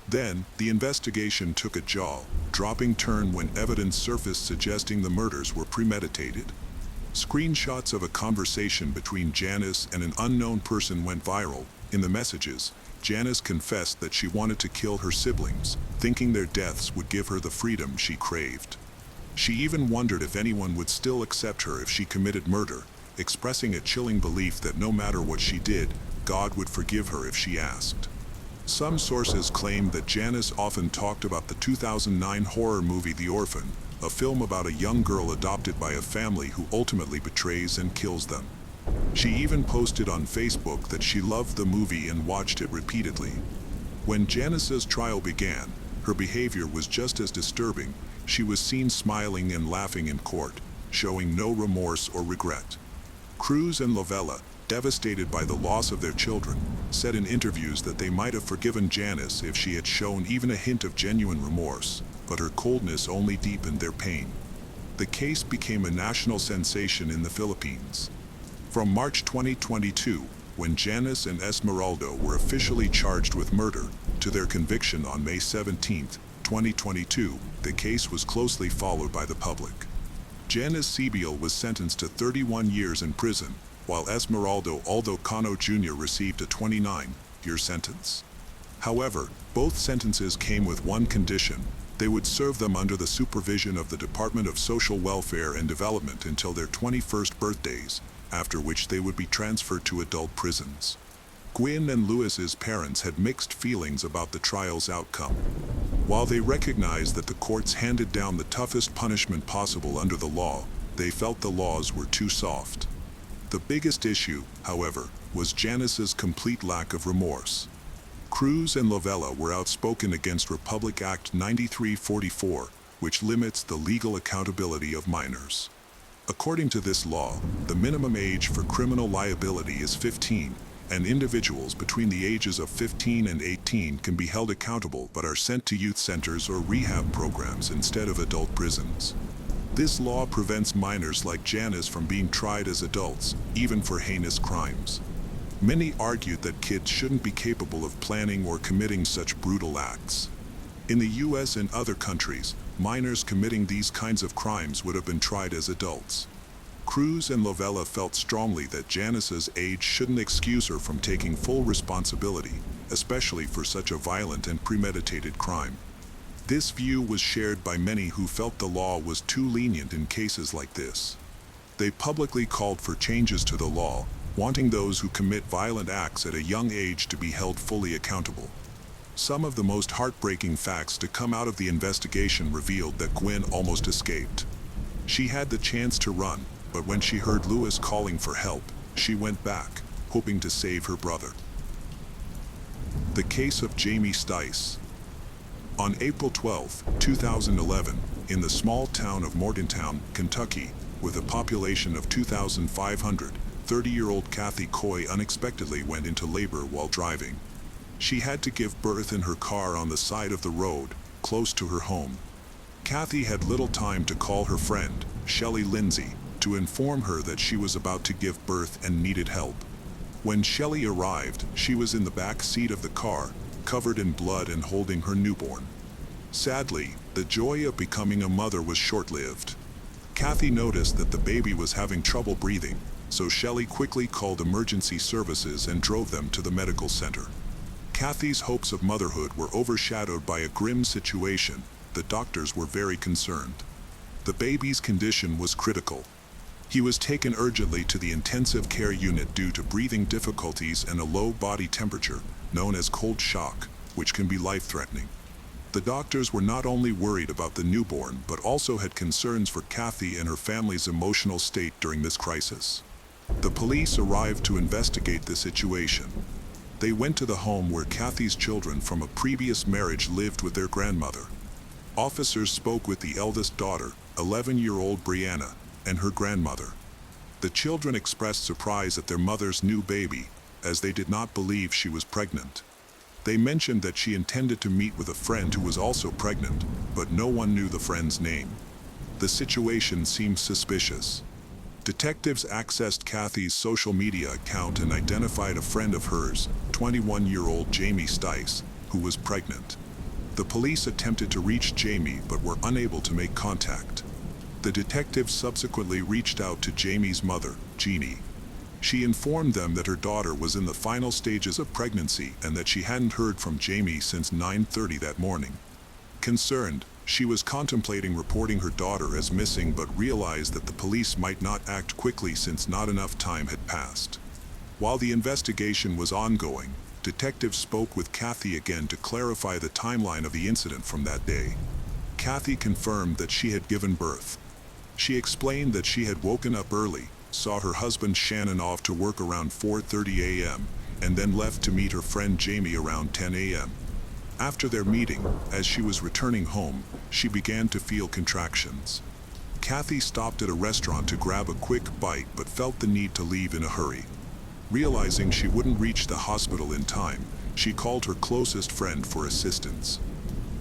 Then, the investigation took a jaw-dropping turn when evidence surfaced suggesting the murders were premeditated. Screenshots of a conversation between Janice and an unknown person went viral. In the messages, Janice confessed that she wanted to kill her siblings, thinking their deaths would give her the freedom she craved. She even wondered if anyone would still accept her if she committed murder, expressing a chilling belief that no matter what she did, God would forgive her if she asked. Some sources claimed that Janice often talked about the 2009 horror movie The Orphan, a film about a young girl adopted by a family who ultimately betrays and kills them. She even posted on Facebook that she loved the movie and watched it repeatedly. When Janice's trial began, her behavior was just as disturbing. She was seen smiling and laughing in court, showing no remorse or regret. Cruz and Lovella, devastated by the loss of their children, said in interviews that they might have forgiven Janice if she had shown even a hint of genuine remorse, but her coldness only deepened their pain. The case became a national sensation in the Philippines. From March 2022, when Janice and Esmeralda were officially charged with murder, to their conviction on May 17, 2022, the case was closely followed by the public. Janice Sibiel was sentenced to 31 years in prison, while Esmeralda Cano Jr. received a 29-year sentence. However, both sentences came with one condition: they would serve them under the supervision of the Department of Social Welfare and Development until their 21st birthdays, after which they would be transferred to adult prisons. Gwyn and Lewis's parents had mixed feelings about the trial's outcome. While they recognized that the courts handed down the toughest punishment possible under the law, they felt the laws were too soft. The biggest issue, however, was Janice's complete lack of remorse. Cruz and Lovella were outspoken against Republic Act 9344, which limits the legal accountability of minors. According to this law, the minimum age for criminal liability is 15, and individuals between the ages of 15 and 18 can be held accountable but are sent to youth centers or rehab programs instead of adult prisons. This law prevents minors like Janice from being tried as adults, even for heinous crimes. Many argued that kids shouldn't be capable of planning or committing such brutal acts. In the US and other countries, minors committing these kinds of crimes would have been tried as adults. Cruz and Lovella felt strongly that Janice's age shouldn't excuse her from taking full responsibility, especially for such a violent and premeditated crime. This view was shared by many who felt the law was too lenient in cases like this. They publicly called for changes to the law, wanting those who commit violent acts at a young age to be held fully accountable. Some of the most heartbreaking facts to come out of the investigation revealed that Gwen almost escaped. She had the chance to run, but when she heard Lewis calling for help, she went back, hoping to save her brother. The case of Jamie Stice. On April 12, 2011, in the small town of Morgantown, Kentucky, with a population of 2,500, 30-year-old Kathy Coy unexpectedly went into labor while driving. She had to give birth in her car on the side of the road, close to her home. Kathy had little time to call her friend, Shelley Lindsay, to inform her that she was about to give birth and needed help. When Shelley arrived, she was in the back seat of the car, covered in blood and holding her newborn. Sadly, the joy of becoming a mother was short-lived. Kathy noticed that the baby was having trouble breathing, so Shelley quickly called emergency services and drove them to the medical center. Kathy's hopes of motherhood were overshadowed by a grim situation. The doctors were very concerned. The baby's condition was critical. He was taken urgently to the intensive care unit due to breathing difficulties and a low body temperature, known as cold shock, which can be life-threatening. The doctors were not only worried about the newborn, but also had concerns for Kathy and her family's emotional state during this crisis. The police arrived to investigate the situation. They went to the home where Kathy's children from a previous marriage lived with their grandmother. Officers spoke with the eldest daughter, 11-year-old Brianna, and her grandmother. The children expressed surprise at their mother's new baby, as they did not believe she was pregnant. They mentioned that she intended to meet with a friend who was also pregnant, but no one knew the friend's name. The situation seemed suspicious. Detectives accessed Kathy's social media account and identified a friend of hers, 21-year-old Jamie Stice, who was pregnant. The police attempted to reach Jamie but were unable to make contact. The detectives subsequently reached out to Jamie's mother, Jeannie. She informed them that her daughter was in the final stages of pregnancy and that she hadn't heard from Jamie since 9:30 that morning. Concerned, she was contemplating reporting her daughter as missing but realized that the police might not act quickly since not enough time had passed. While the investigation was ongoing, detectives spoke with Kathy again to clarify the timeline of the incident from that day. Kathy confirmed that she had given birth. She explained that she had woken up early, saw her husband Shannon off to work around 4:30 a.m., and then left to meet her friend Jamie around 10 a.m. After their meeting, as she was returning home, she began to feel contractions. Kathy stopped at a restaurant to grab a quick bite but felt the need to leave in a hurry. Realizing she wouldn't reach the hospital in time, she called her closest friend for assistance.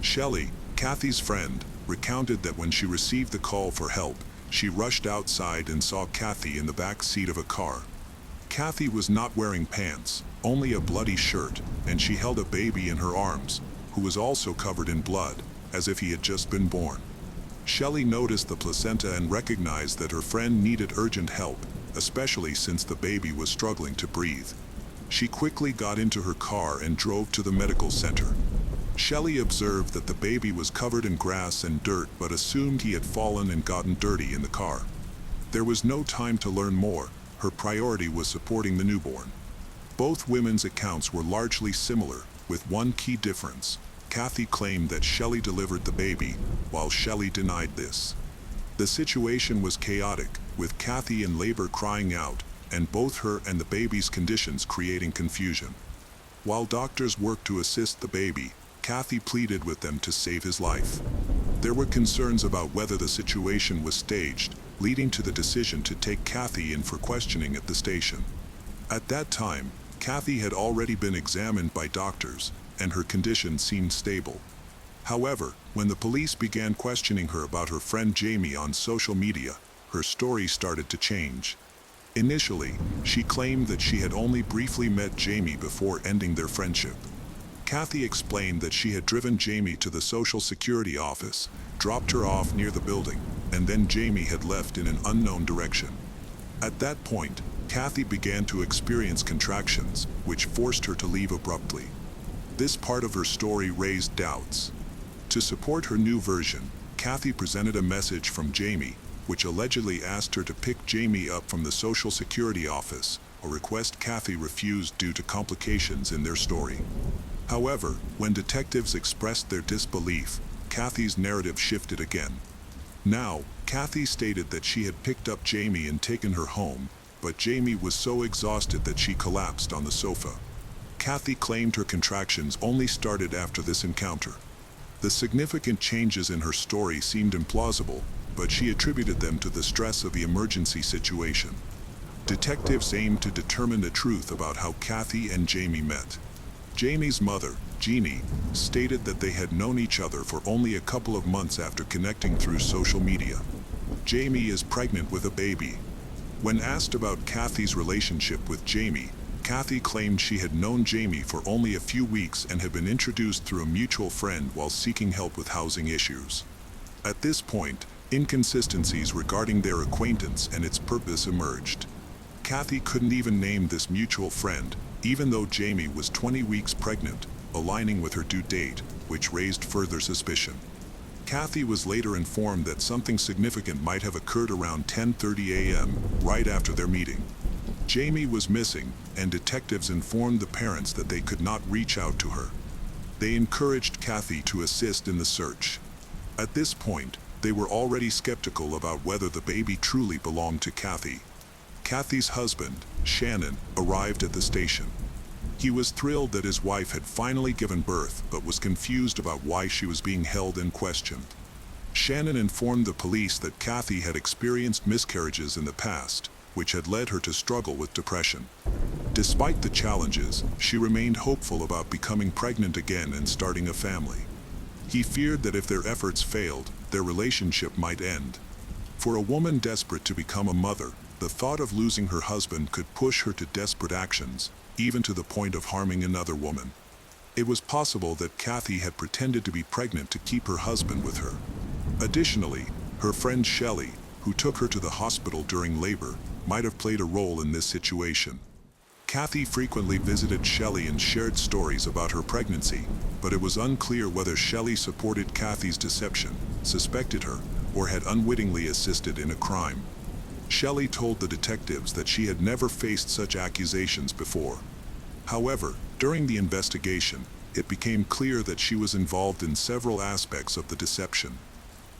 Shelley, Kathy's friend, recounted that when she received the call for help, she rushed outside and saw Kathy in the back seat of a car. Kathy was not wearing pants, only a bloody shirt, and she held a baby in her arms, who was also covered in blood, as if he had just been born. Shelley noticed the placenta and recognized that her friend needed urgent help, especially since the baby was struggling to breathe. She quickly got into her car and drove to the medical center. Shelley observed that the baby was covered in grass and dirt but assumed he had fallen and gotten dirty in the car. There was no time to learn more. Her priority was supporting the newborn. Both women's accounts were largely similar, with one key difference. Kathy claimed that Shelley delivered the baby, while Shelley denied this. The situation was chaotic, with Kathy in labor crying out, and both her and the baby's conditions creating confusion. While doctors worked to assist the baby, Kathy pleaded with them to save his life. There were concerns about whether the situation was staged, leading to the decision to take Kathy in for questioning at the station. At that time, Kathy had already been examined by doctors, and her condition seemed stable. However, when the police began questioning her about her friend Jamie on social media, her story started to change. Initially, she claimed that she had only briefly met Jamie before ending their friendship. Kathy explained that she had driven Jamie to the Social Security office, dropped her off near the building, and then Jamie had left in an unknown direction. At that point, Kathy began to experience contractions, which forced her to leave abruptly. This part of her story raised doubts. To support her new version, Kathy presented a message from Jamie, which allegedly asked her to pick Jamie up from the Social Security office, a request Kathy refused due to complications in their story. However, when detectives expressed their disbelief, Kathy's narrative shifted again. Now, Kathy stated that she had picked up Jamie and taken her home, but Jamie was so exhausted that she collapsed on the sofa. Kathy claimed her contractions only started after this encounter. The significant changes in her story seemed implausible, but she attributed them to the stress of the emergency situation. Detectives aimed to determine the truth about how Kathy and Jamie met. Jamie's mother, Jeannie, stated that they had known each other for only a couple of months after connecting through social media. Jamie is pregnant with a baby. When asked about Kathy's relationship with Jamie, Kathy claimed she had known Jamie for only a few weeks and had been introduced through a mutual friend while seeking help with housing issues. At this point, inconsistencies regarding their acquaintance and its purpose emerged. Kathy couldn't even name this mutual friend, even though Jamie was 20 weeks pregnant, aligning with her due date, which raised further suspicion. Kathy was later informed that something significant might have occurred around 10:30 a.m., right after their meeting. Jamie was missing, and detectives informed the parents that they could not reach out to her. They encouraged Kathy to assist in the search. At this point, they were already skeptical about whether the baby truly belonged to Kathy. Kathy's husband, Shannon, arrived at the station. He was thrilled that his wife had finally given birth, but was confused about why she was being held and questioned. Shannon informed the police that Kathy had experienced miscarriages in the past, which had led her to struggle with depression. Despite the challenges, she remained hopeful about becoming pregnant again and starting a family. He feared that if their efforts failed, their relationship might end. For a woman desperate to become a mother, the thought of losing her husband could push her to desperate actions, even to the point of harming another woman. It was possible that Kathy had pretended to be pregnant to keep her husband with her. Additionally, her friend Shelley, who took her to the hospital during labor, might have played a role in this situation. Kathy frequently visited Shelley and shared stories about her pregnancy, but it was unclear whether Shelley supported Kathy's deception, suspected her, or had unwittingly assisted in a crime. Shelley told the detectives that she had never faced such accusations before. However, during the investigation, it became clear that she was involved in several aspects of the deception.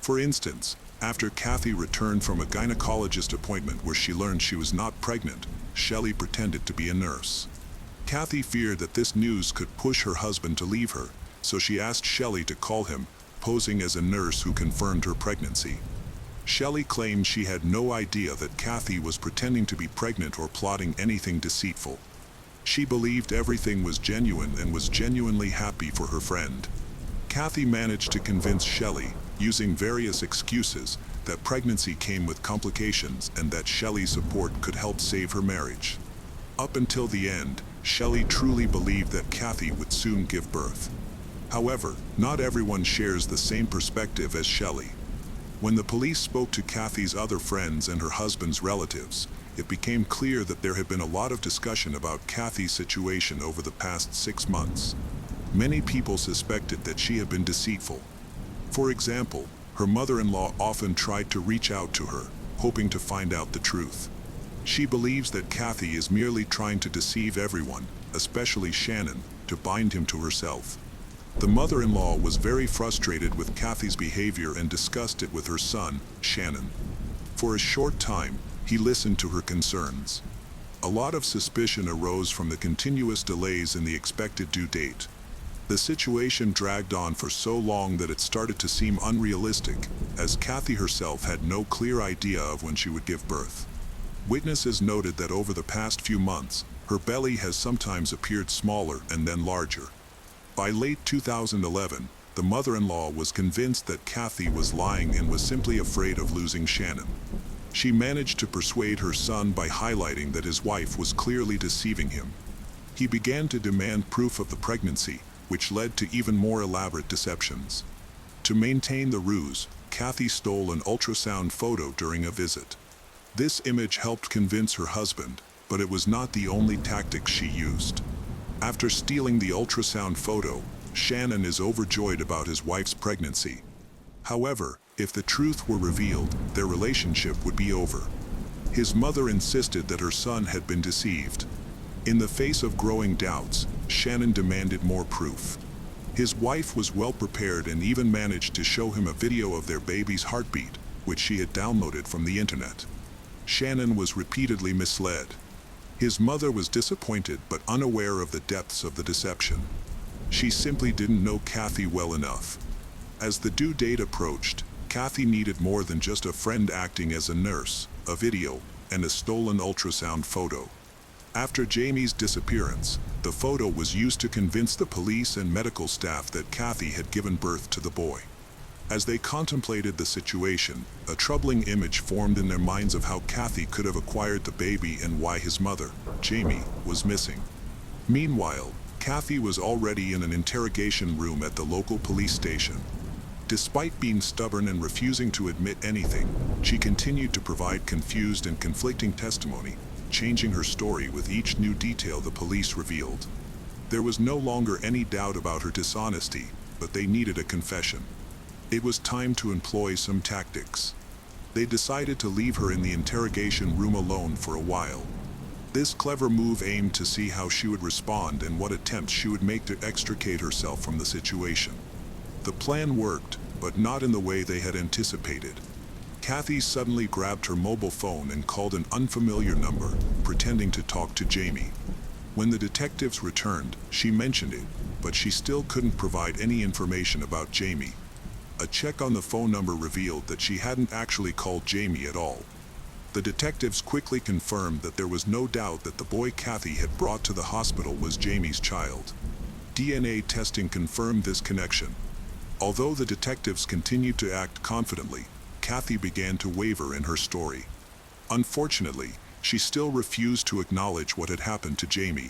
For instance, after Kathy returned from a gynecologist appointment where she learned she was not pregnant, Shelley pretended to be a nurse. Kathy feared that this news could push her husband to leave her, so she asked Shelley to call him, posing as a nurse who confirmed her pregnancy. Shelley claimed she had no idea that Kathy was pretending to be pregnant or plotting anything deceitful. She believed everything was genuine and was genuinely happy for her friend. Kathy managed to convince Shelley, using various excuses, that pregnancy came with complications and that Shelley's support could help save her marriage. Up until the end, Shelley truly believed that Kathy would soon give birth. However, not everyone shares the same perspective as Shelley. When the police spoke to Kathy's other friends and her husband's relatives, it became clear that there had been a lot of discussion about Kathy's situation over the past 6 months. Many people suspected that she had been deceitful. For example, her mother-in-law often tried to reach out to her, hoping to find out the truth. She believes that Kathy is merely trying to deceive everyone, especially Shannon, to bind him to herself. The mother-in-law was very frustrated with Kathy's behavior and discussed it with her son, Shannon. For a short time, he listened to her concerns. A lot of suspicion arose from the continuous delays in the expected due date. The situation dragged on for so long that it started to seem unrealistic, as Kathy herself had no clear idea of when she would give birth. Witnesses noted that over the past few months, her belly has sometimes appeared smaller and then larger. By late 2011, the mother-in-law was convinced that Kathy was lying and was simply afraid of losing Shannon. She managed to persuade her son by highlighting that his wife was clearly deceiving him. He began to demand proof of the pregnancy, which led to even more elaborate deceptions. To maintain the ruse, Kathy stole an ultrasound photo during a visit. This image helped convince her husband, but it was not the only tactic she used. After stealing the ultrasound photo, Shannon is overjoyed about his wife's pregnancy. However, if the truth were revealed, their relationship would be over. His mother insisted that her son had been deceived. In the face of growing doubts, Shannon demanded more proof. His wife was well prepared and even managed to show him a video of their baby's heartbeat, which she had downloaded from the internet. Shannon was repeatedly misled. His mother was disappointed but unaware of the depths of the deception. She simply didn't know Kathy well enough. As the due date approached, Kathy needed more than just a friend acting as a nurse, a video, and a stolen ultrasound photo. After Jamie's disappearance, the photo was used to convince the police and medical staff that Kathy had given birth to the boy. As they contemplated the situation, a troubling image formed in their minds of how Kathy could have acquired the baby and why his mother, Jamie, was missing. Meanwhile, Kathy was already in an interrogation room at the local police station. Despite being stubborn and refusing to admit anything, she continued to provide confused and conflicting testimony, changing her story with each new detail the police revealed. There was no longer any doubt about her dishonesty, but they needed a confession. It was time to employ some tactics. They decided to leave her in the interrogation room alone for a while. This clever move aimed to see how she would respond and what attempts she would make to extricate herself from the situation. The plan worked, but not in the way they had anticipated. Kathy suddenly grabbed her mobile phone and called an unfamiliar number, pretending to talk to Jamie. When the detectives returned, she mentioned it, but she still couldn't provide any information about Jamie. A check on the phone number revealed that she hadn't actually called Jamie at all. The detectives quickly confirmed that there was no doubt that the boy Kathy had brought to the hospital was Jamie's child. DNA testing confirmed this connection. Although the detectives continued to act confidently, Kathy began to waver in her story. Unfortunately, she still refused to acknowledge what had happened to Jamie.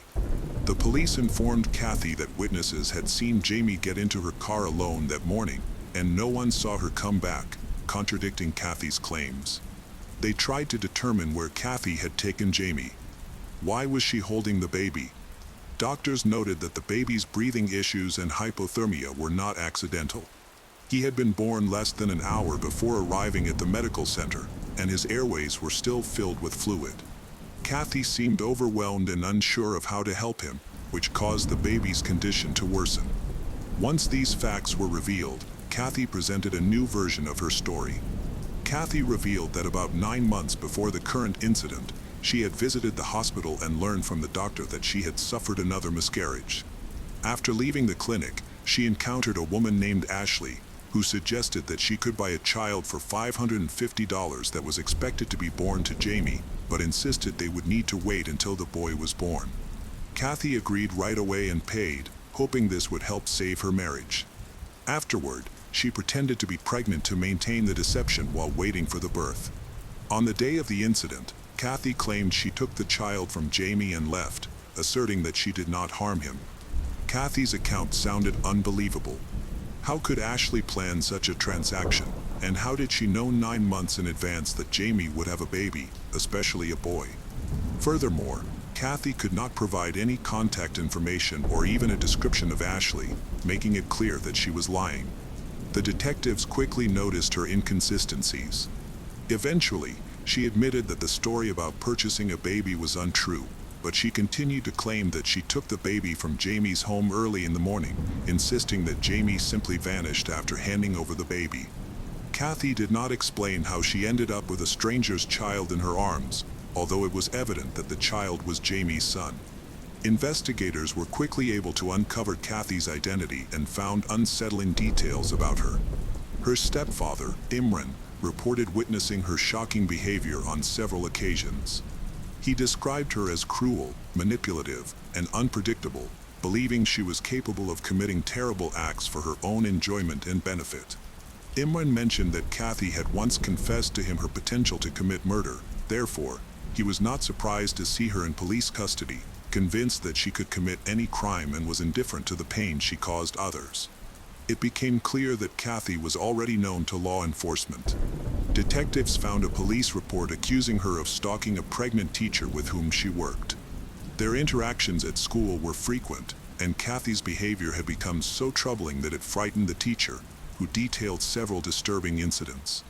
The police informed Kathy that witnesses had seen Jamie get into her car alone that morning, and no one saw her come back, contradicting Kathy's claims. They tried to determine where Kathy had taken Jamie. Why was she holding the baby? Doctors noted that the baby's breathing issues and hypothermia were not accidental. He had been born less than an hour before arriving at the medical center, and his airways were still filled with fluid. Kathy seemed overwhelmed and unsure of how to help him, which caused the baby's condition to worsen. Once these facts were revealed, Kathy presented a new version of her story. Kathy revealed that about 9 months before the current incident, she had visited the hospital and learned from the doctor that she had suffered another miscarriage. After leaving the clinic, she encountered a woman named Ashley, who suggested that she could buy a child for $550 that was expected to be born to Jamie, but insisted they would need to wait until the boy was born. Kathy agreed right away and paid, hoping this would help save her marriage. Afterward, she pretended to be pregnant to maintain the deception while waiting for the birth. On the day of the incident, Kathy claimed she took the child from Jamie and left, asserting that she did not harm him. Kathy's account sounded unbelievable. How could Ashley plan such a transaction, and how did she know 9 months in advance that Jamie would have a baby, especially a boy? Furthermore, Kathy could not provide any contact information or even a description of Ashley, making it clear that she was lying. The detectives quickly noticed her inconsistencies. Eventually, she admitted that the story about purchasing a baby was untrue, but she continued to claim that she took the baby from Jamie's home early in the morning, insisting that Jamie simply vanished after handing over the baby. Kathy did not explain how she ended up with a stranger's child in her arms, although it was evident that the child was Jamie's son. Investigators were quickly able to uncover Kathy's identity and found unsettling details about her. Her stepfather, Imran, reported witnessing her shocking behavior on several occasions. He described her as cruel, manipulative, and unpredictable, believing she was capable of committing terrible acts for her own enjoyment and benefit. Imran mentioned that Kathy had once confessed to him her potential to commit murder. Therefore, he was not surprised to see her in police custody, convinced that she could commit any crime and was indifferent to the pain she caused others. It became clear that Kathy was already known to law enforcement. Detectives found a police report accusing her of stalking a pregnant teacher with whom she worked. Their interactions at school were frequent, and Kathy's behavior had become so troubling that it frightened the teacher, who detailed several disturbing incidents.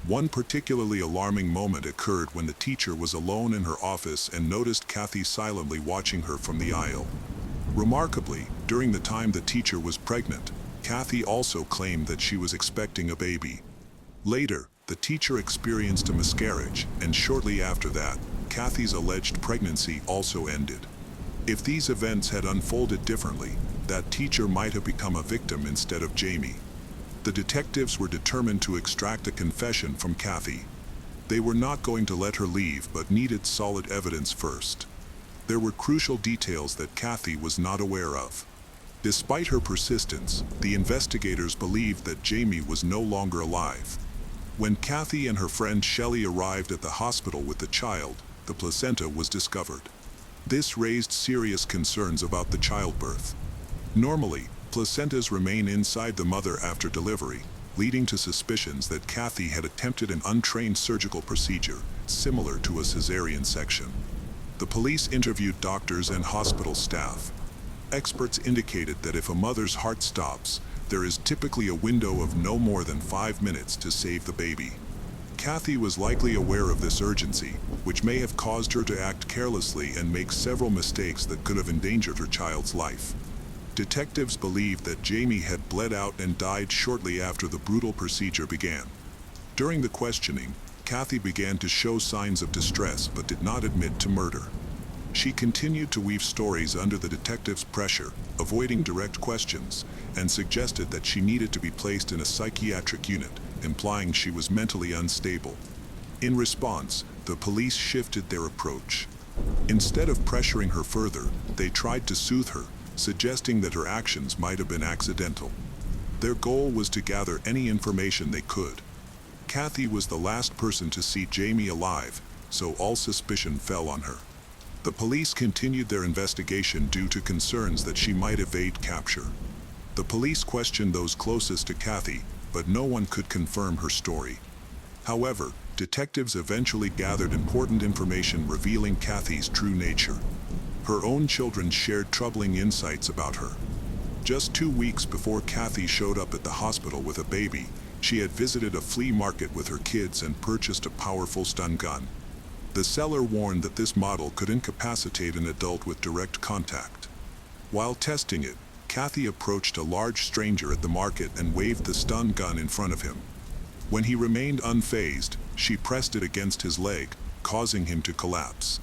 One particularly alarming moment occurred when the teacher was alone in her office and noticed Kathy silently watching her from the aisle. Remarkably, during the time the teacher was pregnant, Kathy also claimed that she was expecting a baby. Later, the teacher experienced a miscarriage, and shortly after that, Kathy's alleged pregnancy also ended. If these events had unfolded differently, that teacher might have become a victim instead of Jamie. The detectives were determined to extract a confession from Kathy. They were not going to let her leave but needed solid evidence first. There were crucial details that Kathy was not aware of. Despite her persistence, the investigators believed that Jamie was no longer alive. When Kathy and her friend Shelley arrived at the hospital with the child, the placenta was discovered. This raised serious concerns about the childbirth. Normally, placentas remain inside the mother after delivery, leading to suspicions that Kathy had attempted an untrained surgical procedure, similar to a cesarean section. The police interviewed doctors and hospital staff. Experts indicated that if a mother's heart stops, there is typically a window of no more than 5 minutes to save the baby. Kathy was likely aware of this urgency, which may have caused her to act carelessly and make several mistakes that could have endangered her child's life. Detectives believed that Jamie had bled out and died shortly after the brutal procedure began. During the questioning, Kathy began to show signs of distress but did not admit to murder. She continued to weave stories under the detectives' pressure, avoiding direct questions, and suggested that she needed to be placed in a psychiatric unit, implying she was mentally unstable. In response, the police shifted their approach. Instead of pressuring her further, they tried to soothe her, suggesting that her actions might have been accidental. Their goal was to gather any information they could. Kathy was the last person to see Jamie alive, so all suspicion fell on her. The police continued their investigation due to concerns that she might evade capture. The police questioned those closest to Kathy, but no one could confirm her story. However, detectives eventually gathered important information revealing Kathy's true nature. Her own children shared troubling insights about her. Just 2 weeks before Kathy showed up at the hospital with a baby, she had visited a flea market with her kids and purchased a powerful stun gun. The seller warned that this model could incapacitate an adult with direct contact. While testing it, Kathy approached a large stranger at the market and waved the stun gun in front of him. When he remained unfazed, she pressed it against his leg, causing him to collapse.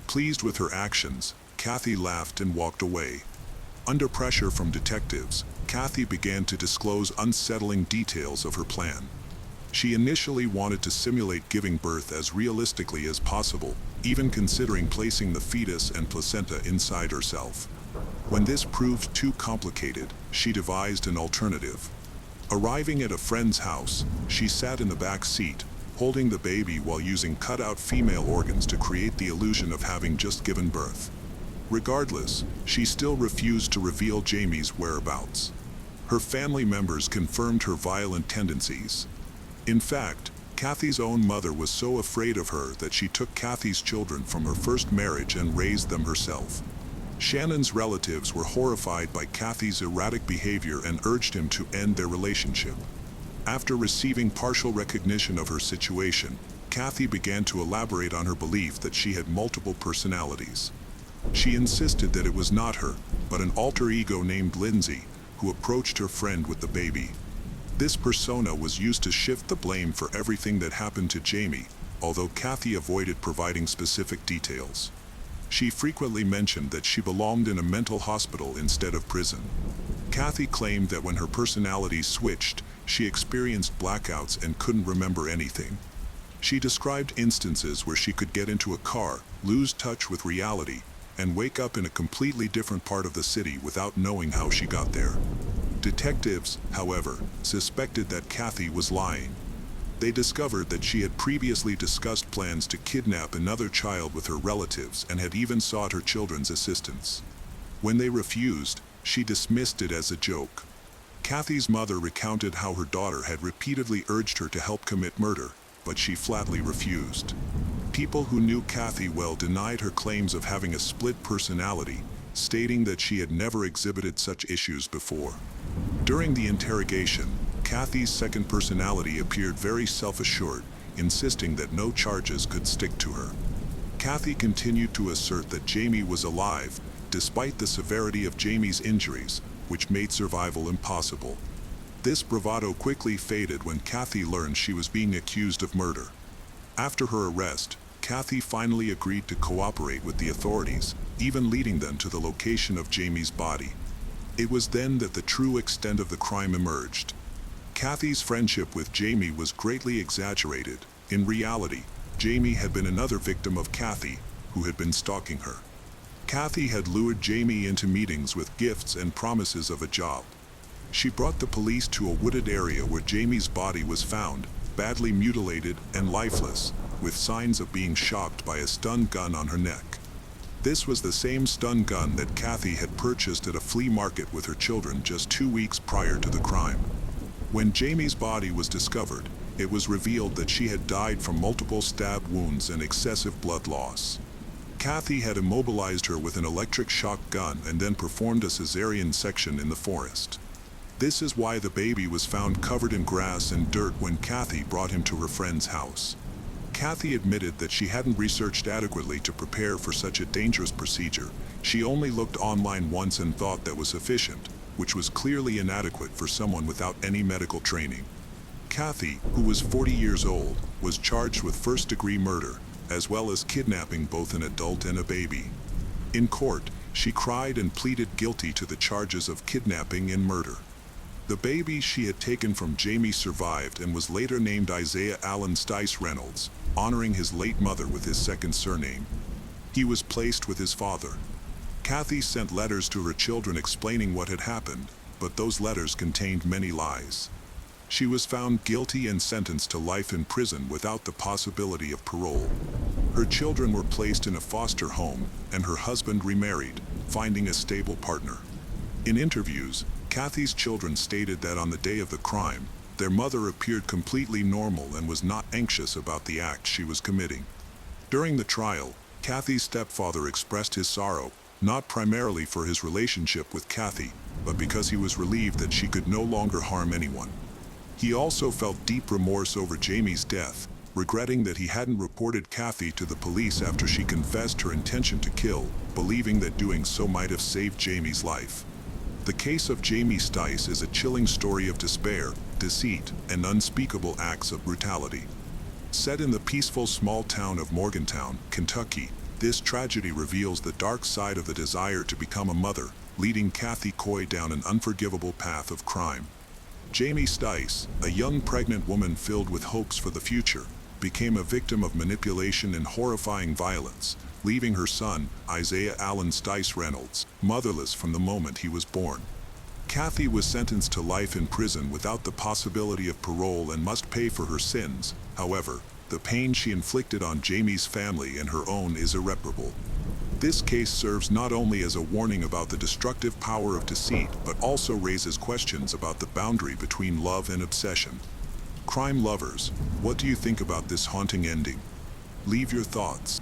Pleased with her actions, Kathy laughed and walked away. Under pressure from detectives, Kathy began to disclose unsettling details of her plan. She initially wanted to simulate giving birth as realistically as possible, even considering placing the fetus and placenta inside herself. When this proved too complicated, she devised an alternative. Arriving at a friend's house, she sat in the back seat, holding the baby while using cut-out female organs to create the illusion of having just given birth. Regardless, she still refused to reveal Jamie's whereabouts. Her family members confirmed her violent tendencies. In fact, Kathy's own mother was so afraid of her that she took Kathy's children from her first marriage and raised them herself. Shannon's relatives were horrified by Kathy's erratic behavior and urged him to end their relationship. After receiving partial recognition of her situation, Kathy began to elaborate on her belief that she had multiple personalities. She insisted that it was not her, but an alter ego named Lindsay, who approached her friend with the baby. This persona was used to shift the blame for everything that happened to Jamie, although Kathy avoided providing specific details. She frequently mentioned that she belonged in a mental hospital instead of prison. Kathy claimed that when her personality switched, she experienced blackouts and couldn't remember anything. She described instances where she could get into a car, lose touch with reality, and wake up in a completely different part of the city without knowing how she got there. Detectives, however, suspected that Kathy was lying. They discovered that she had previously discussed plans to kidnap another child with her relatives and had even sought her children's assistance. When they refused, she dismissed it as a joke. Kathy's mother recounted how her daughter had repeatedly urged her to help commit murder, but she flatly refused. People who knew Kathy well denied her claims of having a split personality, stating that she had never exhibited such issues before. During the interrogation, Kathy's second personality appeared very self-assured, insisting that no charges could stick to her. Kathy continued to assert that Jamie was alive, despite the severity of Jamie's injuries, which made survival impossible. This bravado quickly faded when Kathy learned she was being accused of murder. After her arrest, Kathy finally agreed to cooperate with the authorities, even leading them to the location of Jamie's body. It was then that the true extent of the crime emerged. Kathy's friendship with Jamie was greatly exaggerated. In reality, Jamie had been another victim of Kathy, who had been stalking her. Kathy had lured Jamie into meetings with gifts and promises of a job. She brought the police to a wooded area where Jamie's body was found, badly mutilated and lifeless, with signs of being shocked by a stun gun on her neck. This was the same stun gun that Kathy had purchased at a flea market with her children just 2 weeks prior to the crime. When Jamie's body was discovered, it was revealed that she had died from multiple stab wounds and excessive blood loss. Kathy had immobilized her with an electric shock gun and then performed a cesarean section in the forest. This is why the baby was found covered in grass and dirt when Kathy brought him to her friend's house. Kathy admitted that she hadn't researched adequately to prepare for such a dangerous procedure. She only looked online once and thought that was sufficient, which was clearly inadequate for someone without any medical training. Kathy, who was 40 years old, was charged with first-degree murder, as well as kidnapping both an adult and a baby. In court, she cried and pleaded guilty to the charges of kidnapping and murder. The baby she had taken from Jamie survived and was later named Isaiah Allen Stice Reynolds, honoring his late mother with his second surname. He was placed with his father. Kathy sent letters to her children explaining what had happened, but those letters contained many lies. She was found guilty and sentenced to life in prison without the possibility of parole. Her children were placed in a foster home, and her husband remarried, finding a stable partner. In interviews, Kathy's children stated that on the day of the crime, their mother appeared completely normal and was not anxious about the act she was committing. During the trial, Kathy's stepfather expressed his sorrow, not primarily for his relationship with Kathy, but because he was relieved that she could no longer harm anyone. He also felt deep remorse over Jamie's death, regretting that he hadn't reported Kathy to the police after she confessed her intention to kill, believing that doing so might have saved Jamie's life. The case of Jamie Stice is a chilling story of despair, deceit, and unspeakable acts of brutality. Set in the peaceful small town of Morgantown, Kentucky, this tragedy reveals the dark side of the desire to become a mother, leading Kathy Coy down an unforgivable path of crime. Jamie Stice, a young pregnant woman filled with hopes for the future, became a victim of manipulation and horrifying violence, leaving her son, Isaiah Allen Stice Reynolds, motherless from the moment he was born. Kathy was sentenced to life in prison without the possibility of parole and must pay for her sins. However, the pain she inflicted on Jamie's family and her own is irreparable. This case serves not only as a warning about the destructive power of deceit, but also raises questions about the boundary between love and obsession. Crime lovers, what do you think about this haunting ending? Leave your thoughts.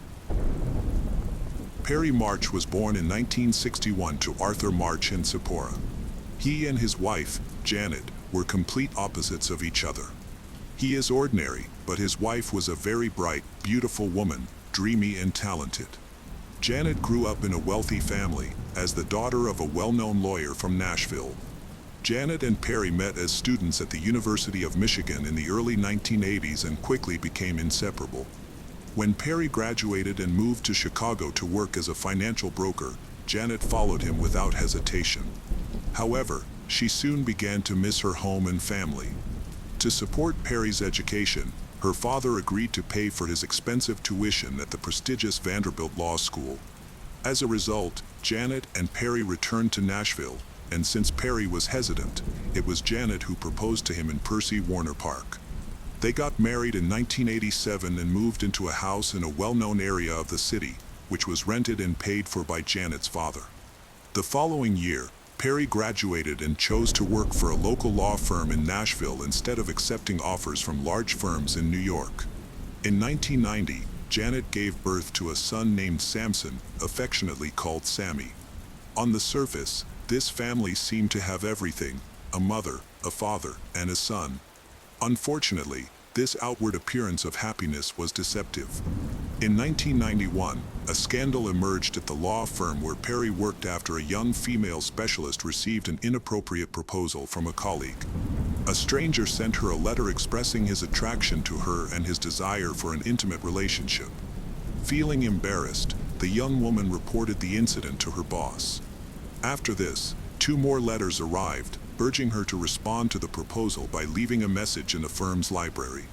Perry March was born in 1961 to Arthur March and Sephora. He and his wife, Janet, were complete opposites of each other. He is ordinary, but his wife was a very bright, beautiful woman, dreamy and talented. Janet grew up in a wealthy family, as the daughter of a well-known lawyer from Nashville. Janet and Perry met as students at the University of Michigan in the early 1980s and quickly became inseparable. When Perry graduated and moved to Chicago to work as a financial broker, Janet followed him without hesitation. However, she soon began to miss her home and family. To support Perry's education, her father agreed to pay for his expensive tuition at the prestigious Vanderbilt Law School. As a result, Janet and Perry returned to Nashville, and since Perry was hesitant, it was Janet who proposed to him in Percy Warner Park. They got married in 1987 and moved into a house in a well-known area of the city, which was rented and paid for by Janet's father. The following year, Perry graduated and chose to work for a local law firm in Nashville instead of accepting offers from large firms in New York. In 1990, Janet gave birth to a son named Samson, affectionately called Sammy. On the surface, this family seemed to have everything: a mother, a father, and a son. Unfortunately, this outward appearance of happiness was deceptive. In 1991, a scandal emerged at the law firm where Perry worked after a young female specialist received an inappropriate proposal from a colleague. A stranger sent her a letter expressing his attraction to her and his desire for an intimate relationship. Feeling embarrassed, the young woman reported the incident to her boss. After this, 2 more letters arrived, urging her to respond to the proposal by leaving a message in the firm's library.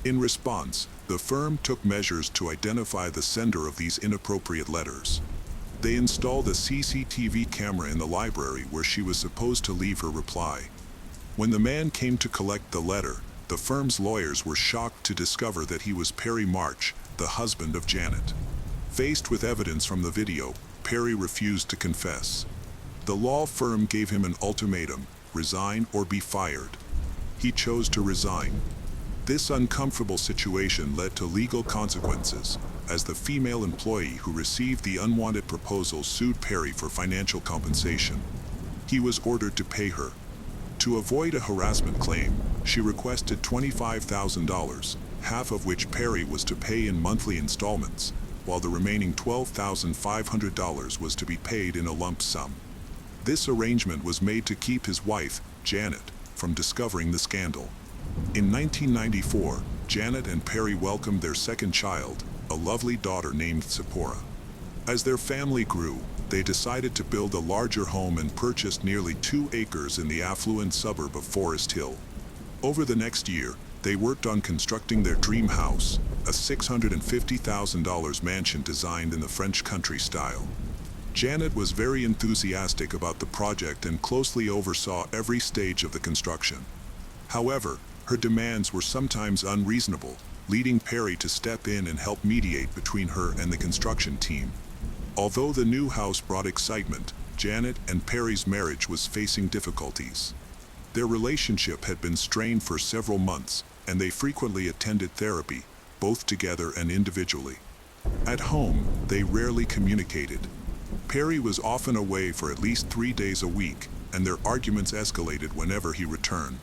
In response, the firm took measures to identify the sender of these inappropriate letters. They installed a CCTV camera in the library where she was supposed to leave her reply. When the man came to collect the letter, the firm's lawyers were shocked to discover that he was Perry March, the husband of Janet. Faced with evidence from the video, Perry refused to confess. The law firm gave him an ultimatum: resign or be fired. He chose to resign. This uncomfortable situation led to legal consequences, as the female employee who received the unwanted proposal sued Perry for financial compensation. He was ordered to pay her. To avoid a harassment claim, she requested $25,000, half of which Perry was to pay in monthly installments, while the remaining $12,500 was to be paid in a lump sum. This arrangement was made to keep his wife, Janet, from discovering the scandal. In 1994, Janet and Perry welcomed their second child, a lovely daughter named Sephora. As their family grew, they decided to build a larger home and purchased nearly 2 acres in the affluent suburb of Forest Hill. Over the next year, they worked on constructing their dream house, a $650,000 mansion designed in the French country style. Janet was very enthusiastic about the project and closely oversaw every stage of the construction. However, her demands were sometimes unreasonable, leading Perry to step in and help mediate between her and the construction team. Although the new house brought excitement, Janet and Perry's marriage was facing difficulties. Their relationship had been strained for several months, and they frequently attended therapy, both together and individually. At home, they rarely communicated. Perry was often away for at least 3 days a week, and their arguments escalated whenever he returned.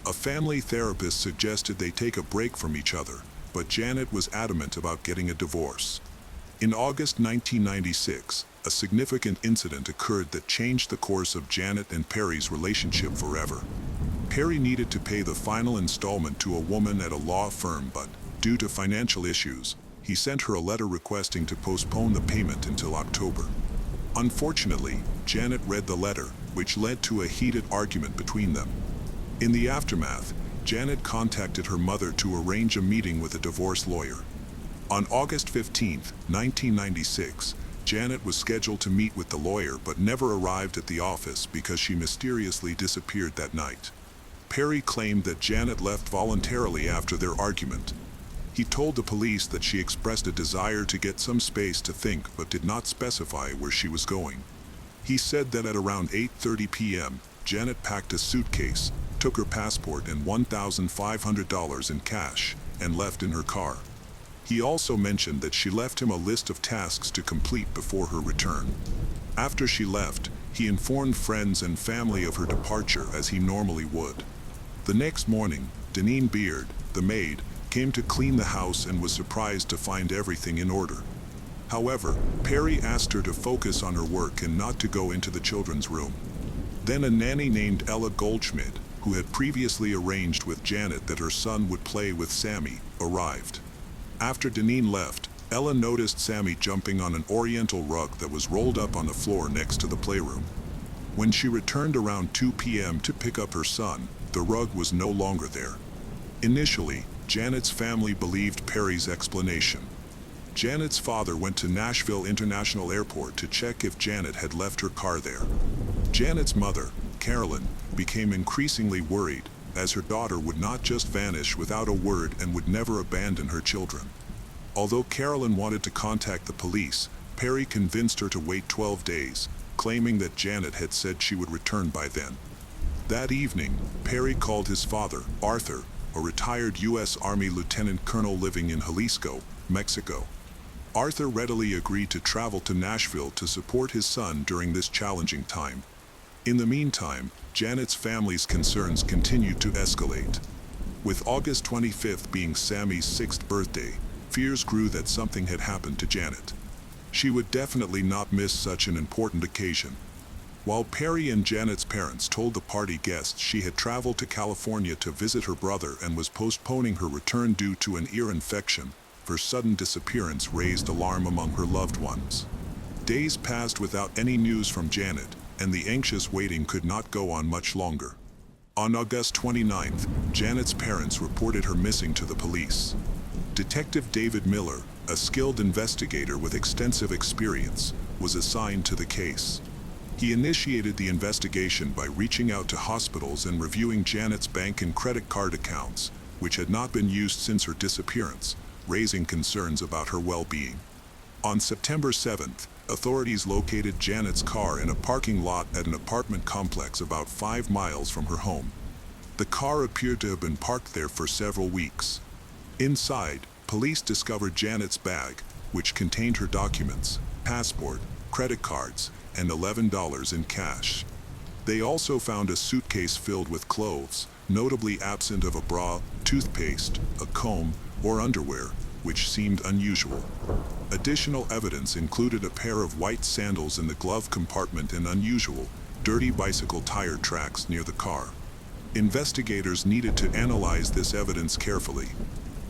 A family therapist suggested they take a break from each other, but Janet was adamant about getting a divorce. In August 1996, a significant incident occurred that changed the course of Janet and Perry's relationship forever. Perry needed to pay the final installment to a woman at a law firm, but, due to financial issues, he sent her a letter requesting to postpone the payment until October. Unfortunately, Janet read the letter, which led to a heated argument between them. In the aftermath, Janet contacted her mother to arrange a meeting with a divorce lawyer. On August 15, 1996, Janet was scheduled to meet with the lawyer but never arrived at the office because she mysteriously disappeared that night. Perry claimed that Janet left voluntarily after their argument. He told the police that she expressed a desire to get some space to think but did not specify where she was going. He said that at around 8:30 p.m., Janet packed a suitcase, took her passport and $1,500 in cash, and left in her car. He also mentioned that she left him a list of tasks to complete before her return. After she left, he informed friends and family of her departure as he normally would. The next morning, Deneen Beard, the maid, came to clean the house and was surprised to find everything in order. However, Perry asked her to focus on her work and not to go into the children's room. Then a nanny named Ella Goldschmidt, who had previously arranged with Janet that her son would play with Sammy, arrived. After Deneen left, Ella noticed Sammy jumping on an oriental rug that was rolled up on the floor next to the playroom. When she returned around 2 p.m. to pick up her son, the rug was no longer there. Initially, Janet's family believed Perry's explanation. Janet's father went to Nashville International Airport to check if Janet had left her car there. Janet's mother, Carolyn, became increasingly worried, as her daughter would not just vanish without a word and would never abandon her children. Although Carolyn wanted to contact the police, Perry convinced her to wait 12 days, claiming that Janet had said she would return by then. That evening, Perry called his father, Arthur, a retired U.S. Army lieutenant colonel living in Jalisco, Mexico. Arthur readily agreed to travel to Nashville to support his son during this challenging time. In the meantime, Janet's family's concerns continued to escalate. With August 25th being Sammy's 6th birthday, fears grew that something had happened to Janet. She would definitely not miss such an important occasion. While Perry and Janet's parents told the party guests she had traveled to California to visit her brother and was postponing her return due to an ear infection, her sudden disappearance raised alarm among her loved ones. Days passed without any news from Janet, and the anxious waiting could not go on much longer. On August 29th, Janet's parents reported her missing to the police. Detective David Miller, a skilled investigator with extensive experience, was assigned to the case. He initiated the investigation by reaching out to hospitals and reviewing Janet's bank and credit card accounts, which had not been used since her disappearance, raising concerns about her well-being. On September 7th, authorities located Janet's car in a parking lot at an apartment complex about 5 miles from her home. The car appeared to have been parked there for several weeks. Inside, police discovered Janet's bag, which contained her documents, passport, credit cards, and $11 in cash. They also found a suitcase filled with clothes, notably absent of a bra, toothpaste, a comb, or underwear, which seemed unusual. Additional evidence included a pair of white sandals in the glove compartment and unusual, dirty bicycle tire tracks near the car. Investigators needed to analyze this evidence carefully.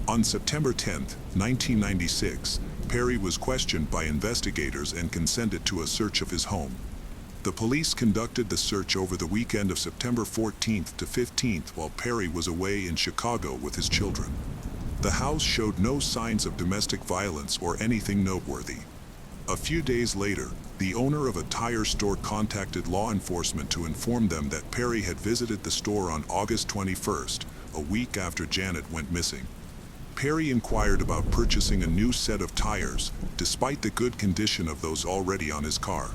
On September 10, 1996, Perry was questioned by investigators and consented to a search of his home. The police conducted the search over the weekend of September 14th to 15th while Perry was away in Chicago with his children. The house showed no signs of domestic violence or anything noteworthy. A few days later, the owner of a tire store contacted law enforcement to inform them that Perry had visited the store on August 21st, a week after Janet went missing. Perry inquired about purchasing a new set of tires, despite the good condition of those already on his car.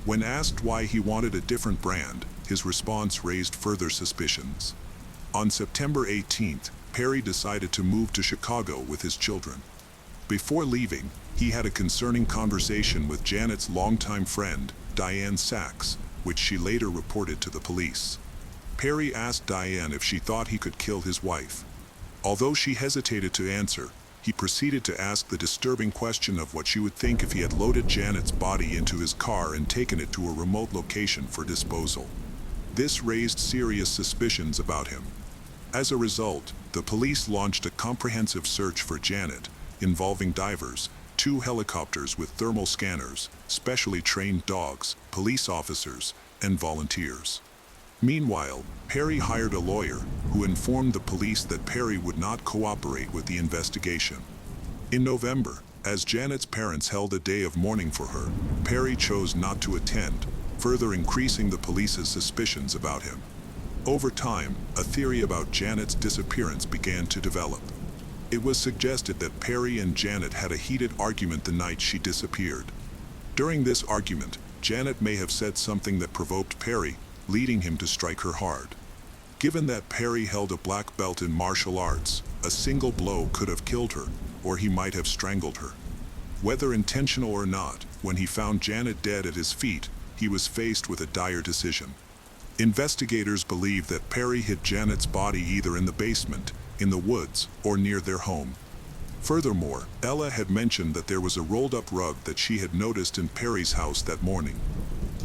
When asked why he wanted a different brand, his response raised further suspicions. On September 18th, Perry decided to move to Chicago with his children. Before leaving, he had a concerning conversation with Janet's longtime friend, Diane Sachs, which she later reported to the police. Perry asked Diane if she thought he could kill his wife. Although she hesitated to answer, he proceeded to ask the disturbing question of what she would think if he had loaded Janet's body into his car and taken it to a remote location for disposal. This raised serious suspicions about him. As a result, the police launched a comprehensive search for Janet, involving divers, 2 helicopters with thermal scanners, specially trained dogs, police officers, and volunteers. Meanwhile, Perry hired a lawyer, who informed the police that Perry would not cooperate with the investigation. In November, as Janet's parents held a day of mourning for her, Perry chose not to attend, further increasing the police's suspicions about him. Over time, a theory about Janet's disappearance began to develop. It was suggested that Perry and Janet had a heated argument the night she disappeared. During this argument, Janet may have said something that provoked Perry, leading him to strike her hard. Given that Perry held a black belt in martial arts, a single blow could have killed her, or he might have strangled her. Whether intentional or not, when he found Janet dead at his feet, he was faced with a dire decision. Investigators believe that Perry hid Janet's body either in the basement, in the woods, or near their home. Furthermore, Ella had mentioned that there was a rolled-up rug that she had noticed in Perry's house that morning.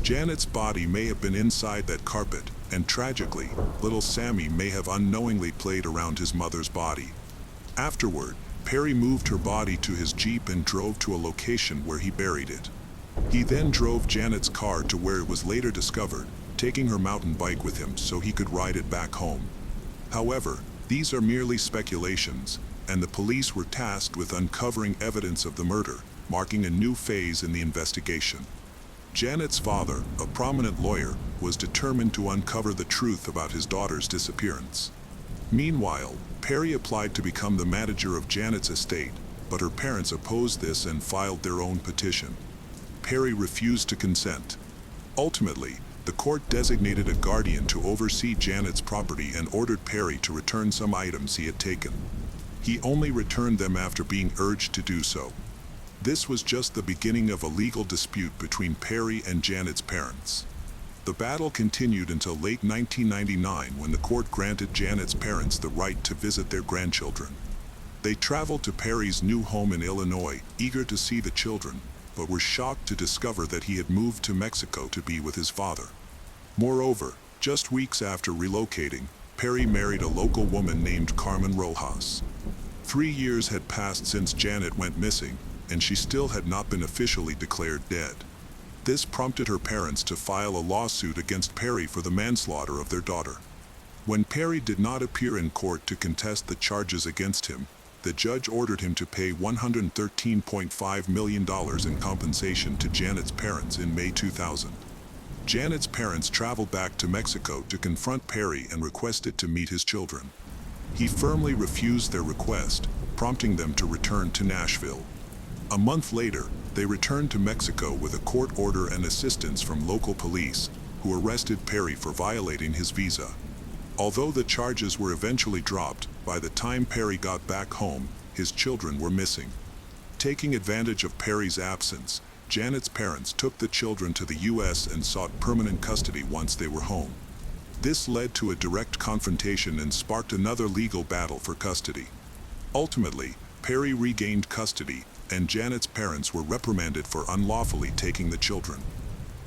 Janet's body may have been inside that carpet, and tragically, little Sammy may have unknowingly played around his mother's body. Afterward, Perry moved her body to his Jeep and drove to a location where he buried it. He then drove Janet's car to where it was later discovered, taking her mountain bike with him so he could ride it back home. However, these are merely speculations, and the police were tasked with uncovering evidence of the murder, marking a new phase in the investigation. Janet's father, a prominent lawyer, was determined to uncover the truth about his daughter's disappearance. Meanwhile, Perry applied to become the manager of Janet's estate, but her parents opposed this and filed their own petition. Perry refused to consent. Ultimately, the court designated a guardian to oversee Janet's property and ordered Perry to return some items he had taken. He only returned them after being urged to do so. This was just the beginning of a legal dispute between Perry and Janet's parents. The battle continued until late 1999 when the court granted Janet's parents the right to visit their grandchildren. They traveled to Perry's new home in Illinois, eager to see the children, but were shocked to discover that he had moved to Mexico to be with his father. Moreover, just weeks after relocating, Perry married a local woman named Carmen Rojas. 3 years had passed since Janet went missing, and she still had not been officially declared dead. This prompted her parents to file a lawsuit against Perry for the manslaughter of their daughter. When Perry did not appear in court to contest the charges against him, the judge ordered him to pay $113.5 million in compensation to Janet's parents in May 2000. Janet's parents traveled back to Mexico to confront Perry and requested to meet his children. He firmly refused their request, prompting them to return to Nashville. A month later, they returned to Mexico with a court order and assistance from local police, who arrested Perry for violating his visa. Although the charges were eventually dropped, by the time Perry got back home, his children were missing. Taking advantage of Perry's absence, Janet's parents took the children to the U.S. and sought permanent custody once they were home. This led to a direct confrontation and sparked another legal battle for custody. Ultimately, Perry regained custody, and Janet's parents were reprimanded for unlawfully taking the children.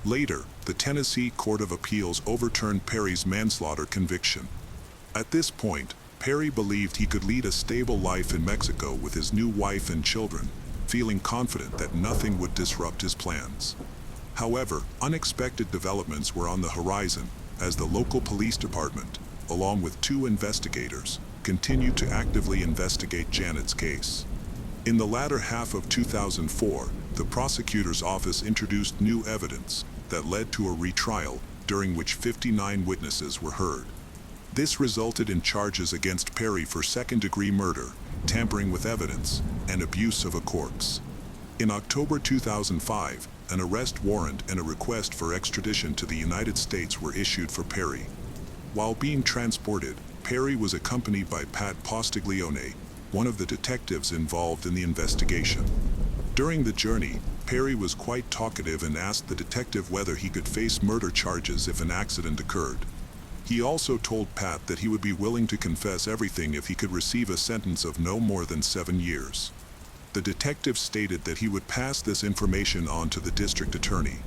Later, the Tennessee Court of Appeals overturned Perry's manslaughter conviction. At this point, Perry believed he could lead a stable life in Mexico with his new wife and children, feeling confident that nothing would disrupt his plans. However, unexpected developments were on the horizon, as the local police department, along with 2 investigators, continued to actively investigate Janet's case. In the latter half of 2004, the prosecutor's office introduced new evidence that led to a retrial, during which 59 witnesses were heard. This resulted in charges against Perry for second-degree murder, tampering with evidence, and abuse of a corpse. In October 2005, an arrest warrant and a request for extradition to the United States were issued for Perry. While being transported, Perry was accompanied by Pat Postiglione, one of the detectives involved in the investigation. During the journey, Perry was quite talkative and asked the detective whether he could face murder charges if an accident occurred. He also told Pat that he would be willing to confess everything if he could receive a sentence of no more than 7 years. The detective stated that he would pass this information on to the district attorney.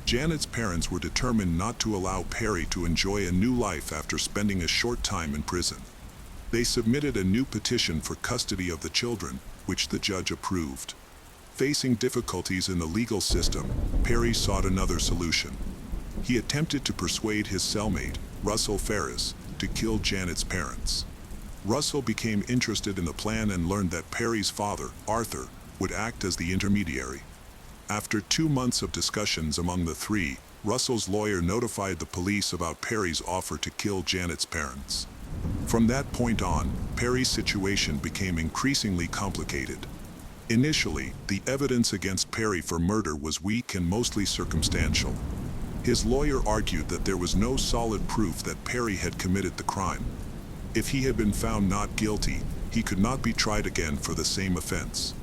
Janet's parents were determined not to allow Perry to enjoy a new life after spending a short time in prison. They submitted a new petition for custody of the children, which the judge approved. Facing difficulties in the legal system, Perry sought another solution. He attempted to persuade his cellmate, Russell Ferris, to kill Janet's parents. Russell became interested in the plan and learned that Perry's father, Arthur, would act as the intermediary. After 2 months of discussions among the three, Russell's lawyer notified the police about Perry's offer to kill Janet's parents. From that point on, Perry's situation became increasingly complicated. Initially, the evidence against Perry for murder was weak and mostly circumstantial. His lawyer argued that there was no solid proof that Perry had committed the crime. If he had been found not guilty, he could not be tried again for the same offense.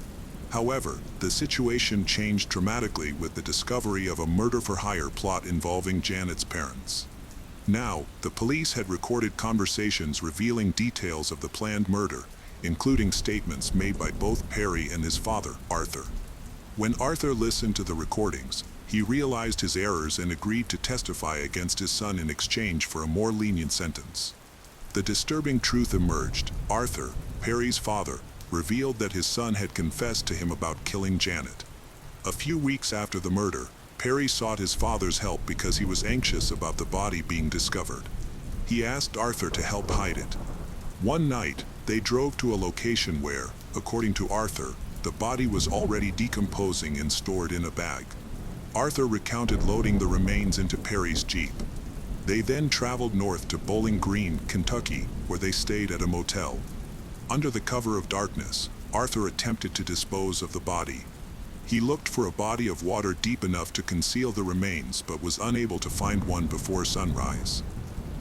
However, the situation changed dramatically with the discovery of a murder-for-hire plot involving Janet's parents. Now, the police had recorded conversations revealing details of the planned murder, including statements made by both Perry and his father, Arthur. When Arthur listened to the recordings, he realized his errors and agreed to testify against his son in exchange for a more lenient sentence. The disturbing truth emerged. Arthur, Perry's father, revealed that his son had confessed to him about killing Janet. A few weeks after the murder, Perry sought his father's help because he was anxious about the body being discovered. He asked Arthur to help hide it. One night, they drove to a location where, according to Arthur, the body was already decomposing and stored in a bag. Arthur recounted loading the remains into Perry's Jeep. They then traveled north to Bowling Green, Kentucky, where they stayed at a motel. Under the cover of darkness, Arthur attempted to dispose of the body. He looked for a body of water deep enough to conceal the remains but was unable to find one before sunrise.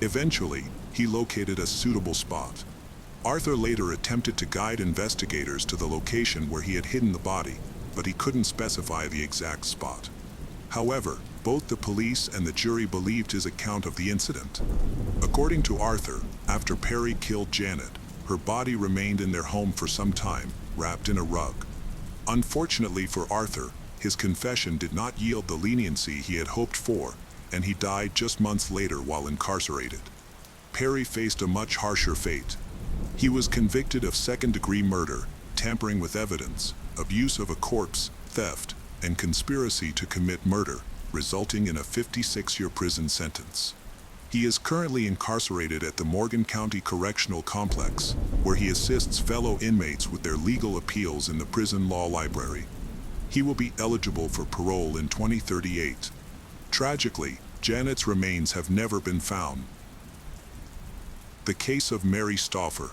Eventually, he located a suitable spot. Arthur later attempted to guide investigators to the location where he had hidden the body, but he couldn't specify the exact spot. However, both the police and the jury believed his account of the incident. According to Arthur, after Perry killed Janet, her body remained in their home for some time, wrapped in a rug. Unfortunately for Arthur, his confession did not yield the leniency he had hoped for, and he died just months later while incarcerated. Perry faced a much harsher fate. He was convicted of second-degree murder, tampering with evidence, abuse of a corpse, theft, and conspiracy to commit murder, resulting in a 56-year prison sentence. He is currently incarcerated at the Morgan County Correctional Complex, where he assists fellow inmates with their legal appeals in the prison law library. He will be eligible for parole in 2038. Tragically, Janet's remains have never been found. The case of Mary Stauffer.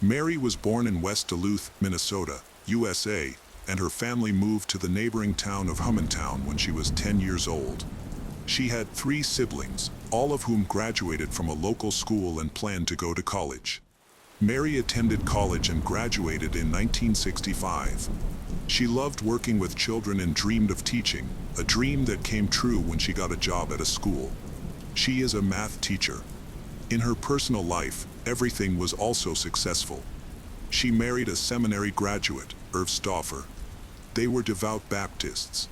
Mary was born in West Duluth, Minnesota, USA, and her family moved to the neighboring town of Hummontown when she was 10 years old. She had 3 siblings, all of whom graduated from a local school and planned to go to college. Mary attended college and graduated in 1965. She loved working with children and dreamed of teaching, a dream that came true when she got a job at a school. She is a math teacher. In her personal life, everything was also successful. She married a seminary graduate, Irv Stauffer. They were devout Baptists.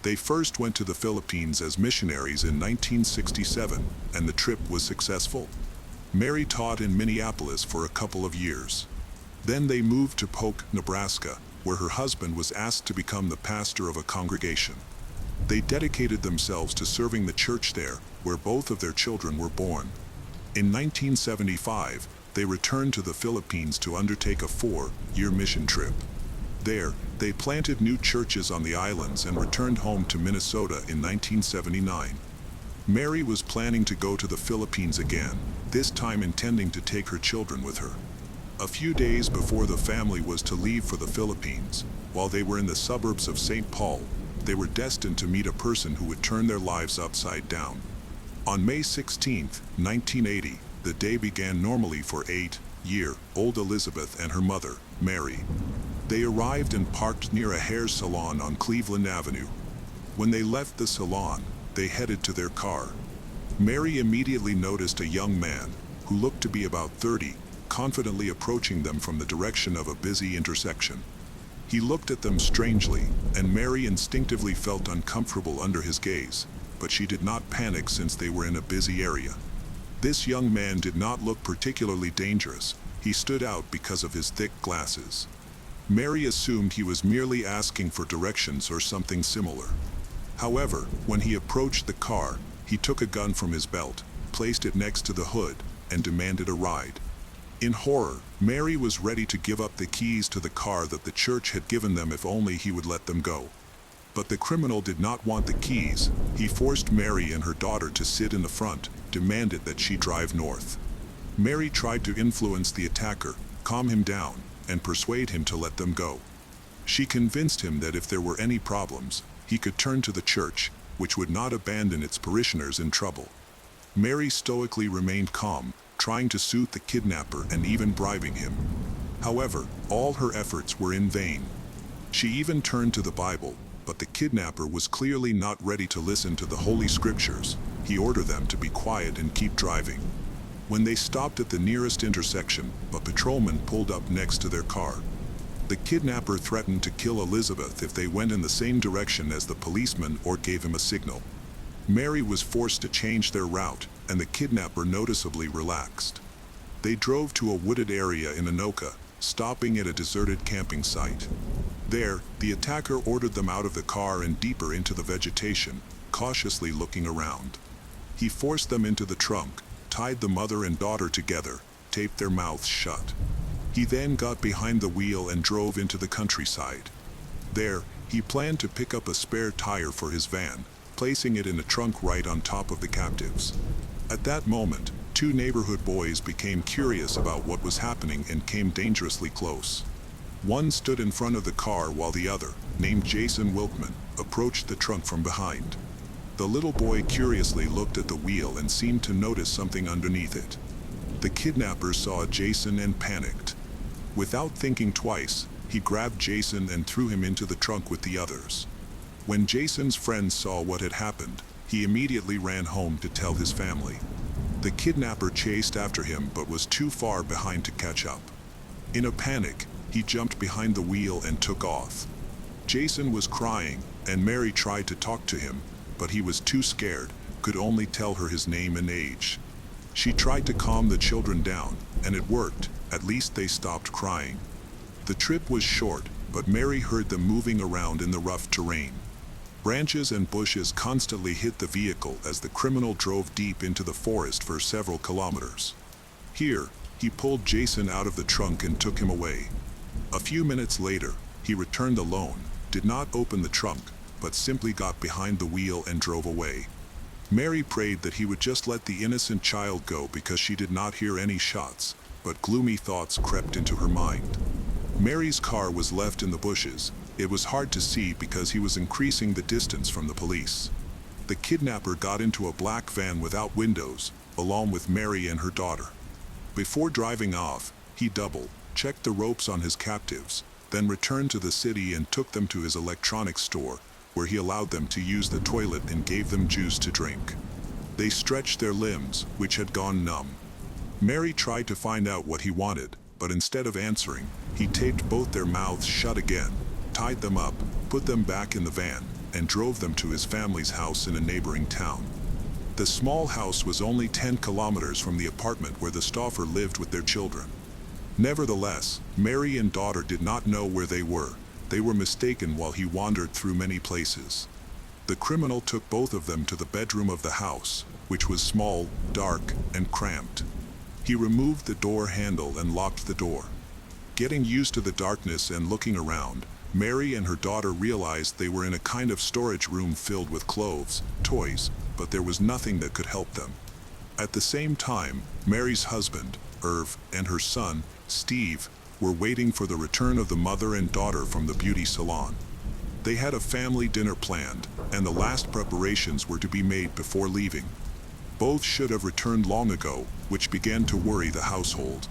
They first went to the Philippines as missionaries in 1967, and the trip was successful. Mary taught in Minneapolis for a couple of years. Then they moved to Polk, Nebraska, where her husband was asked to become the pastor of a congregation. They dedicated themselves to serving the church there, where both of their children were born. In 1975, they returned to the Philippines to undertake a 4-year mission trip. There, they planted new churches on the islands and returned home to Minnesota in 1979. Mary was planning to go to the Philippines again, this time intending to take her children with her. A few days before the family was to leave for the Philippines, while they were in the suburbs of St. Paul, they were destined to meet a person who would turn their lives upside down. On May 16, 1980, the day began normally for 8-year-old Elizabeth and her mother, Mary. They arrived and parked near a hair salon on Cleveland Avenue. When they left the salon, they headed to their car. Mary immediately noticed a young man, who looked to be about 30, confidently approaching them from the direction of a busy intersection. He looked at them strangely, and Mary instinctively felt uncomfortable under his gaze, but she did not panic since they were in a busy area. This young man did not look particularly dangerous. He stood out because of his thick glasses. Mary assumed he was merely asking for directions or something similar. However, when he approached the car, he took a gun from his belt, placed it next to the hood, and demanded a ride. In horror, Mary was ready to give up the keys to the car that the church had given them if only he would let them go. But the criminal did not want the keys. He forced Mary and her daughter to sit in the front, demanded that she drive north. Mary tried to influence the attacker, calm him down, and persuade him to let them go. She convinced him that if there were any problems, he could turn to the church, which would not abandon its parishioners in trouble. Mary stoically remained calm, trying to soothe the kidnapper and even bribing him. However, all her efforts were in vain. She even turned to the Bible, but the kidnapper was clearly not ready to listen to the Holy Scriptures. He ordered them to be quiet and keep driving. When they stopped at the nearest intersection, a patrolman pulled up next to their car. The kidnapper threatened to kill Elizabeth if they went in the same direction as the policeman or gave him a signal. Mary was forced to change their route, and the kidnapper noticeably relaxed. They drove to a wooded area in Anoka, stopping at a deserted camping site. There, the attacker ordered them out of the car and deeper into the vegetation, cautiously looking around. He forced them into the trunk, tied the mother and daughter together, taped their mouths shut. He then got behind the wheel and drove into the countryside. There, he planned to pick up a spare tire for his van, placing it in a trunk right on top of the captives. At that moment, 2 neighborhood boys became curious about what was happening and came dangerously close. One stood in front of the car while the other, named Jason Wilkman, approached the trunk from behind. The little boy curiously looked at the wheel and seemed to notice something underneath it. The kidnappers saw Jason and panicked. Without thinking twice, he grabbed Jason and threw him into the trunk with the others. When Jason's friends saw what had happened, he immediately ran home to tell his family. The kidnapper chased after him but was too far behind to catch up. In a panic, he jumped behind the wheel and took off. Jason was crying, and Mary tried to talk to him, but he was too scared, could only tell her his name and age. She tried to calm the children down, and it worked. At least they stopped crying. The trip was short, but Mary heard them moving around in the rough terrain. Branches and bushes constantly hit the vehicle as the criminal drove deep into the forest for several kilometers. Here, he pulled Jason out of the trunk and took him away. A few minutes later, he returned alone, did not open the trunk, but simply got behind the wheel and drove away. Mary prayed that he would just let the innocent child go because she did not hear any shots, but gloomy thoughts crept into her mind. Mary's car was left in the bushes. It was hard to see because he was increasing the distance from the police. The kidnapper got into a black van without windows, along with Mary and her daughter. Before driving off, he double-checked the ropes on his captives, then returned to the city and took them to his electronics store, where he allowed them to use the toilet and gave them juice to drink. They stretched their limbs, which had gone numb. Mary tried to find out what he wanted, but instead of answering, he taped both their mouths shut again, tied them up, put them back in the van, and drove them to his family's house in a neighboring town. The small house was only 10 kilometers from the apartment where the Stauffer lived with their children. Nevertheless, Mary and daughter did not know where they were. They were mistaken while he wandered through many places. The criminal took both of them to the bedroom of the house, which was small, dark, and cramped. He removed the door handle and locked the door. Getting used to the darkness and looking around, Mary and her daughter realized they were in a kind of storage room filled with clothes, toys, but there was nothing that could help them. At the same time, Mary's husband, Irv, and her son, Steve, were waiting for the return of the mother and daughter from the beauty salon. They had a family dinner planned, and the last preparations were to be made before leaving. Both should have returned long ago, which began to worry the household.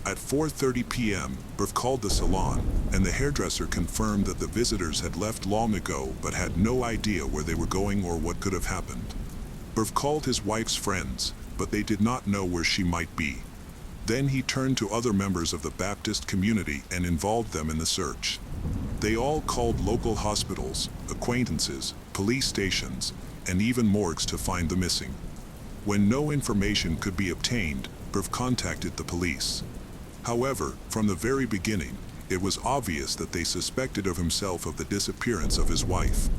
At 4:30 p.m., Irv called the salon, and the hairdresser confirmed that the visitors had left long ago but had no idea where they were going or what could have happened. Irv called his wife's friends, but they did not know where she might be. Then he turned to other members of the Baptist community and involved them in the search. They all called local hospitals, acquaintances, police stations, and even morgues to find the missing. When no information could be obtained, Irv contacted the police. However, from the very beginning, it was obvious that they suspected of himself of the disappearance of his wife.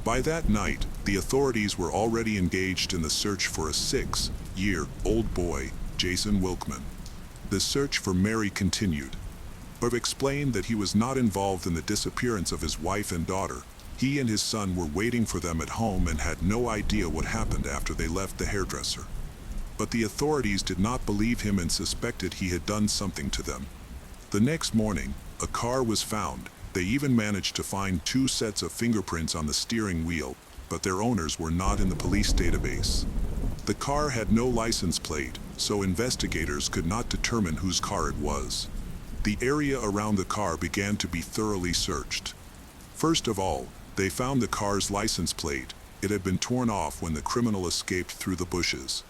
By that night, the authorities were already engaged in the search for a 6-year-old boy, Jason Wilkman. The search for Mary continued. Irv explained that he was not involved in the disappearance of his wife and daughter. He and his son were waiting for them at home and had no idea what happened after they left the hairdresser. But the authorities did not believe him and suspected he had done something to them. The next morning, a car was found. They even managed to find 2 sets of fingerprints on the steering wheel, but their owners were not in the police database. The car had no license plate, so investigators could not determine whose car it was. The area around the car began to be thoroughly searched. First of all, they found the car's license plate. It had been torn off when the criminal escaped through the bushes.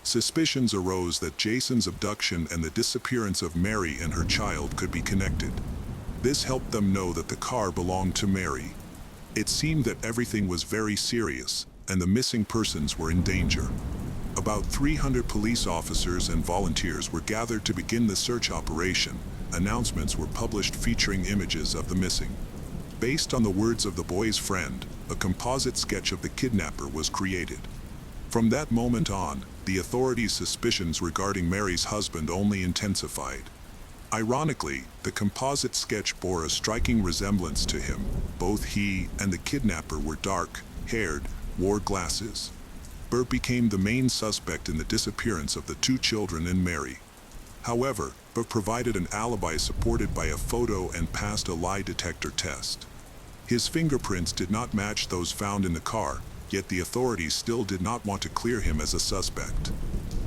Suspicions arose that Jason's abduction and the disappearance of Mary and her child could be connected. This helped them know that the car belonged to Mary. It seemed that everything was very serious, and the missing persons were in danger. About 300 police officers and volunteers were gathered to begin the search operation. Announcements were published featuring images of the missing. Based on the words of the boy's friend, a composite sketch of the kidnapper was created. From that moment on, the authorities' suspicions regarding Mary's husband only intensified. Ironically, the composite sketch bore a striking resemblance to him. Both he and the kidnapper were dark-haired, wore glasses. Irv became the main suspect in the disappearance of the 2 children and Mary. However, Beth provided an alibi supported by a photo and passed a lie detector test. His fingerprints did not match those found in the car, yet the authorities still did not want to clear him as a suspect.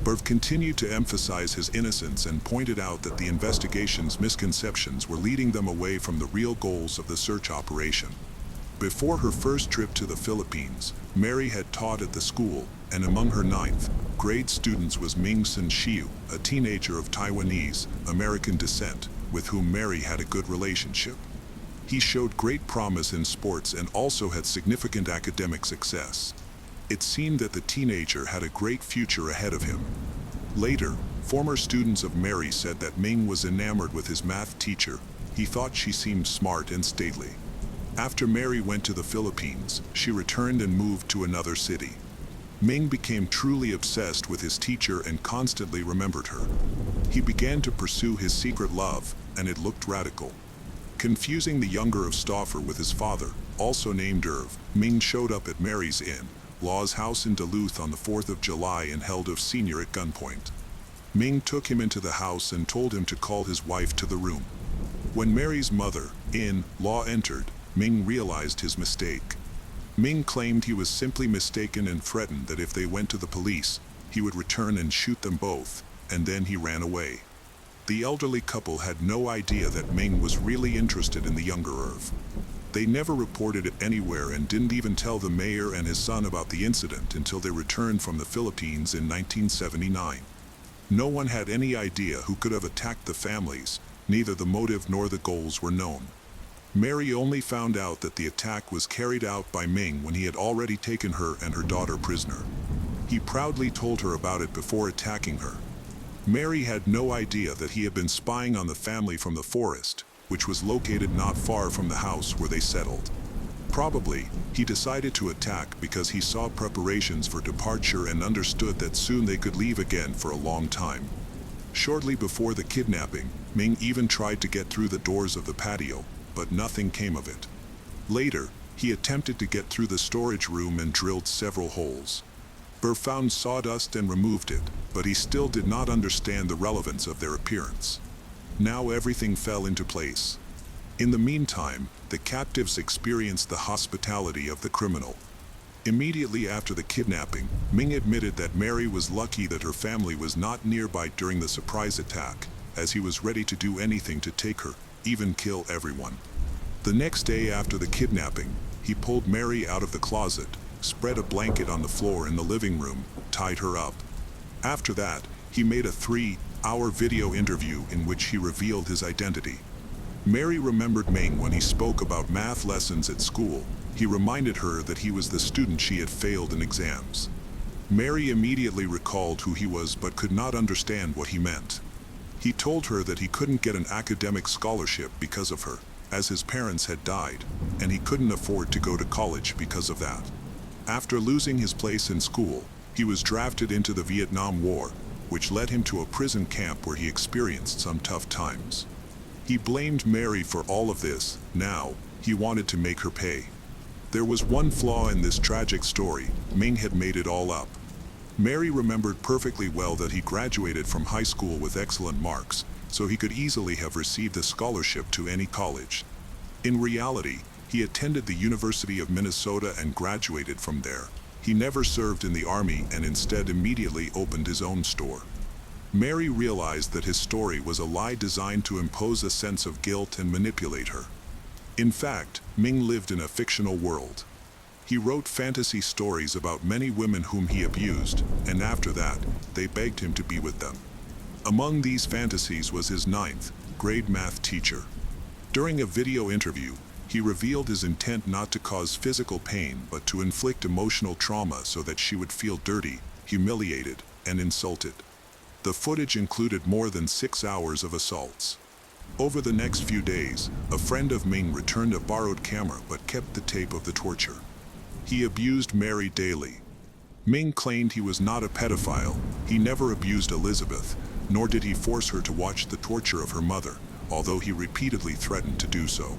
Beth continued to emphasize his innocence and pointed out that the investigation's misconceptions were leading them away from the real goals of the search operation. Before her first trip to the Philippines, Mary had taught at the school, and among her ninth grade students was Ming Sun Shiu, a teenager of Taiwanese American descent, with whom Mary had a good relationship. He showed great promise in sports and also had significant academic success. It seemed that the teenager had a great future ahead of him. Later, former students of Mary said that Ming was enamored with his math teacher. He thought she seemed smart and stately. After Mary went to the Philippines, she returned and moved to another city. Ming became truly obsessed with his teacher and constantly remembered her. He began to pursue his secret love, and it looked radical. Confusing the younger of Stauffer with his father, also named Irv, Ming showed up at Mary's Inn, Law's house in Duluth on the 4th of July and held Irv Sr. at gunpoint. Ming took him into the house and told him to call his wife to the room. When Mary's mother-in-law entered, Ming realized his mistake. Ming claimed he was simply mistaken and threatened that if they went to the police, he would return and shoot them both, and then he ran away. The elderly couple had no idea that Ming was really interested in the younger Irv. They never reported it anywhere and didn't even tell the mayor and his son about the incident until they returned from the Philippines in 1979. No one had any idea who could have attacked the families, neither the motive nor the goals were known. Mary only found out that the attack was carried out by Ming when he had already taken her and her daughter prisoner. He proudly told her about it before attacking her. Mary had no idea that he had been spying on the family from the forest, which was located not far from the house where they settled. Probably, he decided to attack because he saw preparations for departure and understood that soon they could leave again for a long time. Shortly before the kidnapping, Ming even tried to get through the doors of the patio, but nothing came of it. Later, he attempted to get through the storage room and drilled several holes. Burr found sawdust and removed it, but he still did not understand the relevance of their appearance. Now everything fell into place. In the meantime, the captives experienced the hospitality of the criminal. Immediately after the kidnapping, Ming admitted that Mary was lucky that her family was not nearby during the surprise attack, as he was ready to do anything to take her, even kill everyone. The next day after the kidnapping, he pulled Mary out of the closet, spread a blanket on the floor in the living room, tied her up. After that, he made a 3-hour video interview in which he revealed his identity. Mary remembered Ming when he spoke about math lessons at school. He reminded her that he was the student she had failed in exams. Mary immediately recalled who he was but could not understand what he meant. He told her that he couldn't get an academic scholarship because of her, as his parents had died, and he couldn't afford to go to college because of that. After losing his place in school, he was drafted into the Vietnam War, which led him to a prison camp where he experienced some tough times. He blamed Mary for all of this. Now, he wanted to make her pay. There was one flaw in this tragic story: Ming had made it all up. Mary remembered perfectly well that he graduated from high school with excellent marks, so he could easily have received a scholarship to any college. In reality, he attended the University of Minnesota and graduated from there. He never served in the army and instead immediately opened his own store. Mary realized that his story was a lie designed to impose a sense of guilt and manipulate her. In fact, Ming lived in a fictional world. He wrote fantasy stories about many women whom he abused, and after that, they begged him to be with them. Among these fantasies was his 9th grade math teacher. During a video interview, he revealed his intent not to cause physical pain but to inflict emotional trauma so that she would feel dirty, humiliated, and insulted. The footage included more than 6 hours of assaults. Over the next few days, a friend of Ming returned a borrowed camera but kept the tape of the torture. He abused Mary daily. Ming claimed he was not a pedophile. He never abused Elizabeth, nor did he force her to watch the torture of her mother, although he repeatedly threatened to do so.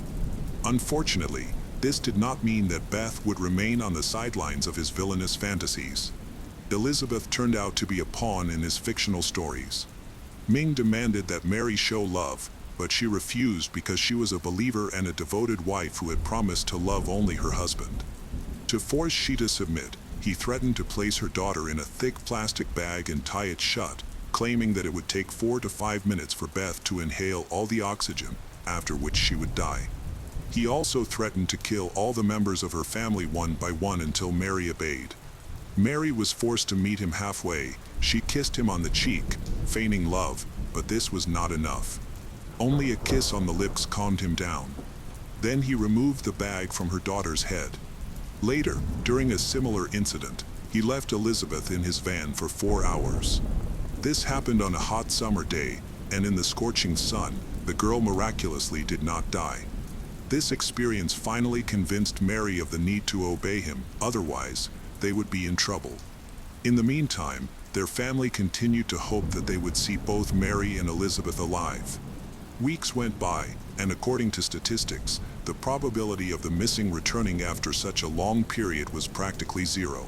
Unfortunately, this did not mean that Beth would remain on the sidelines of his villainous fantasies. Elizabeth turned out to be a pawn in his fictional stories. Ming demanded that Mary show love, but she refused because she was a believer and a devoted wife who had promised to love only her husband. To force she to submit, he threatened to place her daughter in a thick plastic bag and tie it shut, claiming that it would take 4 to 5 minutes for Beth to inhale all the oxygen, after which she would die. He also threatened to kill all the members of her family one by one until Mary obeyed. Mary was forced to meet him halfway. She kissed him on the cheek, feigning love, but this was not enough. Only a kiss on the lips calmed him down. Then he removed the bag from her daughter's head. Later, during a similar incident, he left Elizabeth in his van for 4 hours. This happened on a hot summer day, and in the scorching sun, the girl miraculously did not die. This experience finally convinced Mary of the need to obey him, otherwise, they would be in trouble. In the meantime, their family continued to hope that they would see both Mary and Elizabeth alive. Weeks went by, and according to statistics, the probability of the missing returning after such a long period was practically zero.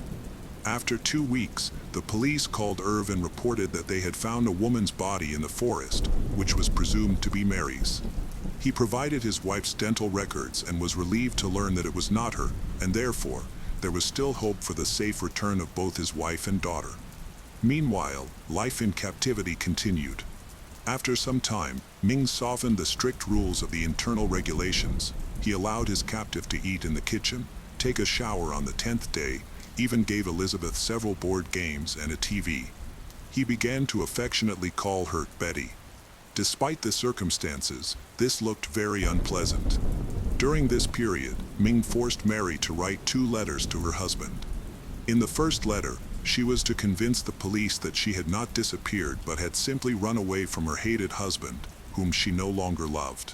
After 2 weeks, the police called Irv and reported that they had found a woman's body in the forest, which was presumed to be Mary's. He provided his wife's dental records and was relieved to learn that it was not her, and therefore, there was still hope for the safe return of both his wife and daughter. Meanwhile, life in captivity continued. After some time, Ming softened the strict rules of the internal regulations. He allowed his captive to eat in the kitchen, take a shower on the 10th day, even gave Elizabeth several board games and a TV. He began to affectionately call her Betty. Despite the circumstances, this looked very unpleasant. During this period, Ming forced Mary to write 2 letters to her husband. In the first letter, she was to convince the police that she had not disappeared but had simply run away from her hated husband, whom she no longer loved.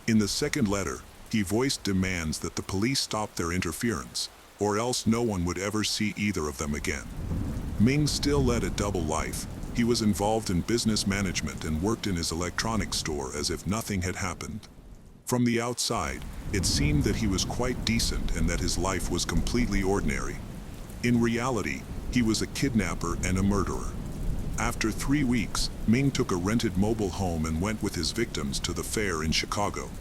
In the second letter, he voiced demands that the police stop their interference, or else no one would ever see either of them again. Ming still led a double life. He was involved in business management and worked in his electronics store as if nothing had happened. From the outside, it seemed that he was quite decent and that his life was completely ordinary. In reality, he was a kidnapper and a murderer. After 3 weeks, Ming took a rented mobile home and went with his victims to the fair in Chicago.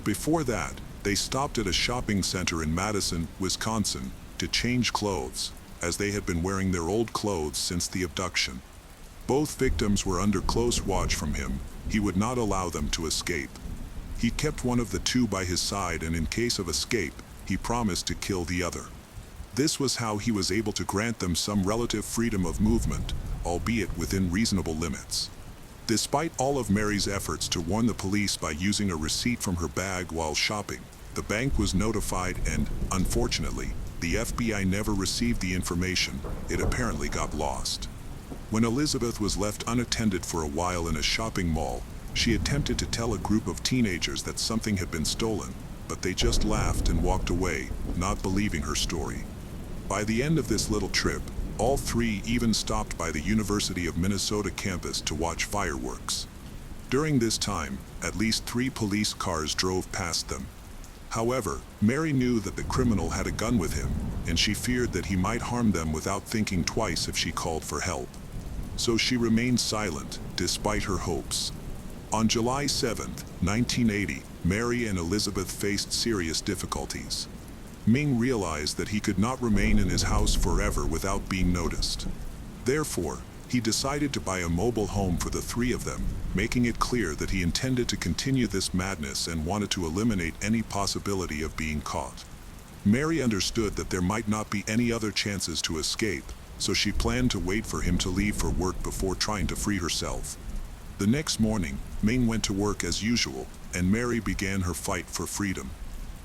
Before that, they stopped at a shopping center in Madison, Wisconsin, to change clothes, as they had been wearing their old clothes since the abduction. Both victims were under close watch from him. He would not allow them to escape. He kept one of the 2 by his side, and in case of escape, he promised to kill the other. This was how he was able to grant them some relative freedom of movement, albeit within reasonable limits. Despite all of Mary's efforts to warn the police by using a receipt from her bag while shopping, the bank was notified and, unfortunately, the FBI never received the information. It apparently got lost. When Elizabeth was left unattended for a while in a shopping mall, she attempted to tell a group of teenagers that something had been stolen, but they just laughed and walked away, not believing her story. By the end of this little trip, all 3 even stopped by the University of Minnesota campus to watch fireworks. During this time, at least 3 police cars drove past them. However, Mary knew that the criminal had a gun with him, and she feared that he might harm them without thinking twice if she called for help. So she remained silent, despite her hopes. On July 7, 1980, Mary and Elizabeth faced serious difficulties. Ming realized that he could not remain in his house forever without being noticed. Therefore, he decided to buy a mobile home for the 3 of them, making it clear that he intended to continue this madness and wanted to eliminate any possibility of being caught. Mary understood that there might not be any other chances to escape, so she planned to wait for him to leave for work before trying to free herself. The next morning, Ming went to work as usual, and Mary began her fight for freedom.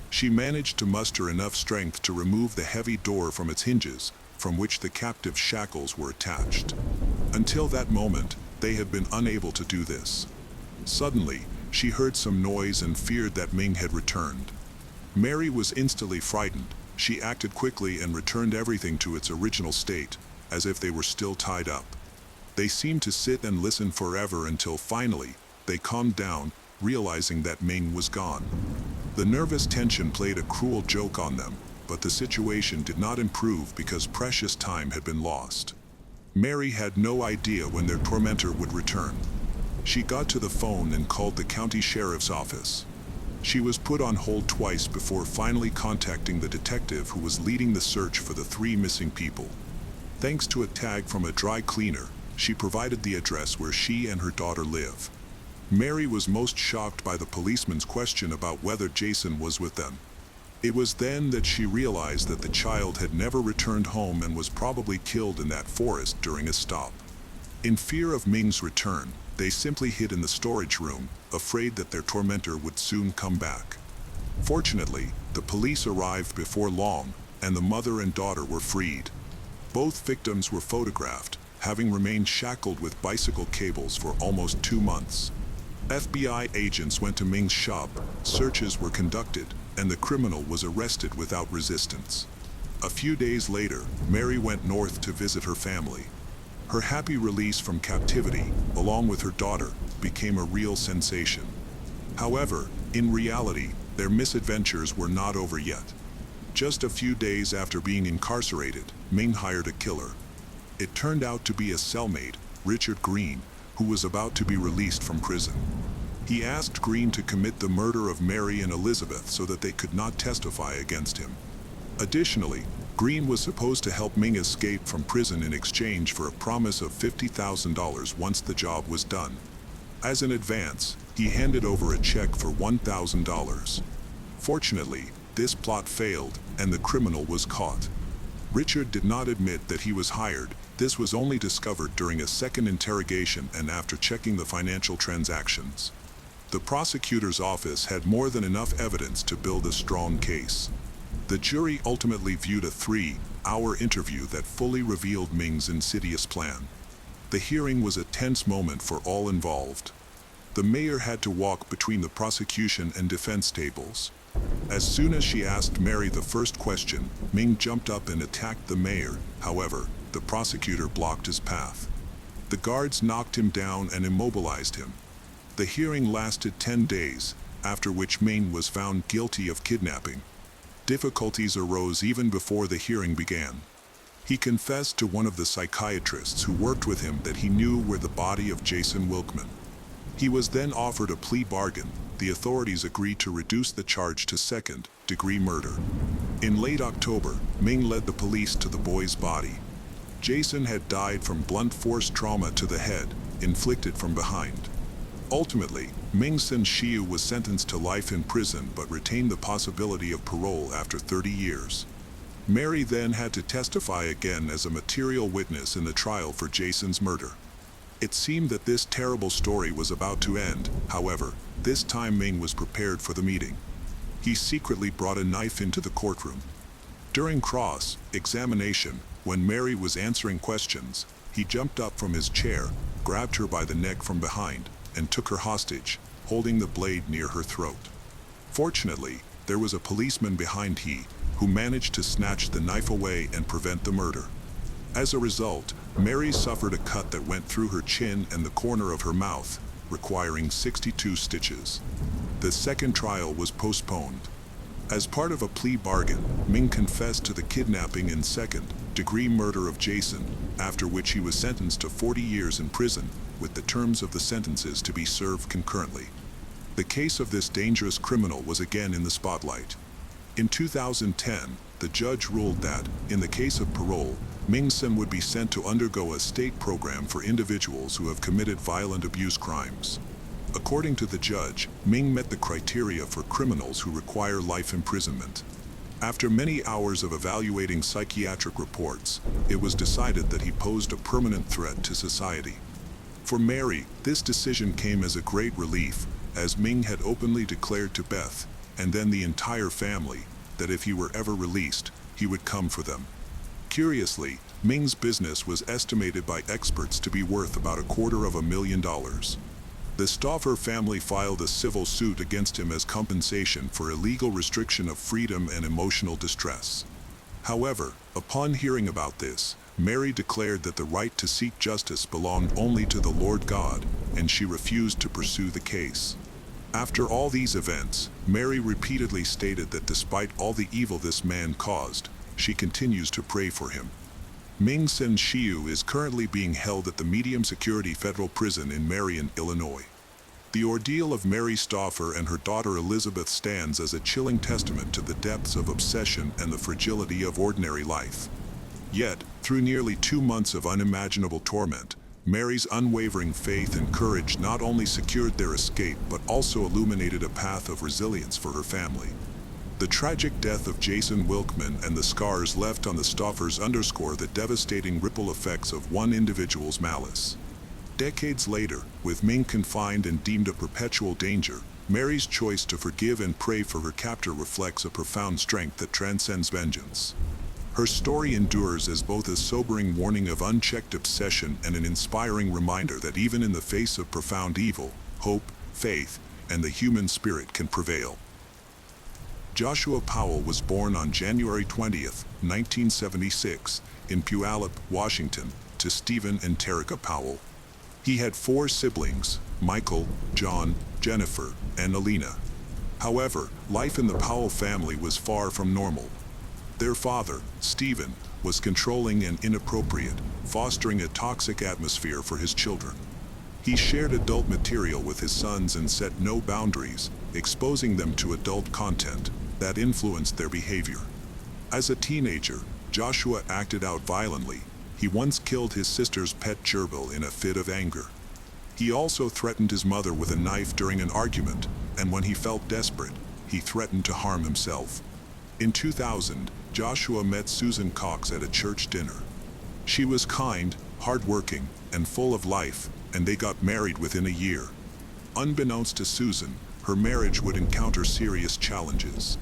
She managed to muster enough strength to remove the heavy door from its hinges, from which the captive's shackles were attached. Until that moment, they had been unable to do this. Suddenly, she heard some noise and feared that Ming had returned. Mary was instantly frightened. She acted quickly and returned everything to its original state, as if they were still tied up. They seemed to sit and listen forever until finally, they calmed down, realizing that Ming was gone. The nervous tension played a cruel joke on them, but the situation did not improve because precious time had been lost. Mary had no idea when their tormentor would return. She got to the phone and called the county sheriff's office. She was put on hold twice before finally contacting the detective who was leading the search for the 3 missing people. Thanks to a tag from a dry cleaner, she provided the address where she and her daughter live. Mary was most shocked by the policeman's question about whether Jason was with them. It was then that she realized that the child had never returned home and was probably killed in that forest during a stop. In fear of Ming's return, they simply hid in the storage room, afraid that their tormentor would soon come back. Fortunately, the police arrived before long, and the mother and daughter were freed. Both victims were photographed, having remained shackled with bicycle cables for almost 2 months. FBI agents went to Ming's shop, searches were conducted, and the criminal was arrested without resistance. A few days later, Mary went north to visit her family. Her happy release from captivity, along with her daughter, became a real sensation. However, in reality, their misadventures were not over yet. Just a few days after being incarcerated, Ming hired a killer. It turned out to be a cellmate, Richard Green, who was about to be released from prison. He asked Green to commit the murder of Mary and Elizabeth so that they could not testify against him. Additionally, Green was supposed to help Ming escape from prison in exchange for a promise of $50,000 once the job was done. As an advance, he handed over a check for $1,000. Fortunately, this plot failed, and the criminal was caught. Richard did not admit that he was hired. This was only discovered during a second interrogation and after checking the financial transactions. The prosecutor's office had more than enough evidence to build a strong case. The jury ultimately viewed a 3-hour interview that fully revealed Ming's insidious plan. The hearing was a tense moment for all involved. The mayor had to walk between the prosecution and defense tables. As soon as she asked Mary the first question, Ming jumped up and attacked the mayor. However, the prosecutor blocked his path. The guards knocked him down and immobilized him. The hearing lasted 10 days, after which Ming was found guilty of kidnapping. Difficulties arose even before the hearing began. He confessed to one of the psychiatrists who worked with him that he knew where the body of Jason Wilkman. He was then offered a plea bargain. The authorities agreed to reduce the charge to second-degree murder. In late October, Ming led the police to the boy's body. Jason had died from blunt force trauma to the head, inflicted from behind. Ultimately, Ming Sen Shiu was sentenced to life in prison but retained the possibility of parole after 30 years. Mary then had to testify again as a material witness in the trial for Jason's murder. It seemed that this terrible story was about to end. However, this time Ming was prepared for the meeting. He secretly brought a knife into the courtroom. During cross-examination, when Mary was answering questions, he jumped up from his chair, grabbed her by the neck from behind, and took her hostage, holding the blade near her throat. Fortunately, there was a policeman behind who managed to snatch the knife away and prevent the murder. As a result, Mary suffered a cut that went through her chin and the corner of her mouth, requiring 62 stitches. The second trial was postponed. As part of a plea bargain, Ming confessed to the kidnapping and second-degree murder of Jason, after which he was sentenced to 40 years in prison, with the terms of the sentences to be served concurrently. The case of this dangerous criminal was again in the spotlight. In 2010, the judge ruled that, in the case of parole, Ming Sen would be sent to undergo a state program for individuals who have committed violent abuse crimes. According to the judge, Ming met the criteria for criminals who require life imprisonment. After many hours of evaluating psychiatric reports, it was decided that he posed a permanent threat to society. For Mary, this decision came as a great relief, as Ming had openly declared to Beth, and then the entire family, that if he were ever released, he would come for them. Curiously, Ming's business was estimated by experts to be worth about $250,000. The Stauffer family filed a civil suit against him as compensation for illegal restriction of freedom and emotional distress. However, upon hearing about this, Mary declared that the right to seek justice belonged only to the Lord God, and she refused to pursue the case. After all these events, Mary repeatedly stated that despite all the evil this man caused, she continues to pray for him. Ming Sen Shiu is currently being held at the medium-security federal prison in Marion, Illinois. The ordeal of Mary Stauffer and her daughter Elizabeth stands as a chilling testament to the depths of obsession and the fragility of ordinary life. Yet, through nearly 2 months of unimaginable torment, Mary's unwavering faith and courage not only secured their escape but also illuminated a path of resilience for her family. The tragic death of Jason Wilkman and the scars left on the Stauffers underscore the devastating ripple effects of one individual's malice. Decades later, with Ming confined and deemed a perpetual danger, Mary's choice to forgive and pray for her captor reflects a profound strength that transcends vengeance. Her story endures as both a sobering warning of unchecked obsession and an inspiring reminder that even in the face of profound evil, hope, faith, and the human spirit can prevail. Joshua Powell was born on January 20, 1976, in Puyallup, Washington, to Stephen and Terica Powell. He had 4 siblings, Michael, John, Jennifer, and Alina. However, life in the Powell family was far from normal. Their father, Stephen, was controlling and inappropriate, fostering a toxic atmosphere for his children. He shared adult material with his sons and set no boundaries, exposing them to adult content that influenced their behavior. As a teenager, Joshua acted out violently. He once killed his sister's pet gerbil in a fit of anger. He also threatened his mother with a knife during an argument, and when he felt desperate, he threatened to harm himself. In 2000, Joshua met Susan Cox at a church dinner. She was kind, hardworking, and full of life, and they got married within a year. Unbeknownst to Susan, her marriage would encounter serious challenges.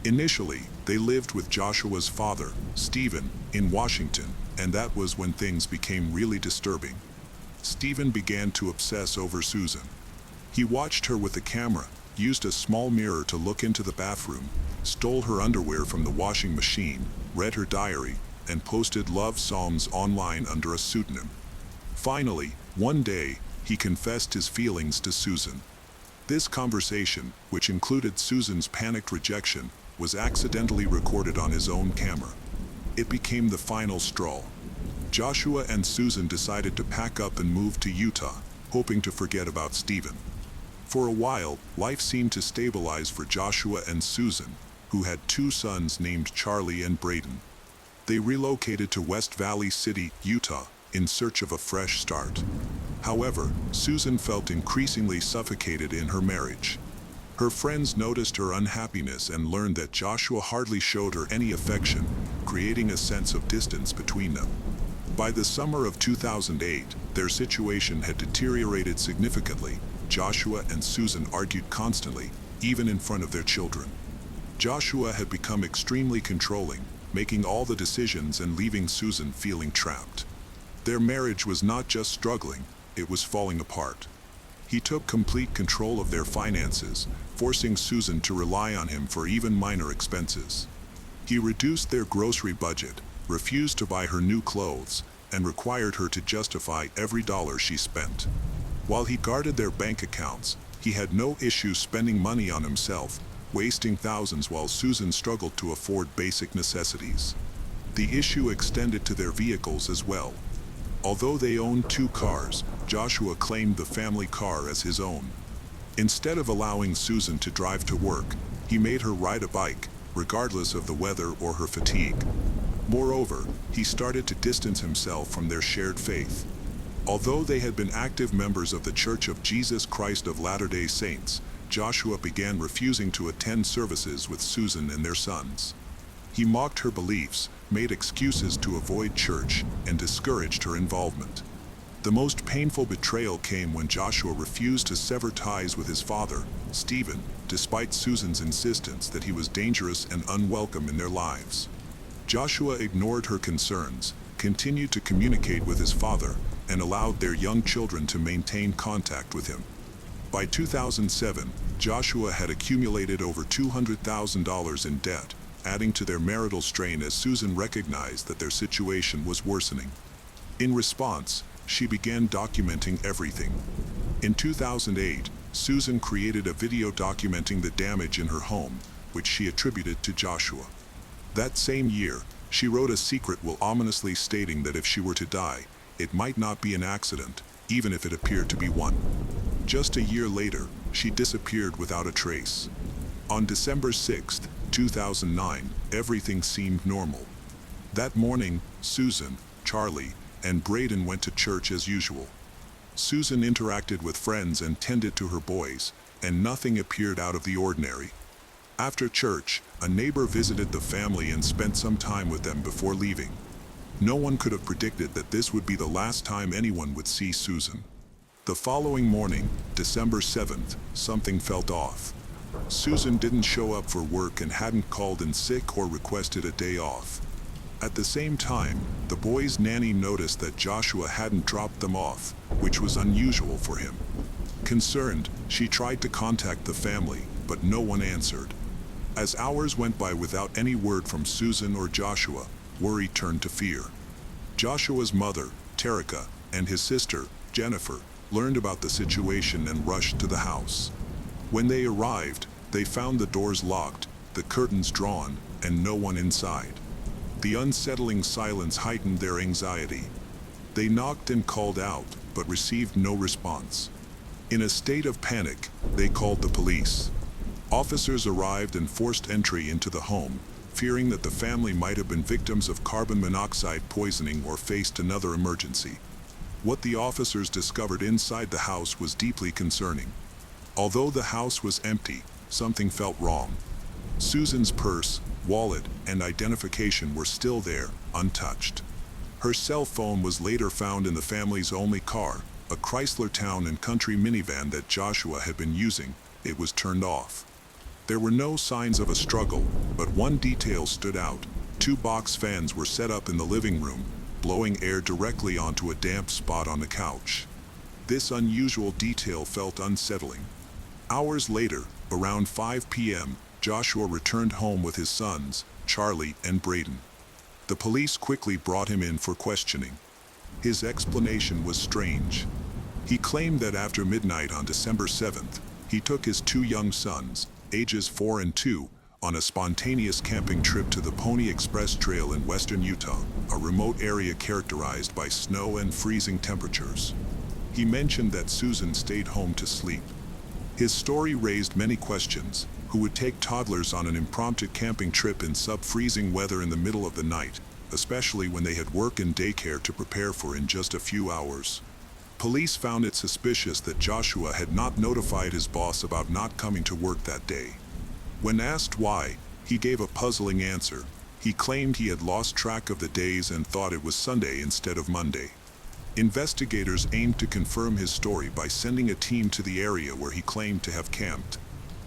Initially, they lived with Joshua's father, Stephen, in Washington, and that was when things became really disturbing. Stephen began to obsess over Susan. He watched her with the camera, used a small mirror to look into the bathroom, stole her underwear from the washing machine, read her diary, and posted love songs online under a pseudonym. Finally, one day, he confessed his feelings to Susan. This conversation, which included Susan's panicked rejection, was accidentally recorded on his own camera. It became the final straw. Joshua and Susan decided to pack up and move to Utah, hoping to forget about Stephen. For a while, life seemed to stabilize for Joshua and Susan, who had 2 sons named Charlie and Braden. They relocated to West Valley City, Utah, in search of a fresh start. However, Susan felt increasingly suffocated in her marriage. Her friends noticed her unhappiness and learned that Joshua hardly showed her any affection, creating a sense of distance between them. By the summer of 2008, their situation had deteriorated significantly. Joshua and Susan argued constantly, even in front of their children. Joshua had become extremely controlling, making all the decisions and leaving Susan feeling trapped. Their marriage was not just struggling, it was falling apart. He took complete control of their finances, forcing Susan to rely on him for even minor expenses. He reduced their grocery budget, refused to buy her new clothes, and required her to justify every dollar she spent. While he guarded their bank accounts, he had no issue spending money on himself, wasting thousands while Susan struggled to afford basic necessities. The issue extended to their vehicles as well. Although they owned 2 cars, Joshua claimed the family car as his own. Instead of allowing Susan to drive to work, he made her ride a bike, regardless of the weather or her fatigue. Moreover, he started to distance himself from their shared faith. Although they had been active members of the Church of Jesus Christ of Latter-day Saints, Joshua began refusing to attend services with Susan and their sons. He mocked her beliefs, made excuses to avoid church, and discouraged her involvement. The most painful betrayal came when Joshua refused to sever ties with his father, Stephen, despite Susan's insistence that he was dangerous and unwelcome in their lives. Joshua ignored her concerns, continued to communicate with his father, and allowed their young children to maintain contact with him. By 2007, Joshua had accumulated over $200,000 in debt, adding to their marital strain as Susan recognized that their situation was worsening. In response, she began documenting everything. In 2008, Susan created a video documenting the damage in her home, which she attributed to Joshua. That same year, She wrote a secret will ominously stating that if she were to die, it might not be an accident, even if it appeared to be one. Just a year later, she disappeared without a trace. On December 6, 2009, everything seemed normal. That morning, Susan, Charlie, and Braden went to church as usual. Susan interacted with friends and tended to her boys, and nothing appeared out of the ordinary. After church, a neighbor visited the family and spent some time with them before leaving. No one could have predicted that this would be the last time anyone would see Susan. The following morning, December 7th, something felt off. Susan didn't show up for work and hadn't called in sick or requested a day off. At the same time, the boys' nanny noticed that Joshua hadn't dropped them off, which was unusual for him. Concerned, she tried to contact the family, but no one answered. As hours went by without any word from Susan or Joshua, worry turned to fear. Joshua's mother, Terica, and his sister, Jennifer, learned about the situation and rushed to the house. When they arrived, they found the doors locked, the curtains drawn, and no one inside. The unsettling silence heightened their anxiety. They knocked and called out, but received no response. In a state of panic, they called the police. Officers arrived and forced entry into the home, fearing that the family might have been victims of carbon monoxide poisoning or faced another emergency. What the officers discovered inside the house was deeply concerning. Although the house was empty, something felt wrong. Susan's purse, wallet, and identification were still there, untouched. Her cell phone was later found in the family's only car, a Chrysler Town & Country minivan that Joshua had been using. It was turned off. There were no signs of a struggle, but one detail stood out. 2 box fans were set up in the living room, blowing air directly onto a damp spot on the couch. This unusual detail felt unsettling. Hours later, around 5 p.m., Joshua returned home with his sons, Charlie and Braden. The police quickly brought him in for questioning. His explanation was strange. He claimed that after midnight on December 7th, he took his 2 young sons, ages 4 and 2, on a spontaneous camping trip to the Pony Express Trail in western Utah, a remote area characterized by snow and freezing temperatures. He mentioned that Susan stayed home to sleep. His story raised many questions. Who would take toddlers on an impromptu camping trip in sub-freezing weather in the middle of the night, especially when they had work and daycare to prepare for in just a few hours? Police found it suspicious that Joshua had not notified his boss about not coming to work that day. When asked why, he gave a puzzling answer. He claimed he had lost track of the days and thought it was Sunday instead of Monday. Investigators aimed to confirm his story by sending a team to the area where he claimed to have camped.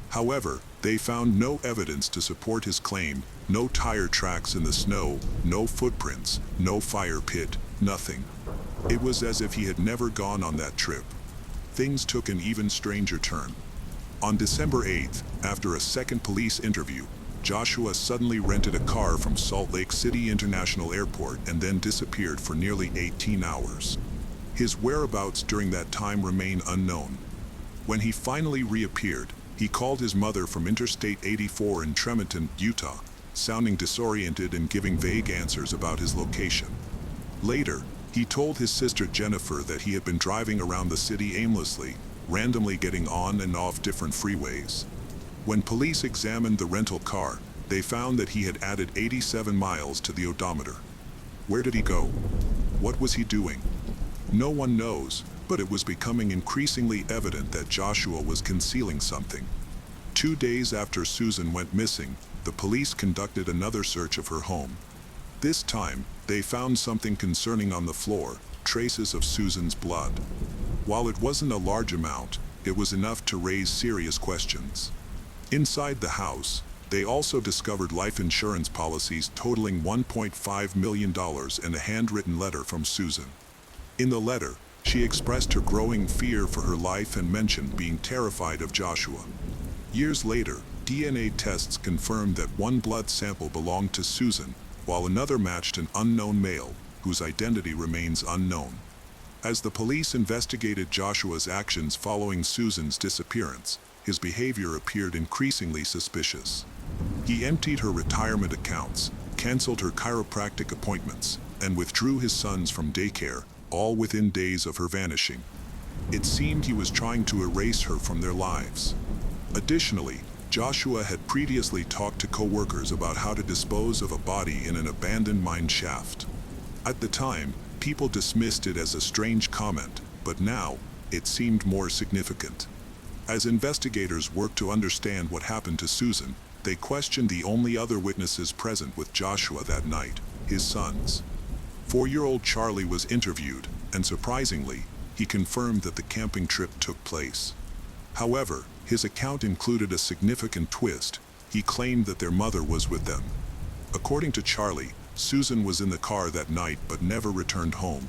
However, they found no evidence to support his claim, no tire tracks in the snow, no footprints, no fire pit, nothing. It was as if he had never gone on that trip. Things took an even stranger turn. On December 8th, after a second police interview, Joshua suddenly rented a car from Salt Lake City International Airport and then disappeared for nearly 18 hours. His whereabouts during that time remain unknown. When he finally reappeared, he called his mother from Interstate 84 in Tremonton, Utah, sounding disoriented and giving vague answers about his location. Later, he told his sister Jennifer that he had been driving around the city aimlessly, randomly getting on and off different freeways. When police examined the rental car, they found that he had added 87 miles to the odometer. Where did he go? What was he doing? No one knows, but it was becoming increasingly evident that Joshua was concealing something. 2 days after Susan went missing, the police conducted another search of her home. This time, they found something concerning on the floor, traces of Susan's blood. While it wasn't a large amount, it was enough to raise serious questions. Inside the house, they also discovered life insurance policies totaling $1.5 million and a handwritten letter from Susan. In the letter, she expressed her growing fear for her life and mentioned being terrified of Joshua. Years later, DNA tests confirmed that one blood sample belonged to Susan, while another matched an unknown male, whose identity remains unknown. As the police investigated Joshua's actions following Susan's disappearance, his behavior appeared increasingly suspicious. He emptied her retirement accounts, canceled her chiropractic appointments, and withdrew his sons from daycare, all within days of her vanishing. It seemed he was trying to erase her from their lives. Additionally, Joshua had previously talked to co-workers about how to dispose of a body in an abandoned mine shaft. At the time, people dismissed it as a strange comment, but now, it seemed more significant. As investigators worked to understand what happened to Susan, they questioned the only other witnesses present with Joshua that night, his sons. 4-year-old Charlie was interviewed, and surprisingly, he confirmed that the camping trip took place. However, his account included a significant twist. He claimed that their mother was with them. According to Charlie, Susan was in the car that night but never returned home.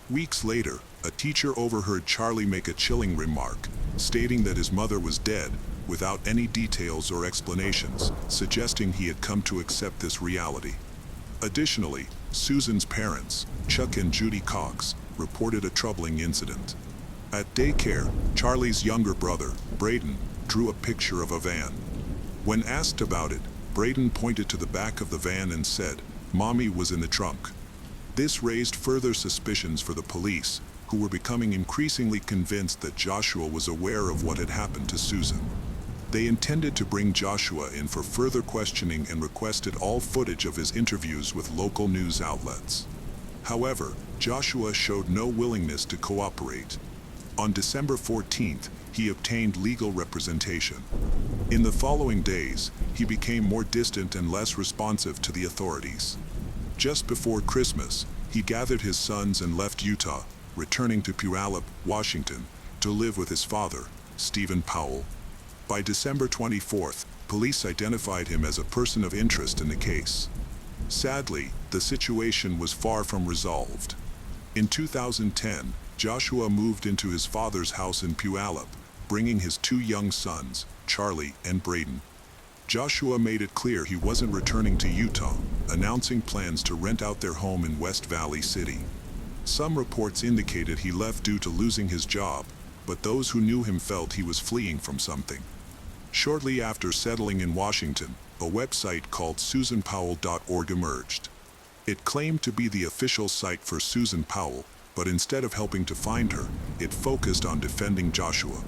Weeks later, a teacher overheard Charlie make a chilling remark, stating that his mother was dead, without any details or explanations, suggesting he had come to accept this reality. Additionally, Susan's parents, Chuck and Judy Cox, reported a troubling incident. At daycare, Charlie's younger brother, Braden, drew a picture of a van. When asked about it, Braden pointed to the back of the van and said, "Mommy was in the trunk." This raised further suspicions for the police, who were becoming increasingly convinced that Joshua was aware of what had happened to Susan. They intended to bring Joshua in for further questioning and requested all footage of his interviews with local news outlets. However, Joshua showed no willingness to cooperate. On December 14th, he obtained legal representation. In the following days, he became more distant and less responsive to the authorities. Just before Christmas, he gathered his sons and left Utah, returning to Puyallup, Washington, to live with his father, Stephen Powell. By December 24th, police identified him as a person of interest in the case. Sadly, the situation was far from resolved. In 2010, Joshua moved into his father's house in Puyallup, bringing his 2 young sons, Charlie and Braden. Joshua made it clear he wasn't returning to Utah, announcing plans to rent out their home in West Valley City. Some reports indicated he left due to losing his job, but those who knew him felt he was fleeing from something. Shortly after settling in Washington, a website called SusanPowell.org emerged. It claimed to be the official site for Susan Powell, but instead of helping to find her, it focused on defending Joshua.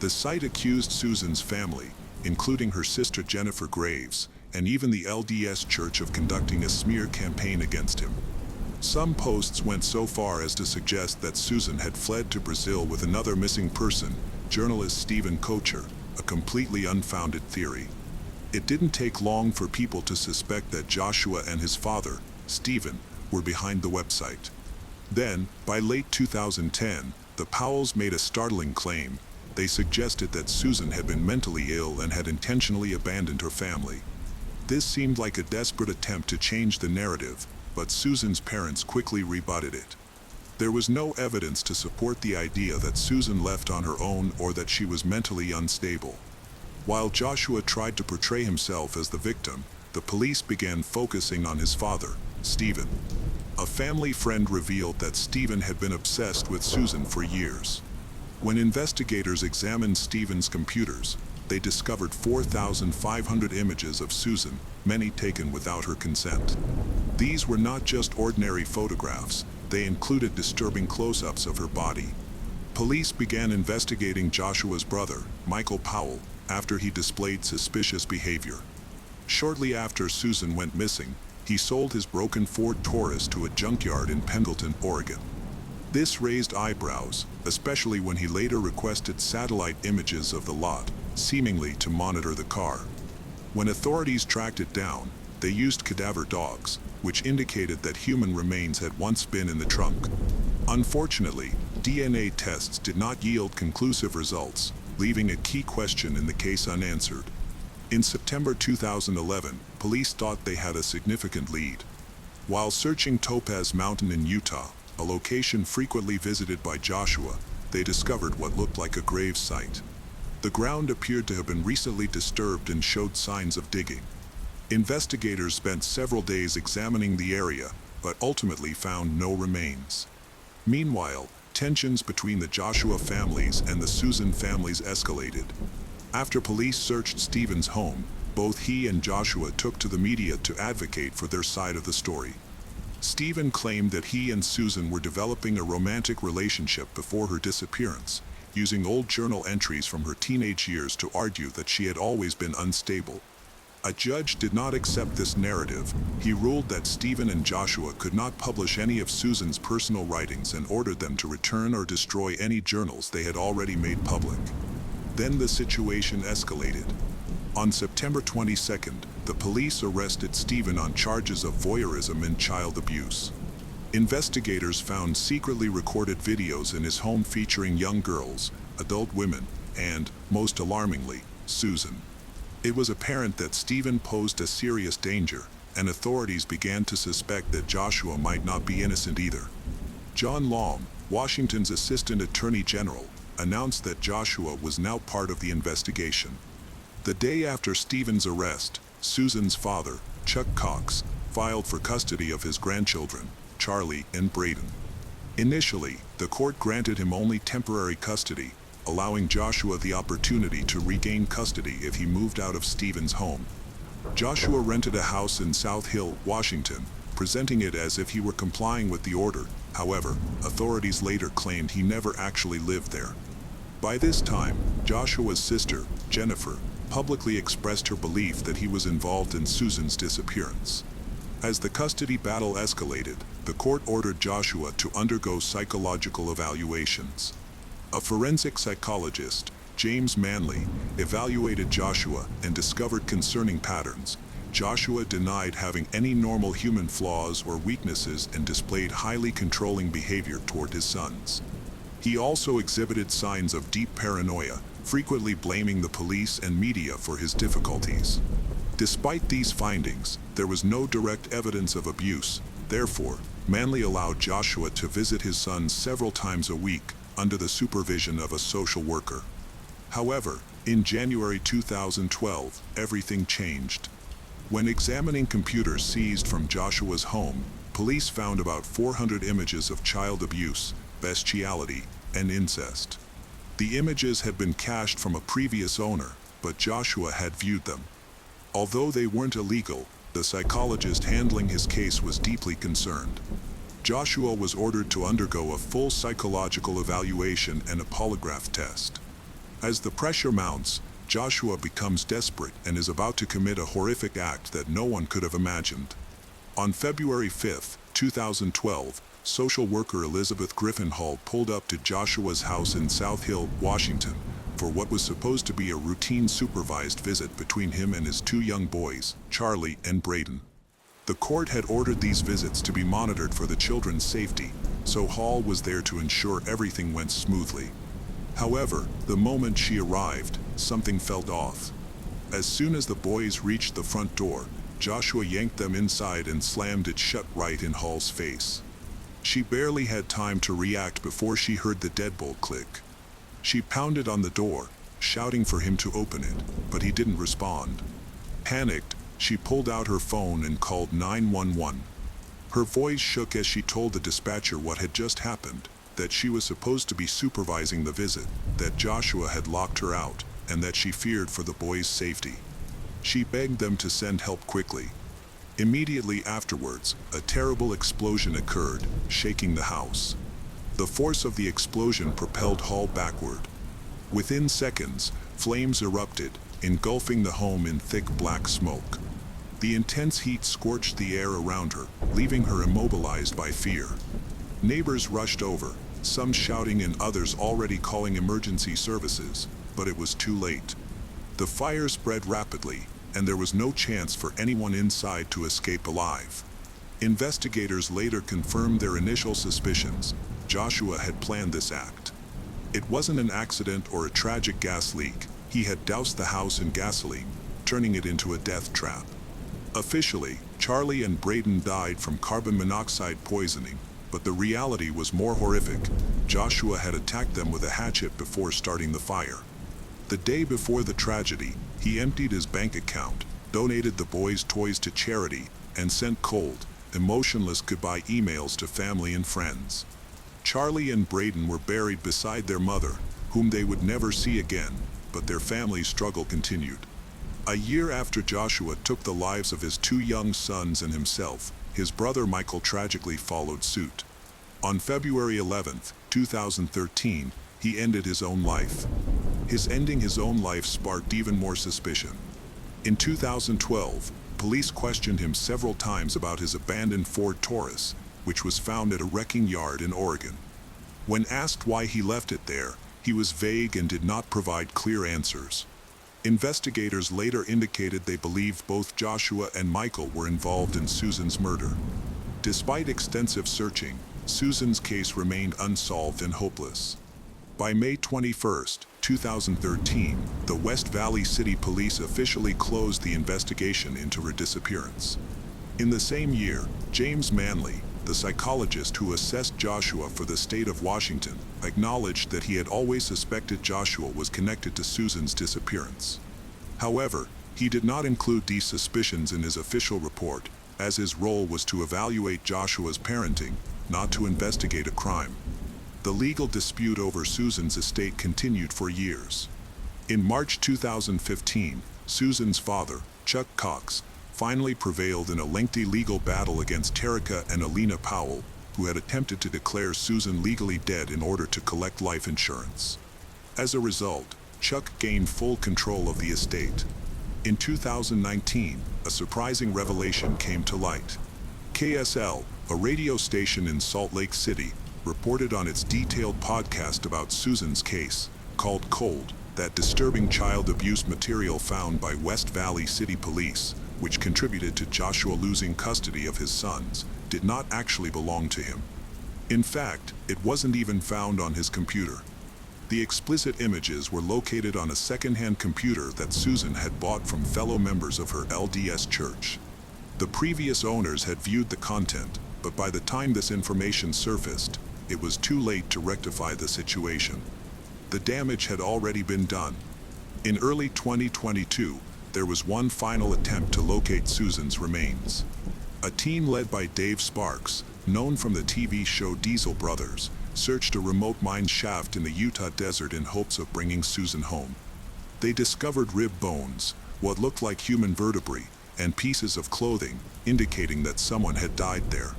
The site accused Susan's family, including her sister Jennifer Graves, and even the LDS Church of conducting a smear campaign against him. Some posts went so far as to suggest that Susan had fled to Brazil with another missing person, journalist Stephen Kocher, a completely unfounded theory. It didn't take long for people to suspect that Joshua and his father, Stephen, were behind the website. Then, by late 2010, the Powells made a startling claim. They suggested that Susan had been mentally ill and had intentionally abandoned her family. This seemed like a desperate attempt to change the narrative, but Susan's parents quickly rebutted it. There was no evidence to support the idea that Susan left on her own or that she was mentally unstable. While Joshua tried to portray himself as the victim, the police began focusing on his father, Stephen. A family friend revealed that Stephen had been obsessed with Susan for years. When investigators examined Stephen's computers, they discovered 4,500 images of Susan, many taken without her consent. These were not just ordinary photographs, they included disturbing close-ups of her body. Police began investigating Joshua's brother, Michael Powell, after he displayed suspicious behavior. Shortly after Susan went missing, he sold his broken Ford Taurus to a junkyard in Pendleton, Oregon. This raised eyebrows, especially when he later requested satellite images of the lot, seemingly to monitor the car. When authorities tracked it down, they used cadaver dogs, which indicated that human remains had once been in the trunk. Unfortunately, DNA tests did not yield conclusive results, leaving a key question in the case unanswered. In September 2011, police thought they had a significant lead. While searching Topaz Mountain in Utah, a location frequently visited by Joshua, they discovered what looked like a grave site. The ground appeared to have been recently disturbed and showed signs of digging. Investigators spent several days examining the area, but ultimately found no remains. Meanwhile, tensions between the Joshua families and the Susan families escalated. After police searched Stephen's home, Both he and Joshua took to the media to advocate for their side of the story. Stephen claimed that he and Susan were developing a romantic relationship before her disappearance, using old journal entries from her teenage years to argue that she had always been unstable. A judge did not accept this narrative. He ruled that Stephen and Joshua could not publish any of Susan's personal writings and ordered them to return or destroy any journals they had already made public. Then the situation escalated. On September 22nd, the police arrested Stephen on charges of voyeurism and child abuse. Investigators found secretly recorded videos in his home featuring young girls, adult women, and, most alarmingly, Susan. It was apparent that Stephen posed a serious danger, and authorities began to suspect that Joshua might not be innocent either. John Long, Washington's Assistant Attorney General, announced that Joshua was now part of the investigation. The day after Stephen's arrest, Susan's father, Chuck Cox, filed for custody of his grandchildren, Charlie and Braden. Initially, the court granted him only temporary custody, allowing Joshua the opportunity to regain custody if he moved out of Stephen's home. Joshua rented a house in South Hill, Washington, presenting it as if he were complying with the order. However, authorities later claimed he never actually lived there. By this time, Joshua's sister, Jennifer, publicly expressed her belief that he was involved in Susan's disappearance. As the custody battle escalated, the court ordered Joshua to undergo psychological evaluations. A forensic psychologist, James Manley, evaluated Joshua and discovered concerning patterns. Joshua denied having any normal human flaws or weaknesses and displayed highly controlling behavior toward his sons. He also exhibited signs of deep paranoia, frequently blaming the police and media for his difficulties. Despite these findings, there was no direct evidence of abuse. Therefore, Manley allowed Joshua to visit his sons several times a week, under the supervision of a social worker. However, in January 2012, everything changed. When examining computers seized from Joshua's home, police found about 400 images of child abuse, bestiality, and incest. The images had been cached from a previous owner, but Joshua had viewed them. Although they weren't illegal, the psychologist handling his case was deeply concerned. Joshua was ordered to undergo a full psychological evaluation and a polygraph test. As the pressure mounts, Joshua becomes desperate and is about to commit a horrific act that no one could have imagined. On February 5, 2012, social worker Elizabeth Griffin Hall pulled up to Joshua's house in South Hill, Washington, for what was supposed to be a routine supervised visit between him and his two young boys, Charlie and Braden. The court had ordered these visits to be monitored for the children's safety, so Hall was there to ensure everything went smoothly. However, the moment she arrived, something felt off. As soon as the boys reached the front door, Joshua yanked them inside and slammed it shut right in Hall's face. She barely had time to react before she heard the deadbolt click. She pounded on the door, shouting for him to open it, but he didn't respond. Panicked, she pulled out her phone and called 911. Her voice shook as she told the dispatcher what had just happened, that she was supposed to be supervising the visit, that Joshua had locked her out, and that she feared for the boys' safety. She begged them to send help quickly. Immediately afterwards, a terrible explosion occurred, shaking the house. The force of the explosion propelled Hall backward. Within seconds, flames erupted, engulfing the home in thick black smoke. The intense heat scorched the air around her, leaving her immobilized by fear. Neighbors rushed over, some shouting and others already calling emergency services, but it was too late. The fire spread rapidly, and there was no chance for anyone inside to escape alive. Investigators later confirmed their initial suspicions. Joshua had planned this act. It wasn't an accident or a tragic gas leak. He had doused the house in gasoline, turning it into a death trap. Officially, Charlie and Braden died from carbon monoxide poisoning, but the reality was more horrific. Joshua had attacked them with a hatchet before starting the fire. The day before the tragedy, he emptied his bank account, donated the boys' toys to charity, and sent cold, emotionless goodbye emails to family and friends. Charlie and Braden were buried beside their mother, whom they would never see again, but their family's struggle continued. A year after Joshua took the lives of his two young sons and himself, his brother Michael tragically followed suit. On February 11, 2013, he ended his own life. His ending his own life sparked even more suspicion. In 2012, police questioned him several times about his abandoned Ford Taurus, which was found at a wrecking yard in Oregon. When asked why he left it there, he was vague and did not provide clear answers. Investigators later indicated they believed both Joshua and Michael were involved in Susan's murder. Despite extensive searching, Susan's case remained unsolved and hopeless. By May 21, 2013, the West Valley City Police officially closed the investigation into her disappearance. In the same year, James Manley, the psychologist who assessed Joshua for the state of Washington, acknowledged that he had always suspected Joshua was connected to Susan's disappearance. However, he did not include these suspicions in his official report, as his role was to evaluate Joshua's parenting, not to investigate a crime. The legal dispute over Susan's estate continued for years. In March 2015, Susan's father, Chuck Cox, finally prevailed in a lengthy legal battle against Terica and Alina Powell, who had attempted to declare Susan legally dead in order to collect life insurance. As a result, Chuck gained full control of the estate. In 2019, a surprising revelation came to light. KSL, a radio station in Salt Lake City, reported on its detailed podcast about Susan's case, called Cold, that disturbing child abuse material found by West Valley City Police, which contributed to Joshua losing custody of his sons, did not actually belong to him. In fact, it wasn't even found on his computer. The explicit images were located on a second-hand computer that Susan had bought from fellow members of her LDS church. The previous owners had viewed the content, but by the time this information surfaced, it was too late to rectify the situation. The damage had already been done. In early 2022, there was one final attempt to locate Susan's remains. A team led by Dave Sparks, known from the TV show Diesel Brothers, searched a remote mine shaft in the Utah desert in hopes of bringing Susan home. They discovered rib bones, what looked like human vertebrae, and pieces of clothing, indicating that someone had died there.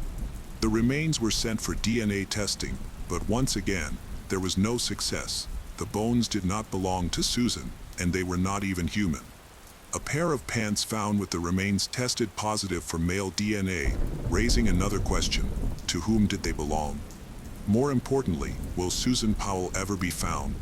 The remains were sent for DNA testing, but once again, there was no success. The bones did not belong to Susan, and they were not even human. A pair of pants found with the remains tested positive for male DNA, raising another question: to whom did they belong? More importantly, will Susan Powell ever be found?